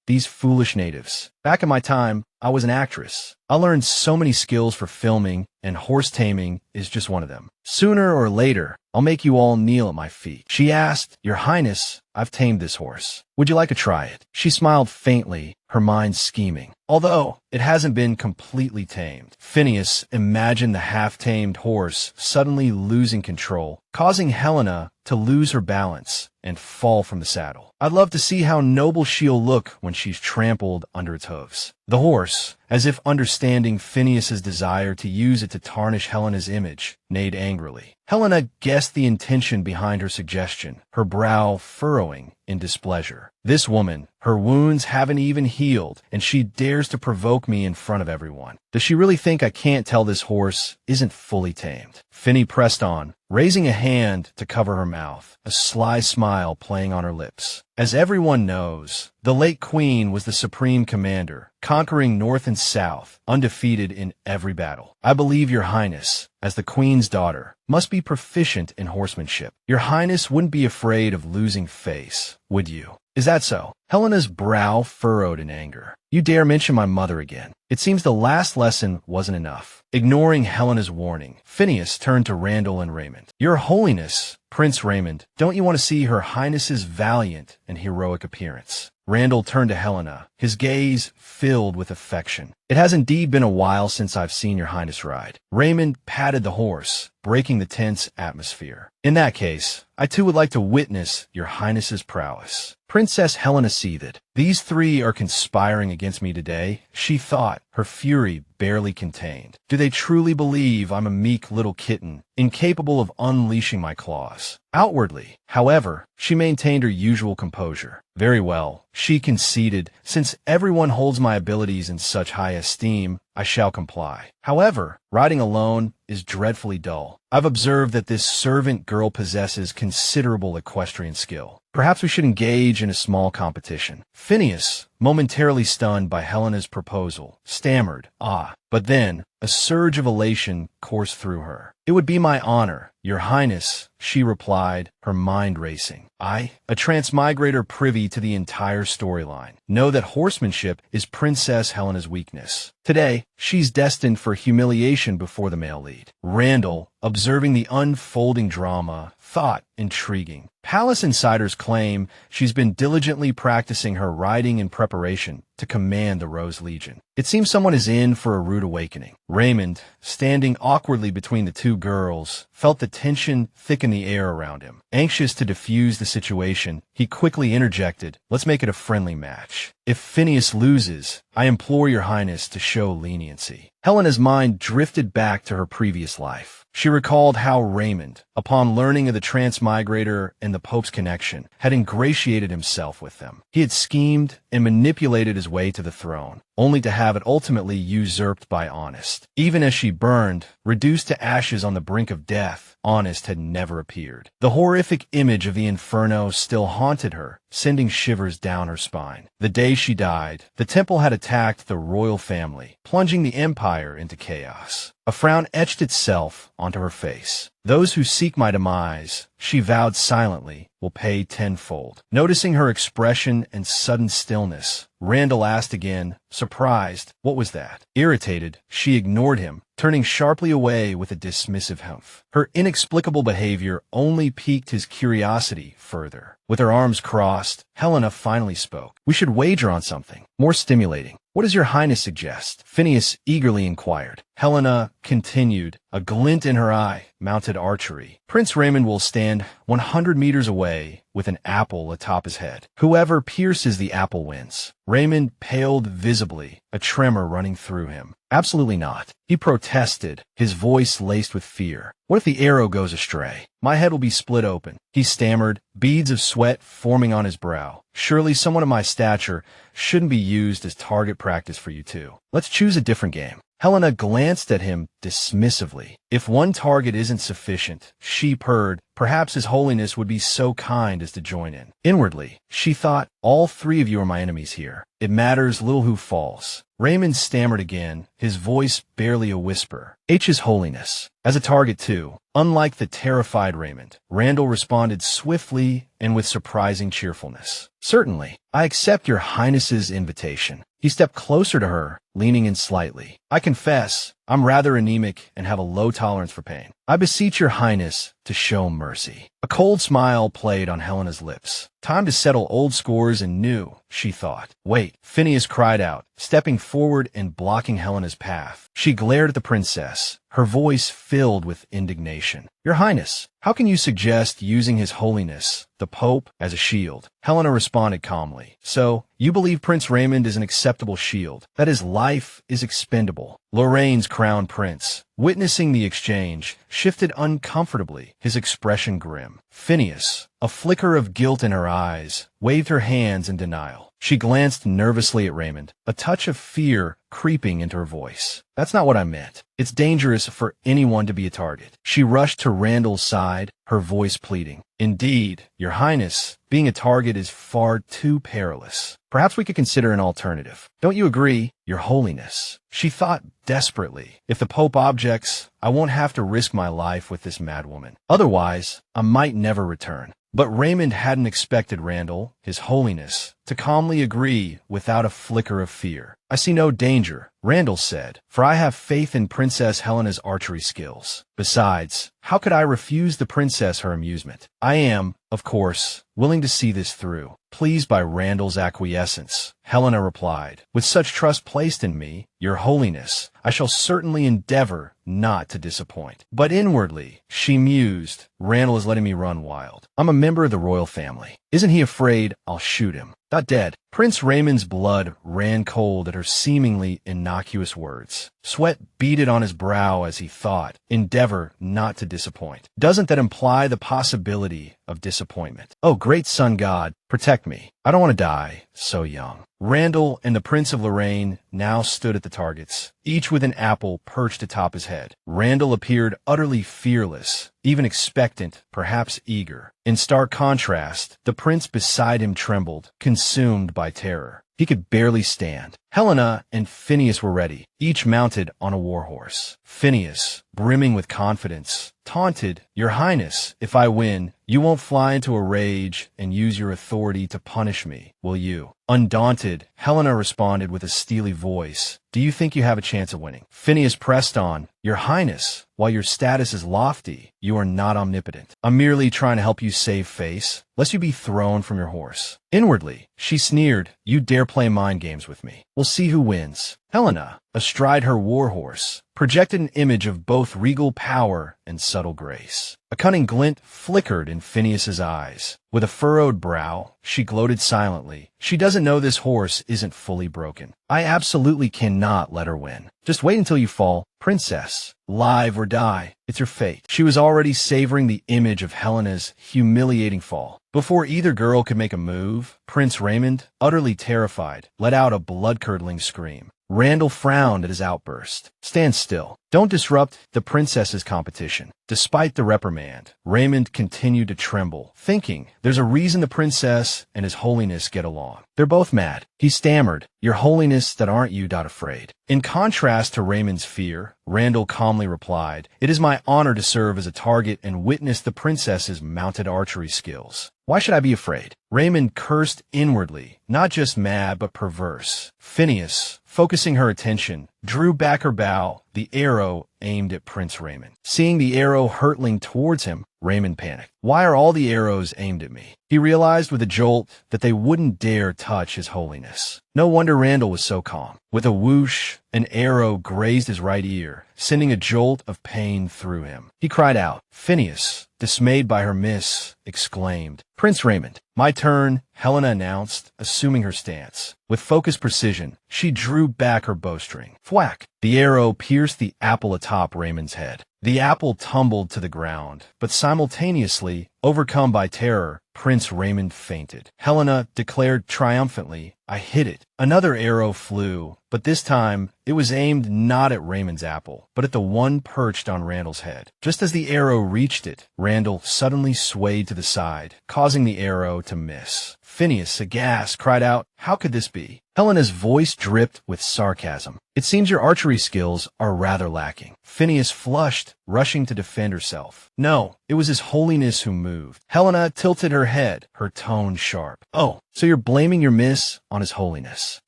These foolish natives. Back in my time, I was an actress. I learned so many skills for filming, and horse taming is just one of them. Sooner or later, I'll make you all kneel at my feet. She asked, Your Highness, I've tamed this horse. Would you like to try it? She smiled faintly, her mind scheming. Although it hasn't been completely tamed. Phineas imagined the half-tamed horse suddenly losing control, causing Helena to lose her balance and fall from the saddle. I'd love to see how noble she'll look when she's trampled under its hooves. The horse, as if understanding Phineas's desire to use it to tarnish Helena's image, neighed angrily. Helena guessed the intention behind her suggestion, her brow furrowing in displeasure. This woman, her wounds haven't even healed, and she dares to provoke me in front of everyone. Does she really think I can't tell this horse isn't fully tamed? Finney pressed on, raising a hand to cover her mouth, a sly smile playing on her lips. As everyone knows, the late Queen was the supreme commander, conquering north and south, undefeated in every battle. I believe Your Highness, as the Queen's daughter, must be proficient in horsemanship. Your Highness wouldn't be afraid of losing face, would you? Is that so? Helena's brow furrowed in anger. You dare mention my mother again. It seems the last lesson wasn't enough. Ignoring Helena's warning, Phineas turned to Randall and Raymond. Your Holiness, Prince Raymond, don't you want to see Her Highness's valiant and heroic appearance? Randall turned to Helena, his gaze filled with affection. It has indeed been a while since I've seen Your Highness ride. Raymond patted the horse, breaking the tense atmosphere. In that case, I too would like to witness Your Highness's prowess. Princess Helena seethed. These three are conspiring against me today, she thought, her fury barely contained. Do they truly believe I'm a meek little kitten, incapable of unleashing my claws? Outwardly, however, she maintained her usual composure. Very well, she conceded, since everyone holds my abilities in such high esteem, I shall comply. However, riding alone is dreadfully dull. I've observed that this servant girl possesses considerable equestrian skill. Perhaps we should engage in a small competition. Phineas, momentarily stunned by Helena's proposal, stammered, but then a surge of elation coursed through her. It would be my honor, Your Highness, she replied, her mind racing. I, a transmigrator privy to the entire storyline, know that horsemanship is Princess Helena's weakness. Today, she's destined for humiliation before the male lead. Randall, observing the unfolding drama, thought intriguing. Palace insiders claim she's been diligently practicing her riding in preparation to command the Rose Legion. It seems someone is in for a rude awakening. Raymond, standing awkwardly between the two girls, felt the tension thicken the air around him. Anxious to diffuse the situation, he quickly interjected, let's make it a friendly match. If Phineas loses, I implore Your Highness to show leniency. Helena's mind drifted back to her previous life. She recalled how Raymond, upon learning of the transmigrator and the Pope's connection, had ingratiated himself with them. He had schemed and manipulated his way to the throne, only to have it ultimately usurped by Honest. Even as she burned, reduced to ashes on the brink of death, Honest had never appeared. The horrific image of the inferno still haunted her, sending shivers down her spine. The day she died, the temple had attacked the royal family, plunging the empire into chaos. A frown etched itself onto her face. Those who seek my demise, she vowed silently, will pay tenfold. Noticing her expression and sudden stillness, Randall asked again, surprised, what was that? Irritated, she ignored him, turning sharply away with a dismissive humph. Her inexplicable behavior only piqued his curiosity further. With her arms crossed, Helena finally spoke. We should wager on something more stimulating. What does Your Highness suggest? Phineas eagerly inquired. Helena continued, a glint in her eye, mounted archery. Prince Raymond will stand 100 meters away with an apple atop his head. Whoever pierces the apple wins. Raymond paled visibly, a tremor running through him. Absolutely not. He protested, his voice laced with fear. What if the arrow goes astray? my head will be split open. He stammered, beads of sweat forming on his brow. Surely someone of my stature shouldn't be used as target practice for you two. Let's choose a different game. Helena glanced at him dismissively. If one target isn't sufficient, she purred, perhaps His Holiness would be so kind as to join in. Inwardly, she thought, all three of you are my enemies here. It matters little who falls. Raymond stammered again, his voice barely a whisper. His Holiness. As a target too, unlike the terrified Raymond, Randall responded swiftly and with surprising cheerfulness. Certainly, I accept your Highness's invitation. He stepped closer to her, leaning in slightly. I confess, I'm rather anemic and have a low tolerance for pain. I beseech your Highness to show mercy. A cold smile played on Helena's lips. Time to settle old scores and new, she thought. Wait, Phineas cried out, stepping forward and blocking Helena's path. She glared at the princess, her voice filled with indignation. Your Highness, how can you suggest using His Holiness, the Pope, as a shield? Helena responded calmly. So, you believe Prince Raymond is an acceptable shield, that his life is expendable. Lorraine's crown prince, witnessing the exchange, shifted uncomfortably, his expression grim. Phineas, a flicker of guilt in her eyes, waved her hands in denial. She glanced nervously at Raymond, a touch of fear creeping into her voice. That's not what I meant. It's dangerous for anyone to be a target. She rushed to Randall's side, her voice pleading. Indeed, Your Highness, being a target is far too perilous. Perhaps we could consider an alternative. Don't you agree, Your Holiness? She thought desperately. If the Pope objects, I won't have to risk my life with this madwoman. Otherwise, I might never return. But Raymond hadn't expected Randall, His Holiness, to calmly agree without a flicker of fear. I see no danger, Randall said, for I have faith in Princess Helena's archery skills. Besides, how could I refuse the princess her amusement? I am, of course, willing to see this through. Pleased by Randall's acquiescence, Helena replied, with such trust placed in me, Your Holiness, I shall certainly endeavor not to disappoint. But inwardly, she mused, Randall is letting me run wild. I'm a member of the royal family. Isn't he afraid I'll shoot him? Not dead. Prince Raymond's blood ran cold at her seemingly innocuous words. Sweat beaded on his brow as he thought, endeavor not to disappoint. Doesn't that imply the possibility of disappointment? Oh, great sun god, protect me. I don't want to die so young. Randall and the Prince of Lorraine now stood at the targets, each with an apple perched atop his head. Randall appeared utterly fearless, even expectant, perhaps eager. In stark contrast, the prince beside him trembled, consumed by terror. He could barely stand. Helena and Phineas were ready, each mounted on a warhorse. Phineas, brimming with confidence, taunted, Your Highness, if I win, you won't fly into a rage and use your authority to punish me, will you? Undaunted, Helena responded with a steely voice, Do you think you have a chance of winning? Phineas pressed on, Your Highness, while your status is lofty, you are not omnipotent. I'm merely trying to help you save face, lest you be thrown from your horse. Inwardly, she sneered, You dare play mind games with me. We'll see who wins. Helena, astride her warhorse, projected an image of both regal power and subtle grace. A cunning glint flickered in Phineas's eyes. With a furrowed brow, she gloated silently. She doesn't know this horse isn't fully broken. I absolutely cannot let her win. Just wait until you fall, princess. Live or die, it's your fate. She was already savoring the image of Helena's humiliating fall. Before either girl could make a move, Prince Raymond, utterly terrified, let out a blood-curdling scream. Randall frowned at his outburst. Stand still. Don't disrupt the princess's competition. Despite the reprimand, Raymond continued to tremble, thinking, there's a reason the princess and His Holiness get along. They're both mad. He stammered, Your Holiness, that aren't you not afraid. In contrast to Raymond's fear, Randall calmly replied, It is my honor to serve as a target and witness the princess's mounted archery skills. Why should I be afraid? Raymond cursed inwardly, not just mad but perverse. Phineas, focusing her attention, drew back her bow, the arrow aimed at Prince Raymond. Seeing the arrow hurtling towards him, Raymond panicked. Why are all the arrows aimed at me? He realized with a jolt that they wouldn't dare touch His Holiness. No wonder Randall was so calm. With a whoosh, an arrow grazed his right ear, sending a jolt of pain through him. He cried out. Phineas, dismayed by her miss, exclaimed, Prince Raymond. My turn, Helena announced, assuming her stance. With focused precision, she drew back her bowstring. Thwack! The arrow pierced the apple atop Raymond's head. The apple tumbled to the ground, but simultaneously, overcome by terror, Prince Raymond fainted. Helena declared triumphantly, "I hit it." Another arrow flew, but this time it was aimed not at Raymond's apple, but at the one perched on Randall's head. Just as the arrow reached it, Randall suddenly swayed to the side, causing the arrow to miss. Phineas, aghast, cried out, "How could this be?" Helena's voice dripped with sarcasm. "It seems your archery skills are rather lacking." Phineas flushed, rushing to defend herself. "No, it was His Holiness who moved." Helena tilted her head, her tone sharp. "Oh, so you're blaming your miss on His Holiness."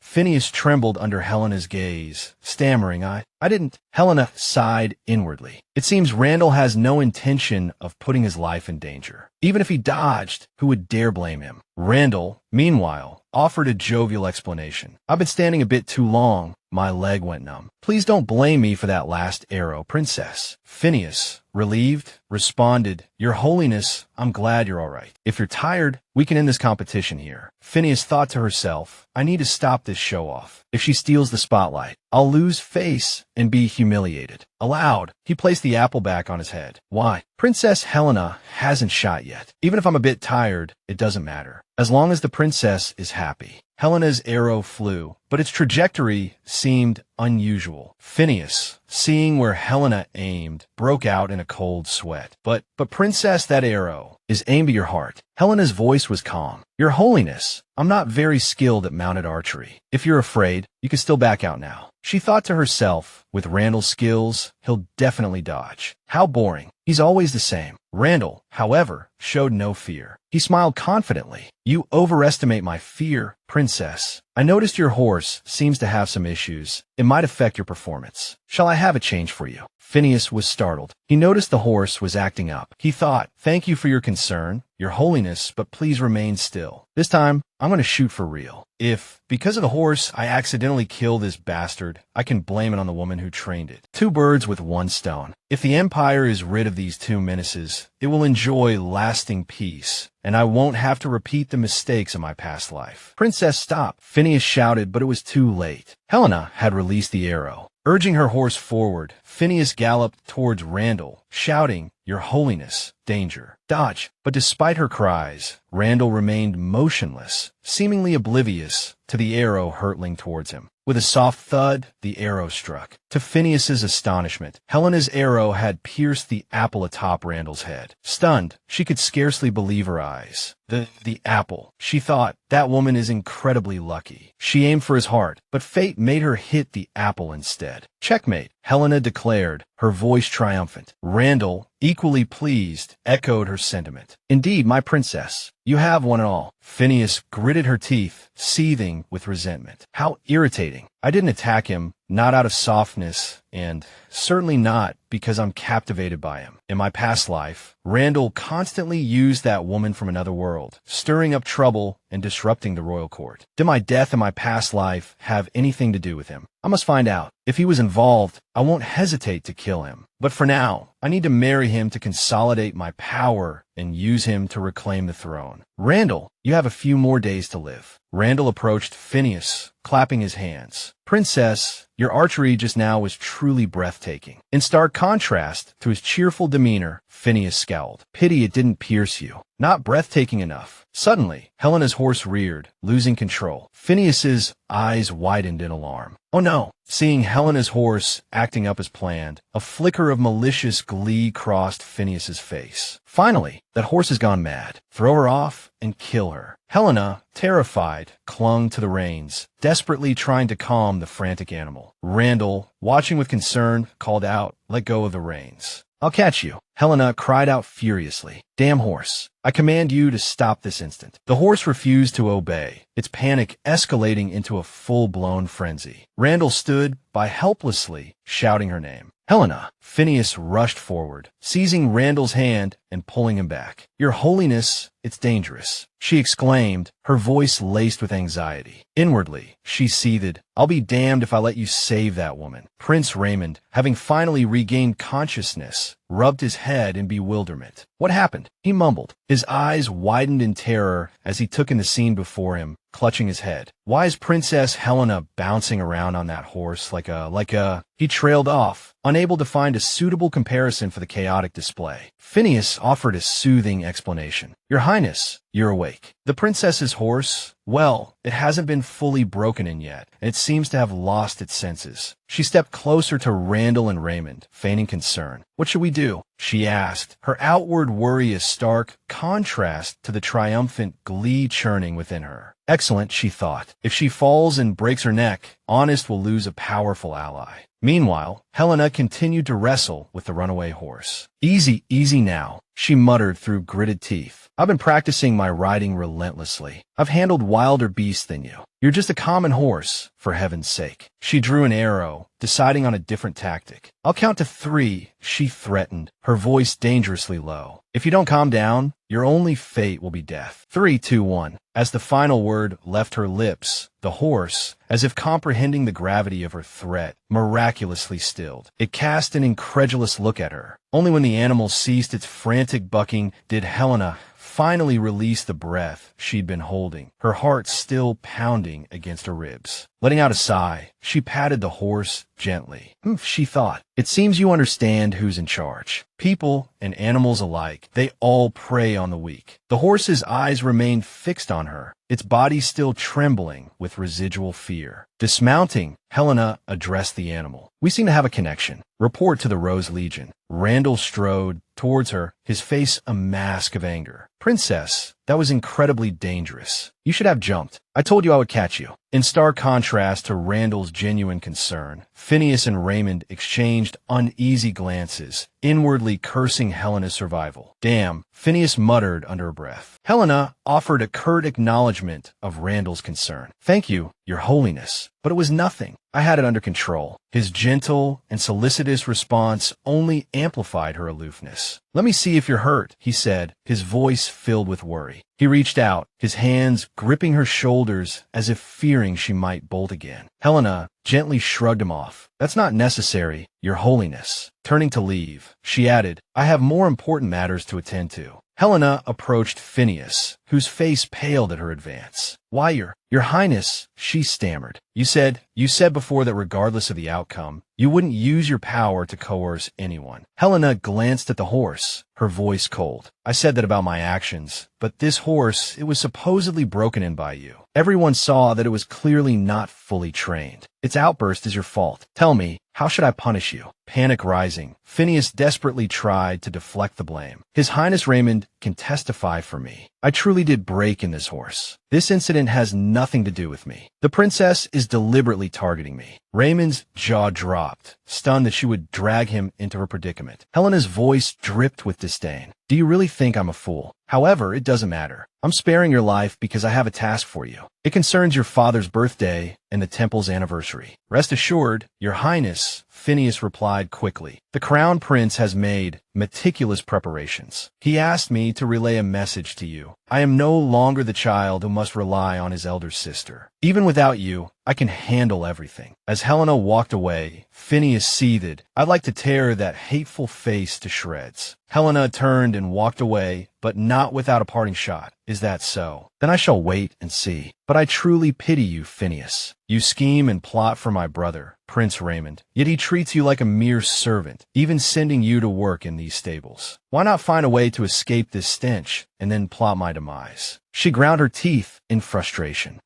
Phineas trembled under Helena's gaze, stammering, I didn't." Helena sighed inwardly. "It seems Randall has no intention of putting his life in danger. Even if he dodged, who would dare blame him?" Randall, meanwhile, offered a jovial explanation. "I've been standing a bit too long. My leg went numb. Please don't blame me for that last arrow, Princess." Phineas, relieved, responded, "Your Holiness, I'm glad you're all right. If you're tired, we can end this competition here." Phineas thought to herself, "I need to stop this show-off. If she steals the spotlight, I'll lose face and be humiliated." Aloud, he placed the apple back on his head. "Why? Princess Helena hasn't shot yet. Even if I'm a bit tired, it doesn't matter. As long as the princess is happy." Helena's arrow flew, but its trajectory seemed unusual. Phineas, seeing where Helena aimed, broke out in a cold sweat. But Princess, that arrow is aimed at your heart." Helena's voice was calm. "Your Holiness, I'm not very skilled at mounted archery. If you're afraid, you can still back out now." She thought to herself, with Randall's skills, he'll definitely dodge. How boring. He's always the same. Randall, however, showed no fear. He smiled confidently. "You overestimate my fear, Princess. I noticed your horse seems to have some issues. It might affect your performance. Shall I have a change for you?" Phineas was startled. He noticed the horse was acting up. He thought, "Thank you for your concern, Your Holiness, but please remain still. This time, I'm going to shoot for real. If, because of the horse, I accidentally kill this bastard, I can blame it on the woman who trained it. Two birds with one stone. If the Empire is rid of these two menaces, it will enjoy lasting peace, and I won't have to repeat the mistakes of my past life." "Princess, stop!" Phineas shouted, but it was too late. Helena had released the arrow. Urging her horse forward, Phineas galloped towards Randall, shouting, "Your Holiness, danger. Dodge." But despite her cries, Randall remained motionless, seemingly oblivious to the arrow hurtling towards him. With a soft thud, the arrow struck. To Phineas's astonishment, Helena's arrow had pierced the apple atop Randall's head. Stunned, she could scarcely believe her eyes. The apple. She thought, that woman is incredibly lucky. She aimed for his heart, but fate made her hit the apple instead. "Checkmate," Helena declared, her voice triumphant. Randall, equally pleased, echoed her sentiment. "Indeed, my princess, you have won it all." Phineas gritted her teeth, seething with resentment. How irritating. I didn't attack him, not out of softness, and certainly not because I'm captivated by him. In my past life, Randall constantly used that woman from another world, stirring up trouble and disrupting the royal court. Did my death in my past life have anything to do with him? I must find out. If he was involved, I won't hesitate to kill him. But for now, I need to marry him to consolidate my power and use him to reclaim the throne. Randall, you have a few more days to live. Randall approached Phineas, clapping his hands. "Princess, your archery just now was truly breathtaking." In stark contrast to his cheerful demeanor, Phineas scowled. "Pity it didn't pierce you. Not breathtaking enough." Suddenly, Helena's horse reared, losing control. Phineas's eyes widened in alarm. "Oh no!" Seeing Helena's horse acting up as planned, a flicker of malicious glee crossed Phineas's face. "Finally, that horse has gone mad. Throw her off and kill her." Helena, terrified, clung to the reins, desperately trying to calm the frantic animal. Randall, watching with concern, called out, "Let go of the reins." "I'll catch you." Helena cried out furiously. "Damn horse. I command you to stop this instant." The horse refused to obey, its panic escalating into a full-blown frenzy. Randall stood by helplessly, shouting her name. "Helena!" Phineas rushed forward, seizing Randall's hand and pulling him back. "Your Holiness, it's dangerous," she exclaimed, her voice laced with anxiety. Inwardly, she seethed, "I'll be damned if I let you save that woman." Prince Raymond, having finally regained consciousness, rubbed his head in bewilderment. "What happened?" he mumbled. His eyes widened in terror as he took in the scene before him, clutching his head. Why is Princess Helena bouncing around on that horse like a... He trailed off, unable to find a suitable comparison for the chaotic display. Phineas offered a soothing explanation. Your Highness, you're awake. The princess's horse, well, it hasn't been fully broken in yet, and it seems to have lost its senses. She stepped closer to Randall and Raymond, feigning concern. What should we do? She asked, her outward worry a stark contrast to the triumphant glee churning within her. Excellent, she thought. If she falls and breaks her neck, Honest will lose a powerful ally. Meanwhile, Helena continued to wrestle with the runaway horse. Easy, easy now, she muttered through gritted teeth. I've been practicing my riding relentlessly. I've handled wilder beasts than you. You're just a common horse, for heaven's sake. She drew an arrow, deciding on a different tactic. I'll count to 3, she threatened, her voice dangerously low. If you don't calm down, your only fate will be death. 3, 2, 1. As the final word left her lips, the horse, as if comprehending the gravity of her threat, miraculously stilled. It cast an incredulous look at her. Only when the animal ceased its frantic bucking did Helena finally release the breath she'd been holding, her heart still pounding against her ribs. Letting out a sigh, she patted the horse gently. She thought, it seems you understand who's in charge. People and animals alike, they all prey on the weak. The horse's eyes remained fixed on her, its body still trembling with residual fear. Dismounting, Helena addressed the animal. We seem to have a connection. Report to the Rose Legion. Randall strode towards her, his face a mask of anger. Princess, that was incredibly dangerous. You should have jumped. I told you I would catch you. In stark contrast to Randall's genuine concern, Phineas and Raymond exchanged uneasy glances, inwardly cursing Helena's survival. Damn, Phineas muttered under her breath. Helena offered a curt acknowledgement of Randall's concern. Thank you, Your Holiness. But it was nothing. I had it under control. His gentle and solicitous response only amplified her aloofness. Let me see if you're hurt, he said, his voice filled with worry. He reached out, his hands gripping her shoulders as if fearing she might bolt again. Helena gently shrugged him off. That's not necessary, Your Holiness. Turning to leave, she added, I have more important matters to attend to. Helena approached Phineas, whose face paled at her advance. Why, Your Highness, she stammered. You said before that regardless of the outcome, you wouldn't use your power to coerce anyone. Helena glanced at the horse, her voice cold. I said that about my actions, but this horse, it was supposedly broken in by you. Everyone saw that it was clearly not fully trained. Its outburst is your fault. Tell me, how should I punish you? Panic rising, Phineas desperately tried to deflect the blame. His Highness Raymond can testify for me. I truly did break in this horse. This incident has nothing to do with me. The princess is deliberately targeting me. Raymond's jaw dropped, stunned that she would drag him into her predicament. Helena's voice dripped with disdain. Do you really think I'm a fool? However, it doesn't matter. I'm sparing your life because I have a task for you. It concerns your father's birthday and the temple's anniversary. Rest assured, Your Highness, Phineas replied quickly. The Crown Prince has made meticulous preparations. He asked me to relay a message to you. I am no longer the child who must rely on his elder sister. Even without you, I can handle everything. As Helena walked away, Phineas seethed. I'd like to tear that hateful face to shreds. Helena turned and walked away, but not without a parting shot. Is that so? Then I shall wait and see. But I truly pity you, Phineas. You scheme and plot for my brother, Prince Raymond, yet he treats you like a mere servant, even sending you to work in these stables. Why not find a way to escape this stench and then plot my demise? She ground her teeth in frustration.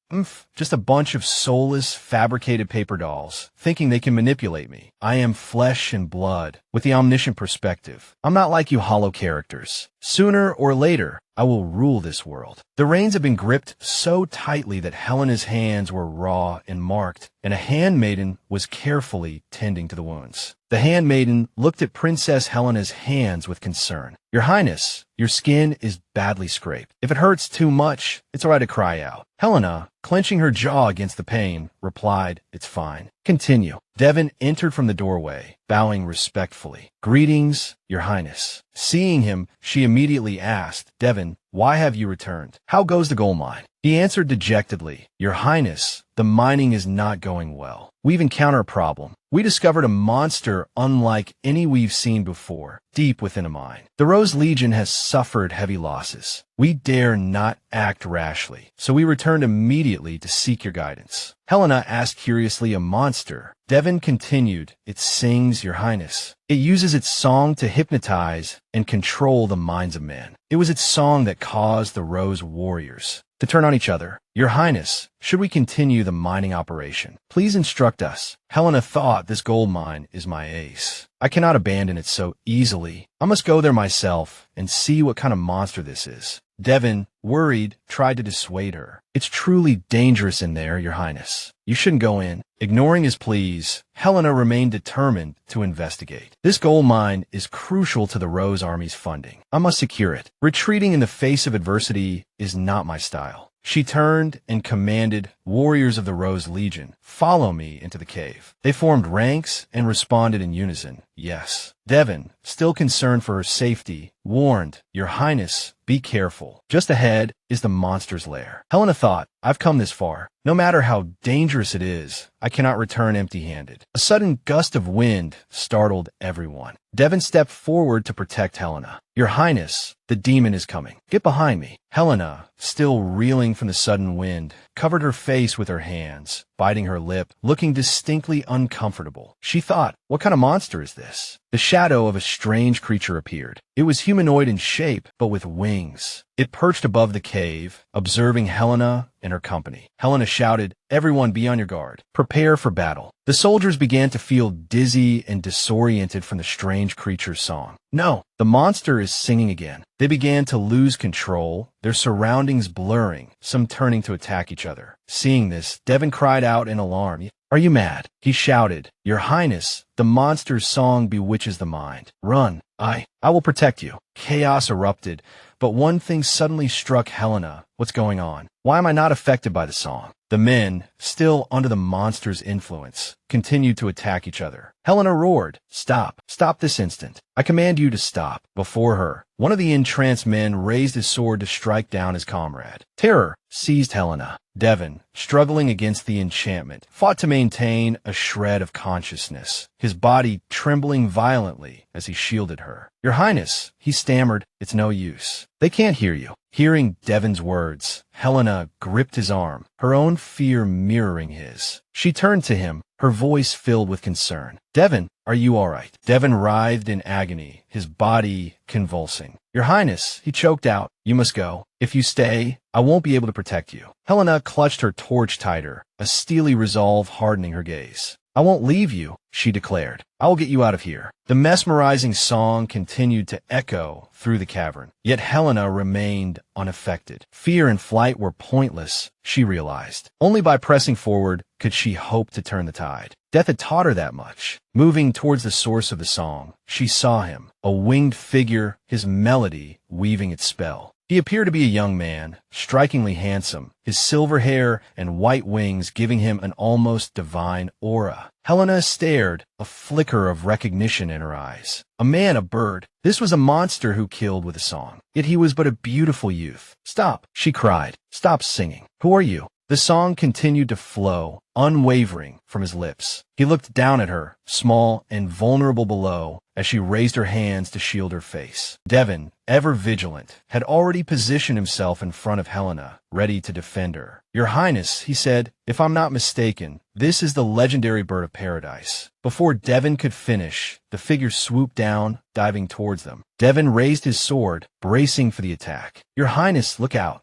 Just a bunch of soulless, fabricated paper dolls, thinking they can manipulate me. I am flesh and blood, with the omniscient perspective. I'm not like you hollow characters. Sooner or later, I will rule this world. The reins had been gripped so tightly that Helena's hands were raw and marked, and a handmaiden was carefully tending to the wounds. The handmaiden looked at Princess Helena's hands with concern. Your Highness, your skin is badly scraped. If it hurts too much, it's all right to cry out. Helena, clenching her jaw against the pain, replied, It's fine. Continue. Davin entered from the doorway, bowing respectfully. Greetings, Your Highness. Seeing him, she immediately asked, Davin, why have you returned? How goes the gold mine? He answered dejectedly, Your Highness, the mining is not going well. We've encountered a problem. We discovered a monster unlike any we've seen before, deep within a mine. The Rose Legion has suffered heavy losses. We dare not act rashly, so we returned immediately to seek your guidance. Helena asked curiously, a monster. Davin continued, it sings, Your Highness. It uses its song to hypnotize and control the minds of men. It was its song that caused the Rose Warriors to turn on each other. Your Highness, should we continue the mining operation? Please instruct us. Helena thought, this gold mine is my ace. I cannot abandon it so easily. I must go there myself and see what kind of monster this is. Davin, worried, tried to dissuade her. It's truly dangerous in there, Your Highness. You shouldn't go in. Ignoring his pleas, Helena remained determined to investigate. This gold mine is crucial to the Rose Army's funding. I must secure it. Retreating in the face of adversity is not my style. She turned and commanded warriors of the Rose Legion, follow me into the cave. They formed ranks and responded in unison, yes. Davin, still concerned for her safety, warned, Your Highness, be careful. Just ahead is the monster's lair. Helena thought, I've come this far. No matter how dangerous it is, I cannot return empty-handed. A sudden gust of wind startled everyone. Davin stepped forward to protect Helena. Your Highness, the demon is coming. Get behind me. Helena, still reeling from the sudden wind, covered her face with her hands, biting her lip, looking distinctly uncomfortable. She thought, what kind of monster is this? The shadow of a strange creature appeared. It was humanoid in shape, but with wings. It perched above the cave, observing Helena and her company. Helena shouted, everyone be on your guard. Prepare for battle. The soldiers began to feel dizzy and disoriented from the strange creature's song. No, the monster is singing again. They began to lose control, their surroundings blurring, some turning to attack each other. Seeing this, Davin cried out in alarm. Are you mad? He shouted, Your Highness, the monster's song bewitches the mind. Run. I will protect you. Chaos erupted, but one thing suddenly struck Helena. What's going on? Why am I not affected by the song? The men, still under the monster's influence, continued to attack each other. Helena roared, Stop. Stop this instant. I command you to stop. Before her, one of the entranced men raised his sword to strike down his comrade. Terror seized Helena. Davin, struggling against the enchantment, fought to maintain a shred of consciousness, his body trembling violently as he shielded her. Your Highness, he stammered, it's no use. They can't hear you. Hearing Davin's words, Helena gripped his arm, her own fear mirroring his. She turned to him, her voice filled with concern. Davin, are you all right? Davin writhed in agony, his body convulsing. Your Highness, he choked out, you must go. If you stay, I won't be able to protect you. Helena clutched her torch tighter, a steely resolve hardening her gaze. I won't leave you, she declared. I will get you out of here. The mesmerizing song continued to echo through the cavern, yet Helena remained unaffected. Fear and flight were pointless, she realized. Only by pressing forward could she hope to turn the tide. Death had taught her that much. Moving towards the source of the song, she saw him, a winged figure, his melody weaving its spell. He appeared to be a young man, strikingly handsome, his silver hair and white wings giving him an almost divine aura. Helena stared, a flicker of recognition in her eyes. A man, a bird. This was a monster who killed with a song. Yet he was but a beautiful youth. Stop, she cried. Stop singing. Who are you? The song continued to flow, unwavering, from his lips. He looked down at her, small and vulnerable below, as she raised her hands to shield her face. Davin, ever vigilant, had already positioned himself in front of Helena, ready to defend her. Your Highness, he said, if I'm not mistaken, this is the legendary bird of paradise. Before Davin could finish, the figure swooped down, diving towards them. Davin raised his sword, bracing for the attack. Your Highness, look out.